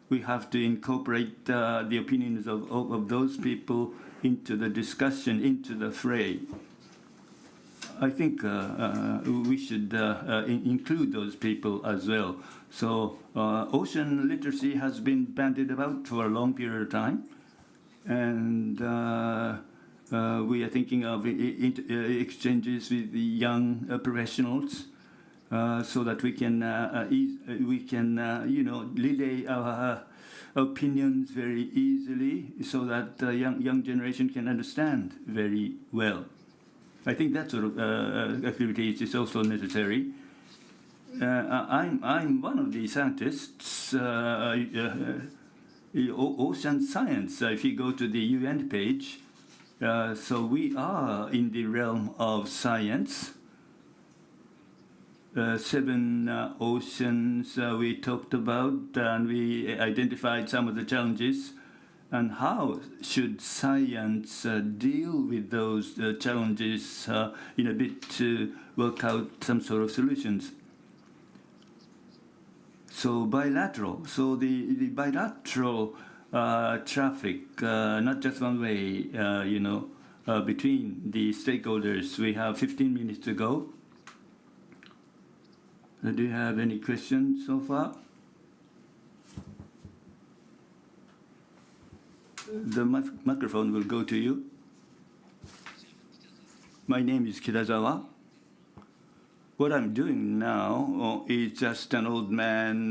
we have to incorporate the opinions of those people into the discussion, into the fray. I think we should include those people as well. So ocean literacy has been bandied about for a long period of time, and we are thinking of exchanges with the young professionals, so that we can relay our opinions very easily, so that the young generation can understand very well. I think that sort of activity is also necessary. I'm one of the scientists. Ocean science. If you go to the UN page, so we are in the realm of science. 7 oceans we talked about, and we identified some of the challenges. And how should science deal with those challenges in a bit to work out some sort of solutions? So bilateral. So the bilateral traffic, not just one way, between the stakeholders. We have 15 minutes to go. Do you have any questions so far? The microphone will go to you. My name is Kitazawa. What I'm doing now is just an old man,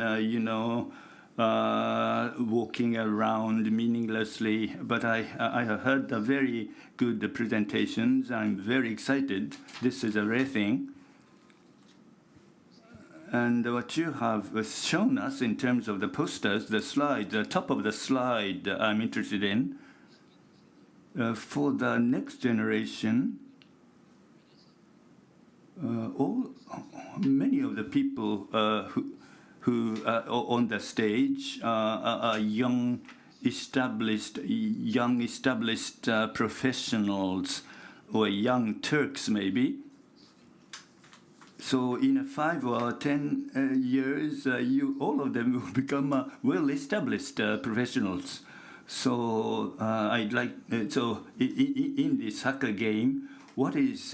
walking around meaninglessly. But I have heard the very good presentations. I'm very excited. This is a rare thing. And what you have shown us in terms of the posters, the slide, the top of the slide I'm interested in. For the next generation, many of the people who are on the stage are young, established professionals or young Turks maybe. So in 5 or 10 years, all of them will become well-established professionals. So I'd like so in the soccer game, what is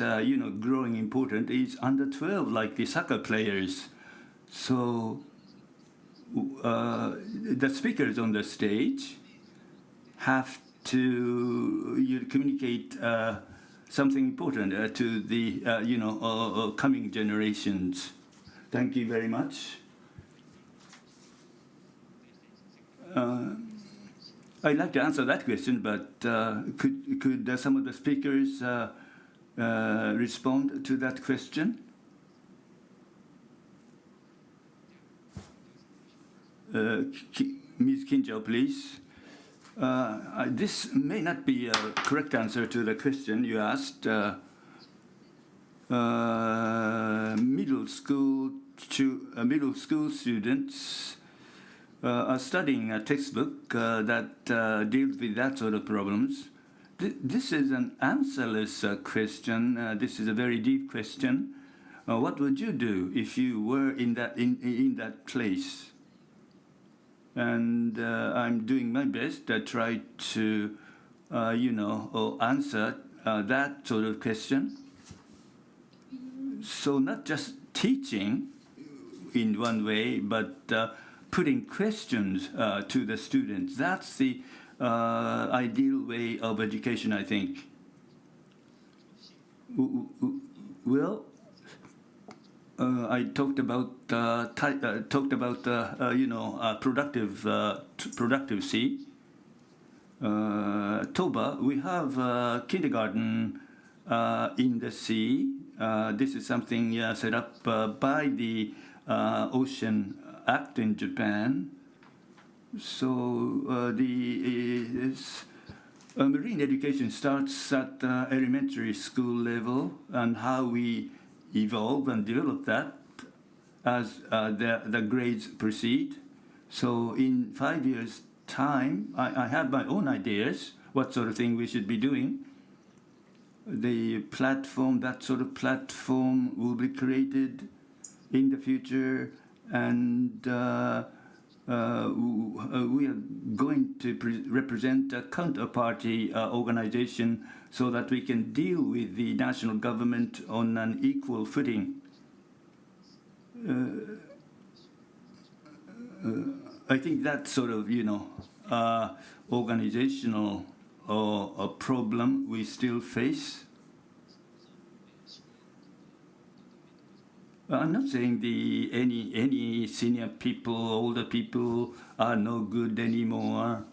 growing important is under 12, like the soccer players. So the speakers on the stage have to communicate something important to the coming generations. Thank you very much. I'd like to answer that question, but could some of the speakers respond to that question? Ms. Kinjo, please. This may not be a correct answer to the question you asked. Middle school students are studying a textbook that deals with that sort of problems. This is an answerless question. This is a very deep question. What would you do if you were in that place? And I'm doing my best to try to, answer that sort of question. So not just teaching in one way, but putting questions to the students. That's the ideal way of education, I think. Well, I talked about productive sea. Toba, we have kindergarten in the sea. This is something set up by the Ocean Act in Japan. So the marine education starts at elementary school level, and how we evolve and develop that as the grades proceed. So in 5 years' time, I have my own ideas, what sort of thing we should be doing. The platform, that sort of platform will be created in the future, and we are going to represent a counterparty organization so that we can deal with the national government on an equal footing. I think that sort of, organizational problem we still face. I'm not saying any senior people, older people are no good anymore.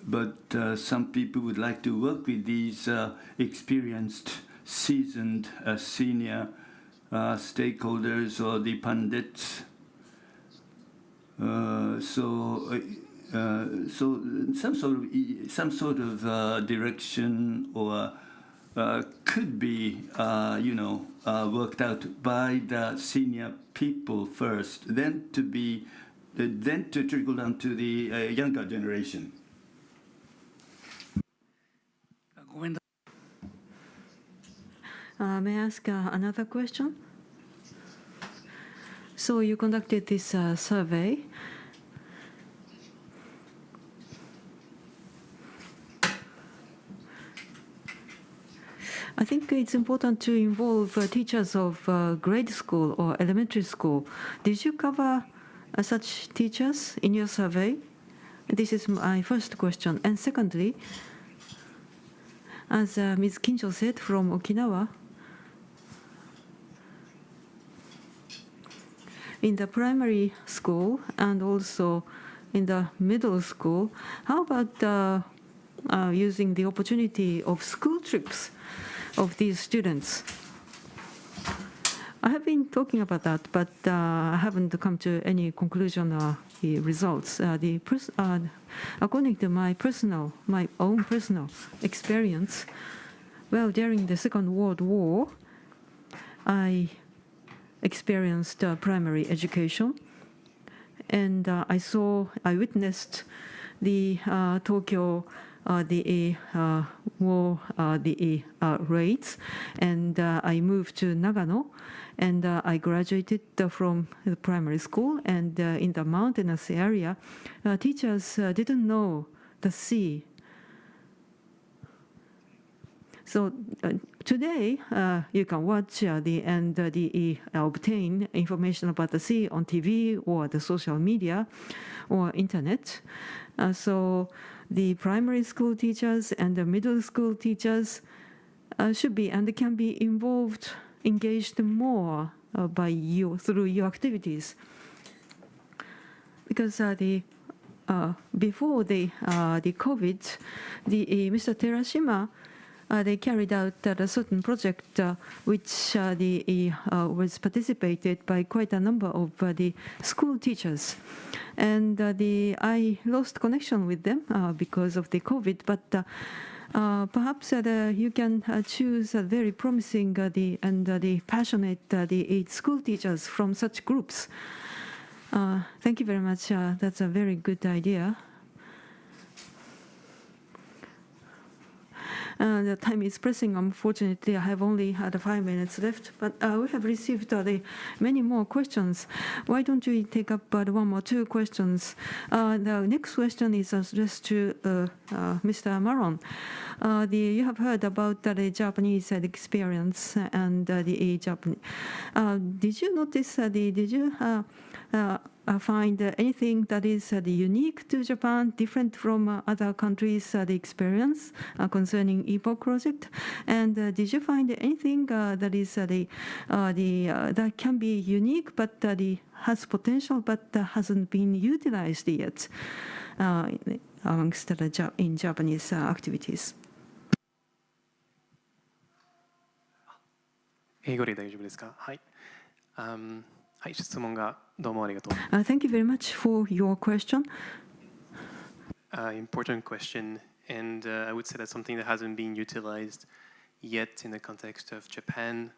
But some people would like to work with these experienced, seasoned senior stakeholders or the pundits. So some sort of direction or could be worked out by the senior people first, then to trickle down to the younger generation. May I ask another question? So you conducted this survey. I think it's important to involve teachers of grade school or elementary school. Did you cover such teachers in your survey? This is my first question. And secondly, As Ms. Kincho said from Okinawa, in the primary school and also in the middle school, how about using the opportunity of school trips of these students? I have been talking about that, but I haven't come to any conclusion or the results. According to my own personal experience, well, during the Second World War, I experienced primary education, and I witnessed the Tokyo war raids, and I moved to Nagano, and I graduated from the primary school, and in the mountainous area, teachers didn't know the sea. So today, you can watch and obtain information about the sea on TV or the social media or internet. So the primary school teachers and the middle school teachers should be and can be engaged more through your activities. Because before the COVID, Mr. Terashima, they carried out a certain project which was participated by quite a number of the school teachers. And I lost connection with them because of the COVID, but perhaps you can choose a very promising and passionate school teachers from such groups. Thank you very much. That's a very good idea. The time is pressing. Unfortunately, I have only had 5 minutes left, but we have received many more questions. Why don't we take up one or two questions? The next question is addressed to Mr. Maron. You have heard about the Japanese experience and the Japanese. Did you notice? Did you find anything that is unique to Japan, different from other countries' the experience concerning EPOC project? And did you find anything that is that can be unique but has potential but hasn't been utilized yet amongst in Japanese activities? 英語で大丈夫ですか？はい。はい、質問がどうもありがとう。Thank you very much for your question. Important question, and I would say that's something that hasn't been utilized yet in the context of Japan.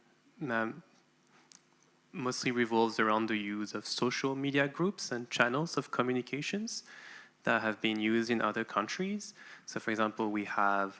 Mostly revolves around the use of social media groups and channels of communications that have been used in other countries. So, for example, we have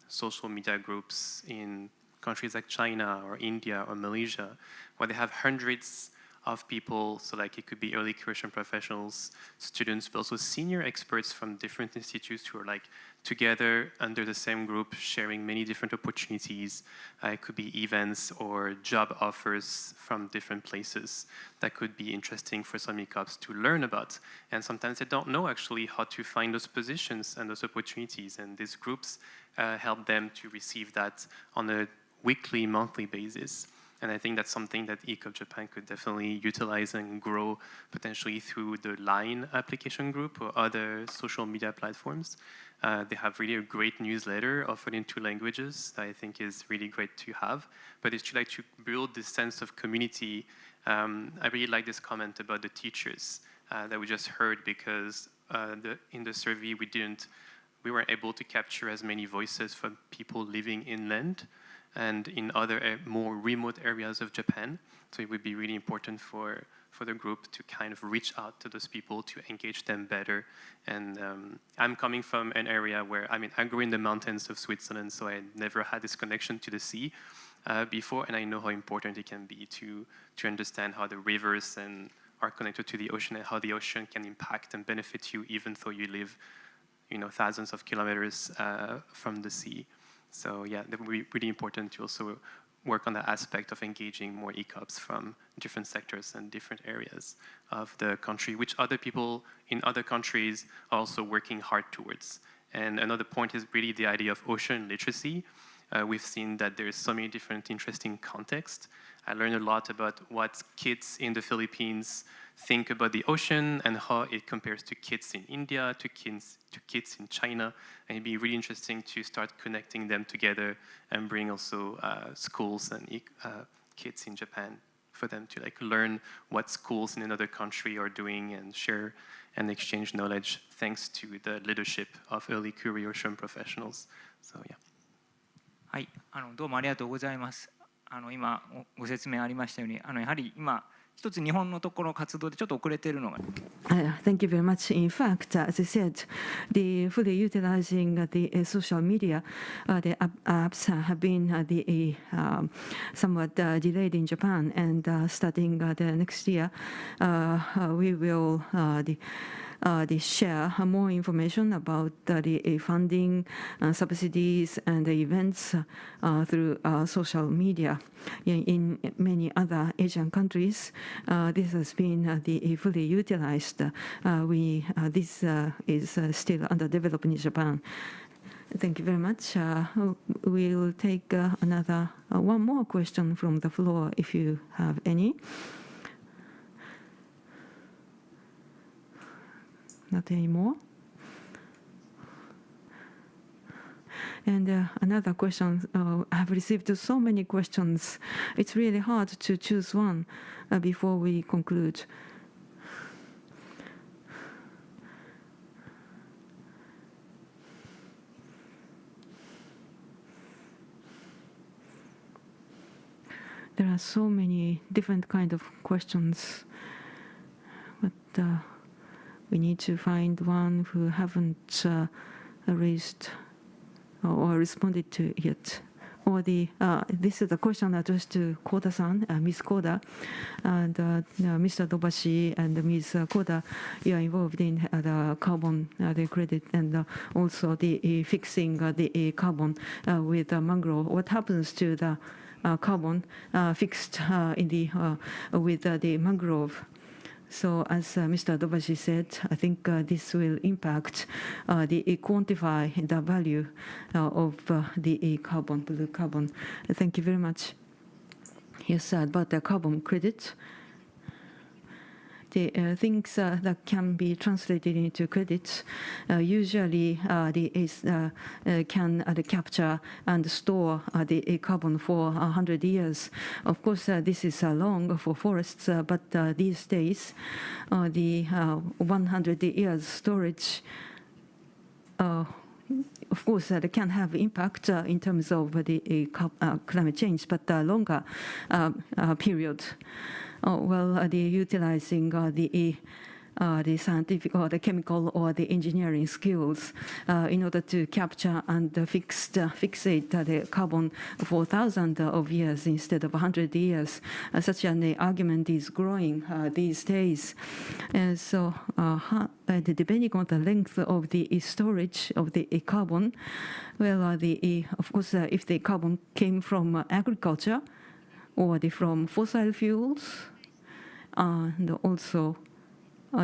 social media groups in countries like China or India or Malaysia, where they have hundreds of people, so like it could be early career professionals, students, but also senior experts from different institutes who are like together under the same group, sharing many different opportunities. It could be events or job offers from different places that could be interesting for some ECOPs to learn about. And sometimes they don't know actually how to find those positions and those opportunities. And these groups help them to receive that on a weekly, monthly basis. And I think that's something that ECOP Japan could definitely utilize and grow potentially through the LINE application group or other social media platforms. They have really a great newsletter offered in 2 languages that I think is really great to have. But it's like to build this sense of community. I really like this comment about the teachers that we just heard, because in the survey we weren't able to capture as many voices from people living inland and in other more remote areas of Japan. So it would be really important for the group to kind of reach out to those people to engage them better. And I'm coming from an area where, I grew in the mountains of Switzerland, so I never had this connection to the sea before, and I know how important it can be to understand how the rivers are connected to the ocean and how the ocean can impact and benefit you even though you live thousands of kilometers from the sea. So yeah, that would be really important to also work on the aspect of engaging more ECOPs from different sectors and different areas of the country, which other people in other countries are also working hard towards. And another point is really the idea of ocean literacy. We've seen that there's so many different interesting contexts. I learned a lot about what kids in the Philippines think about the ocean and how it compares to kids in India, to kids in China. And it'd be really interesting to start connecting them together and bring also schools and kids in Japan for them to like learn what schools in another country are doing and share and exchange knowledge thanks to the leadership of early career ocean professionals. So yeah. はい、どうもありがとうございます。今ご説明ありましたように、やはり今一つ日本のところの活動でちょっと遅れているのが。Thank you very much. In fact, as I said, the fully utilizing the social media, the apps have been somewhat delayed in Japan, and starting the next year, we will share more information about the funding, subsidies, and the events through social media. In many other Asian countries, this has been fully utilized. This is still underdeveloped in Japan. Thank you very much. We'll take another one more question from the floor if you have any. Not anymore. And another question, I've received so many questions. It's really hard to choose one before we conclude. There are so many different kind of questions, but we need to find one who haven't raised or responded to yet. Or this is a question addressed to Koda-san, Ms. Koda, and Mr. Dobashi and Ms. Koda. You are involved in the carbon the credit and also the fixing the carbon with mangrove. What happens to the carbon fixed in with the mangrove? So as Mr. Dobashi said, I think this will impact quantify the value of the carbon, blue carbon. Thank you very much. Yes, about the carbon credit. The things that can be translated into credits usually can capture and store the carbon for 100 years. Of course, this is long for forests, but these days, the 100 years storage of course, they can have impact in terms of the climate change, but longer period. The utilizing the scientific or the chemical or the engineering skills in order to capture and fixate the carbon for thousands of years instead of 100 years. Such an argument is growing these days. And so depending on the length of the storage of the carbon, of course, if the carbon came from agriculture or from fossil fuels, and also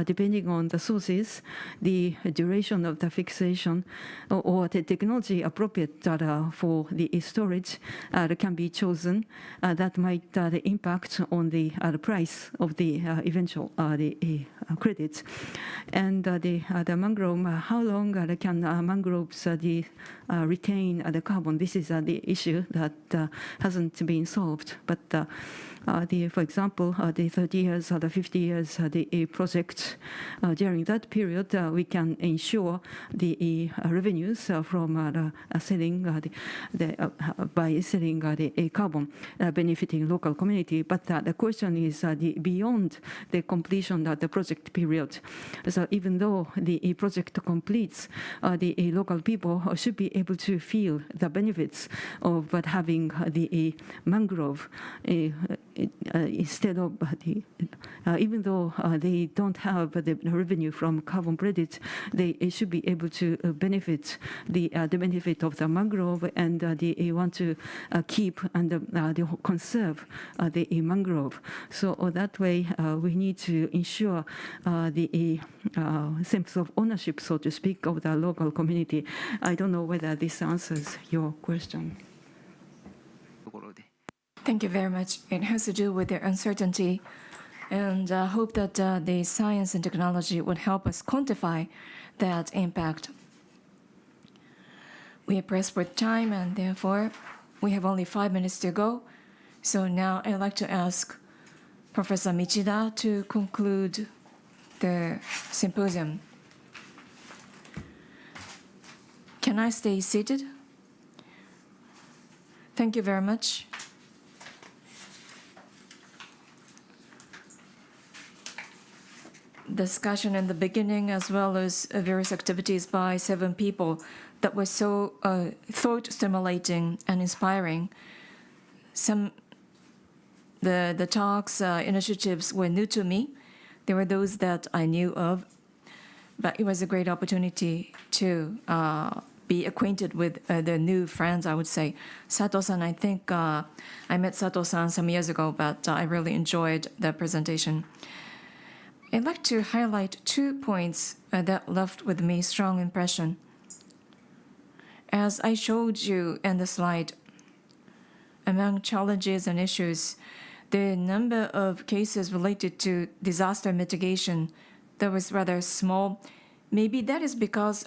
depending on the sources, the duration of the fixation or the technology appropriate for the storage can be chosen. That might impact on the price of the eventual credits. And the mangrove, how long can mangroves retain the carbon? This is the issue that hasn't been solved. But for example, the 30 years or the 50 years, the project, during that period, we can ensure the revenues from selling by selling the carbon, benefiting local community. But the question is beyond the completion of the project period. So even though the project completes, the local people should be able to feel the benefits of having the mangrove instead of even though they don't have the revenue from carbon credits, they should be able to benefit the benefit of the mangrove, and they want to keep and they conserve the mangrove. So that way, we need to ensure the sense of ownership, so to speak, of the local community. I don't know whether this answers your question. ところで Thank you very much. It has to do with the uncertainty, and hope that the science and technology would help us quantify that impact. We are pressed for time, and therefore we have only 5 minutes to go. So now I'd like to ask Professor Michida to conclude the symposium. Can I stay seated? Thank you very much. Discussion in the beginning, as well as various activities by 7 people that were so thought-stimulating and inspiring. The talks, initiatives were new to me. There were those that I knew of, but it was a great opportunity to be acquainted with the new friends, I would say. Sato-san, I think I met Sato-san some years ago, but I really enjoyed the presentation. I'd like to highlight 2 points that left with me strong impression. As I showed you in the slide, among challenges and issues, the number of cases related to disaster mitigation that was rather small. Maybe that is because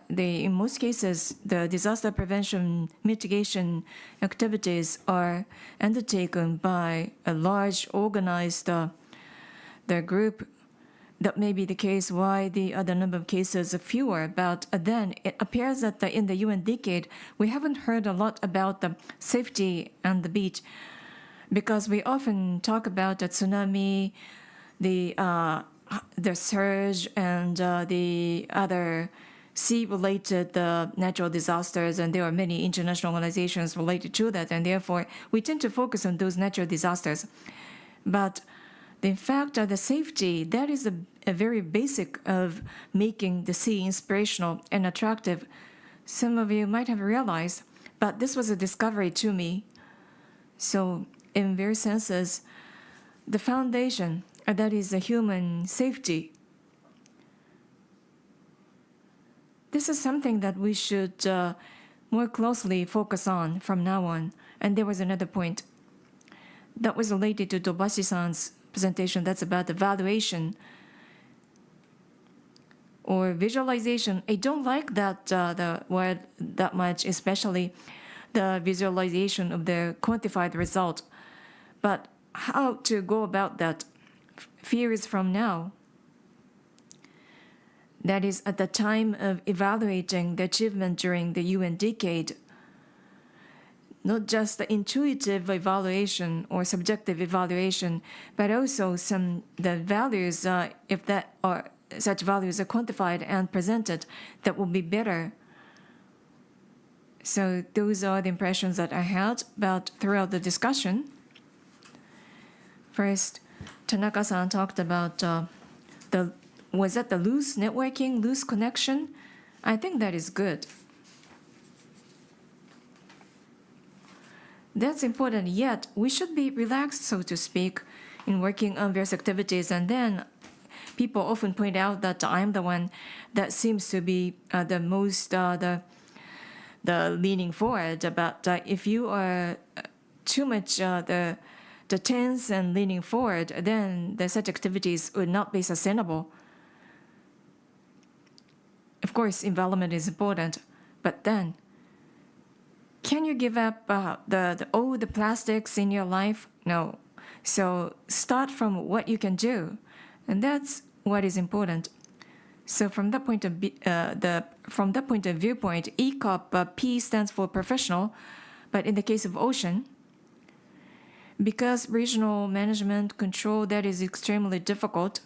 in most cases, the disaster prevention mitigation activities are undertaken by a large organized the group. That may be the case why the other number of cases are fewer, but then it appears that in the UN decade, we haven't heard a lot about the safety on the beach, because we often talk about the tsunami, the surge, and the other sea-related natural disasters, and there are many international organizations related to that, and therefore we tend to focus on those natural disasters. But in fact, the safety, that is a very basic of making the sea inspirational and attractive. Some of you might have realized, but this was a discovery to me. So in various senses, the foundation, that is the human safety, this is something that we should more closely focus on from now on. And there was another point that was related to Tobashi-san's presentation, that's about evaluation or visualization. I don't like that the word that much, especially the visualization of the quantified result. But how to go about that? Fear is from now. That is at the time of evaluating the achievement during the UN decade. Not just the intuitive evaluation or subjective evaluation, but also the values, if that or such values are quantified and presented, that will be better. So those are the impressions that I had about throughout the discussion. First, Tanaka-san talked about was that the loose networking, loose connection? I think that is good. That's important, yet we should be relaxed, so to speak, in working on various activities. And then people often point out that I'm the one that seems to be the most the leaning forward. But if you are too much the tense and leaning forward, then such activities would not be sustainable. Of course, environment is important, but then can you give up all the plastics in your life? No. So start from what you can do, and that's what is important. So from that point of viewpoint, ECOP P stands for professional, but in the case of ocean, because regional management control, that is extremely difficult,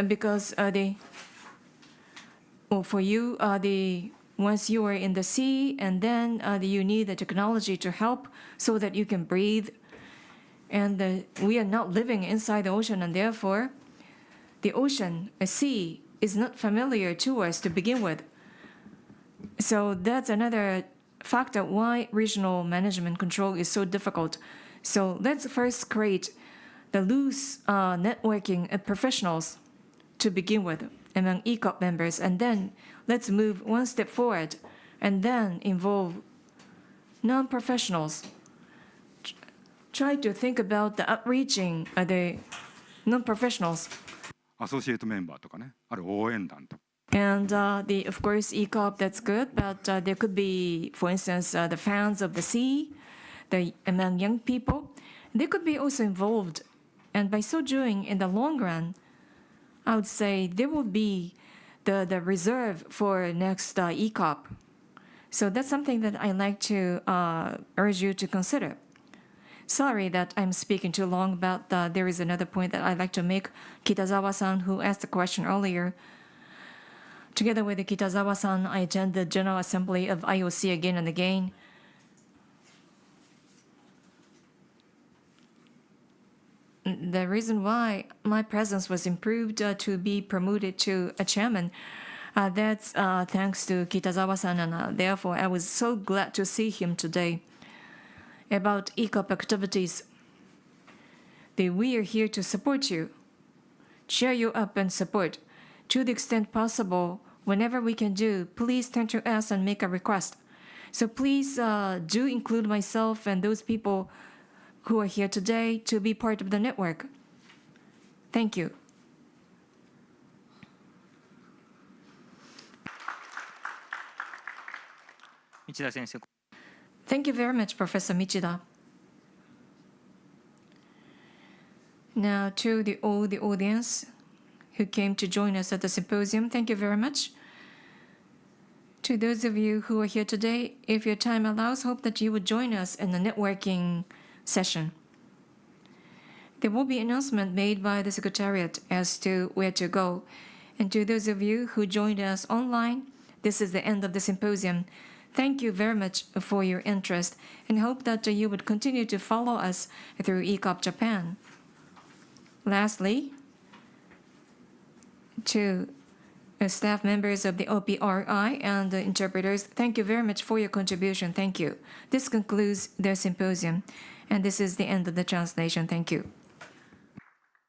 because for you once you are in the sea, and then you need the technology to help so that you can breathe. And we are not living inside the ocean, and therefore, the ocean, a sea, is not familiar to us to begin with. So that's another factor why regional management control is so difficult. So let's first create the loose networking of professionals to begin with among ECOP members, and then let's move one step forward and then involve non-professionals. Try to think about the outreaching the non-professionals. アソシエイトメンバーとかね、ある応援団とか。 And of course, ECOP, that's good, but there could be, for instance, the fans of the sea, among young people. They could be also involved. And by so doing, in the long run, I would say there will be the reserve for next ECOP. So that's something that I like to urge you to consider. Sorry that I'm speaking too long, but there is another point that I'd like to make. Kitazawa-san, who asked the question earlier, together with Kitazawa-san, I attend the General Assembly of IOC again and again. The reason why my presence was improved to be promoted to a chairman, that's thanks to Kitazawa-san, and therefore I was so glad to see him today. About ECOP activities, we are here to support you, cheer you up and support. To the extent possible, whenever we can do, please turn to us and make a request. So please do include myself and those people who are here today to be part of the network. Thank you. Thank you very much, Professor Michida. Now to all the audience who came to join us at the symposium, thank you very much. To those of you who are here today, if your time allows, hope that you would join us in the networking session. There will be an announcement made by the Secretariat as to where to go. And to those of you who joined us online, this is the end of the symposium. Thank you very much for your interest, and hope that you would continue to follow us through ECOP Japan. Lastly, to staff members of the OPRI and the interpreters, thank you very much for your contribution. Thank you. This concludes the symposium, and this is the end of the translation. Thank you.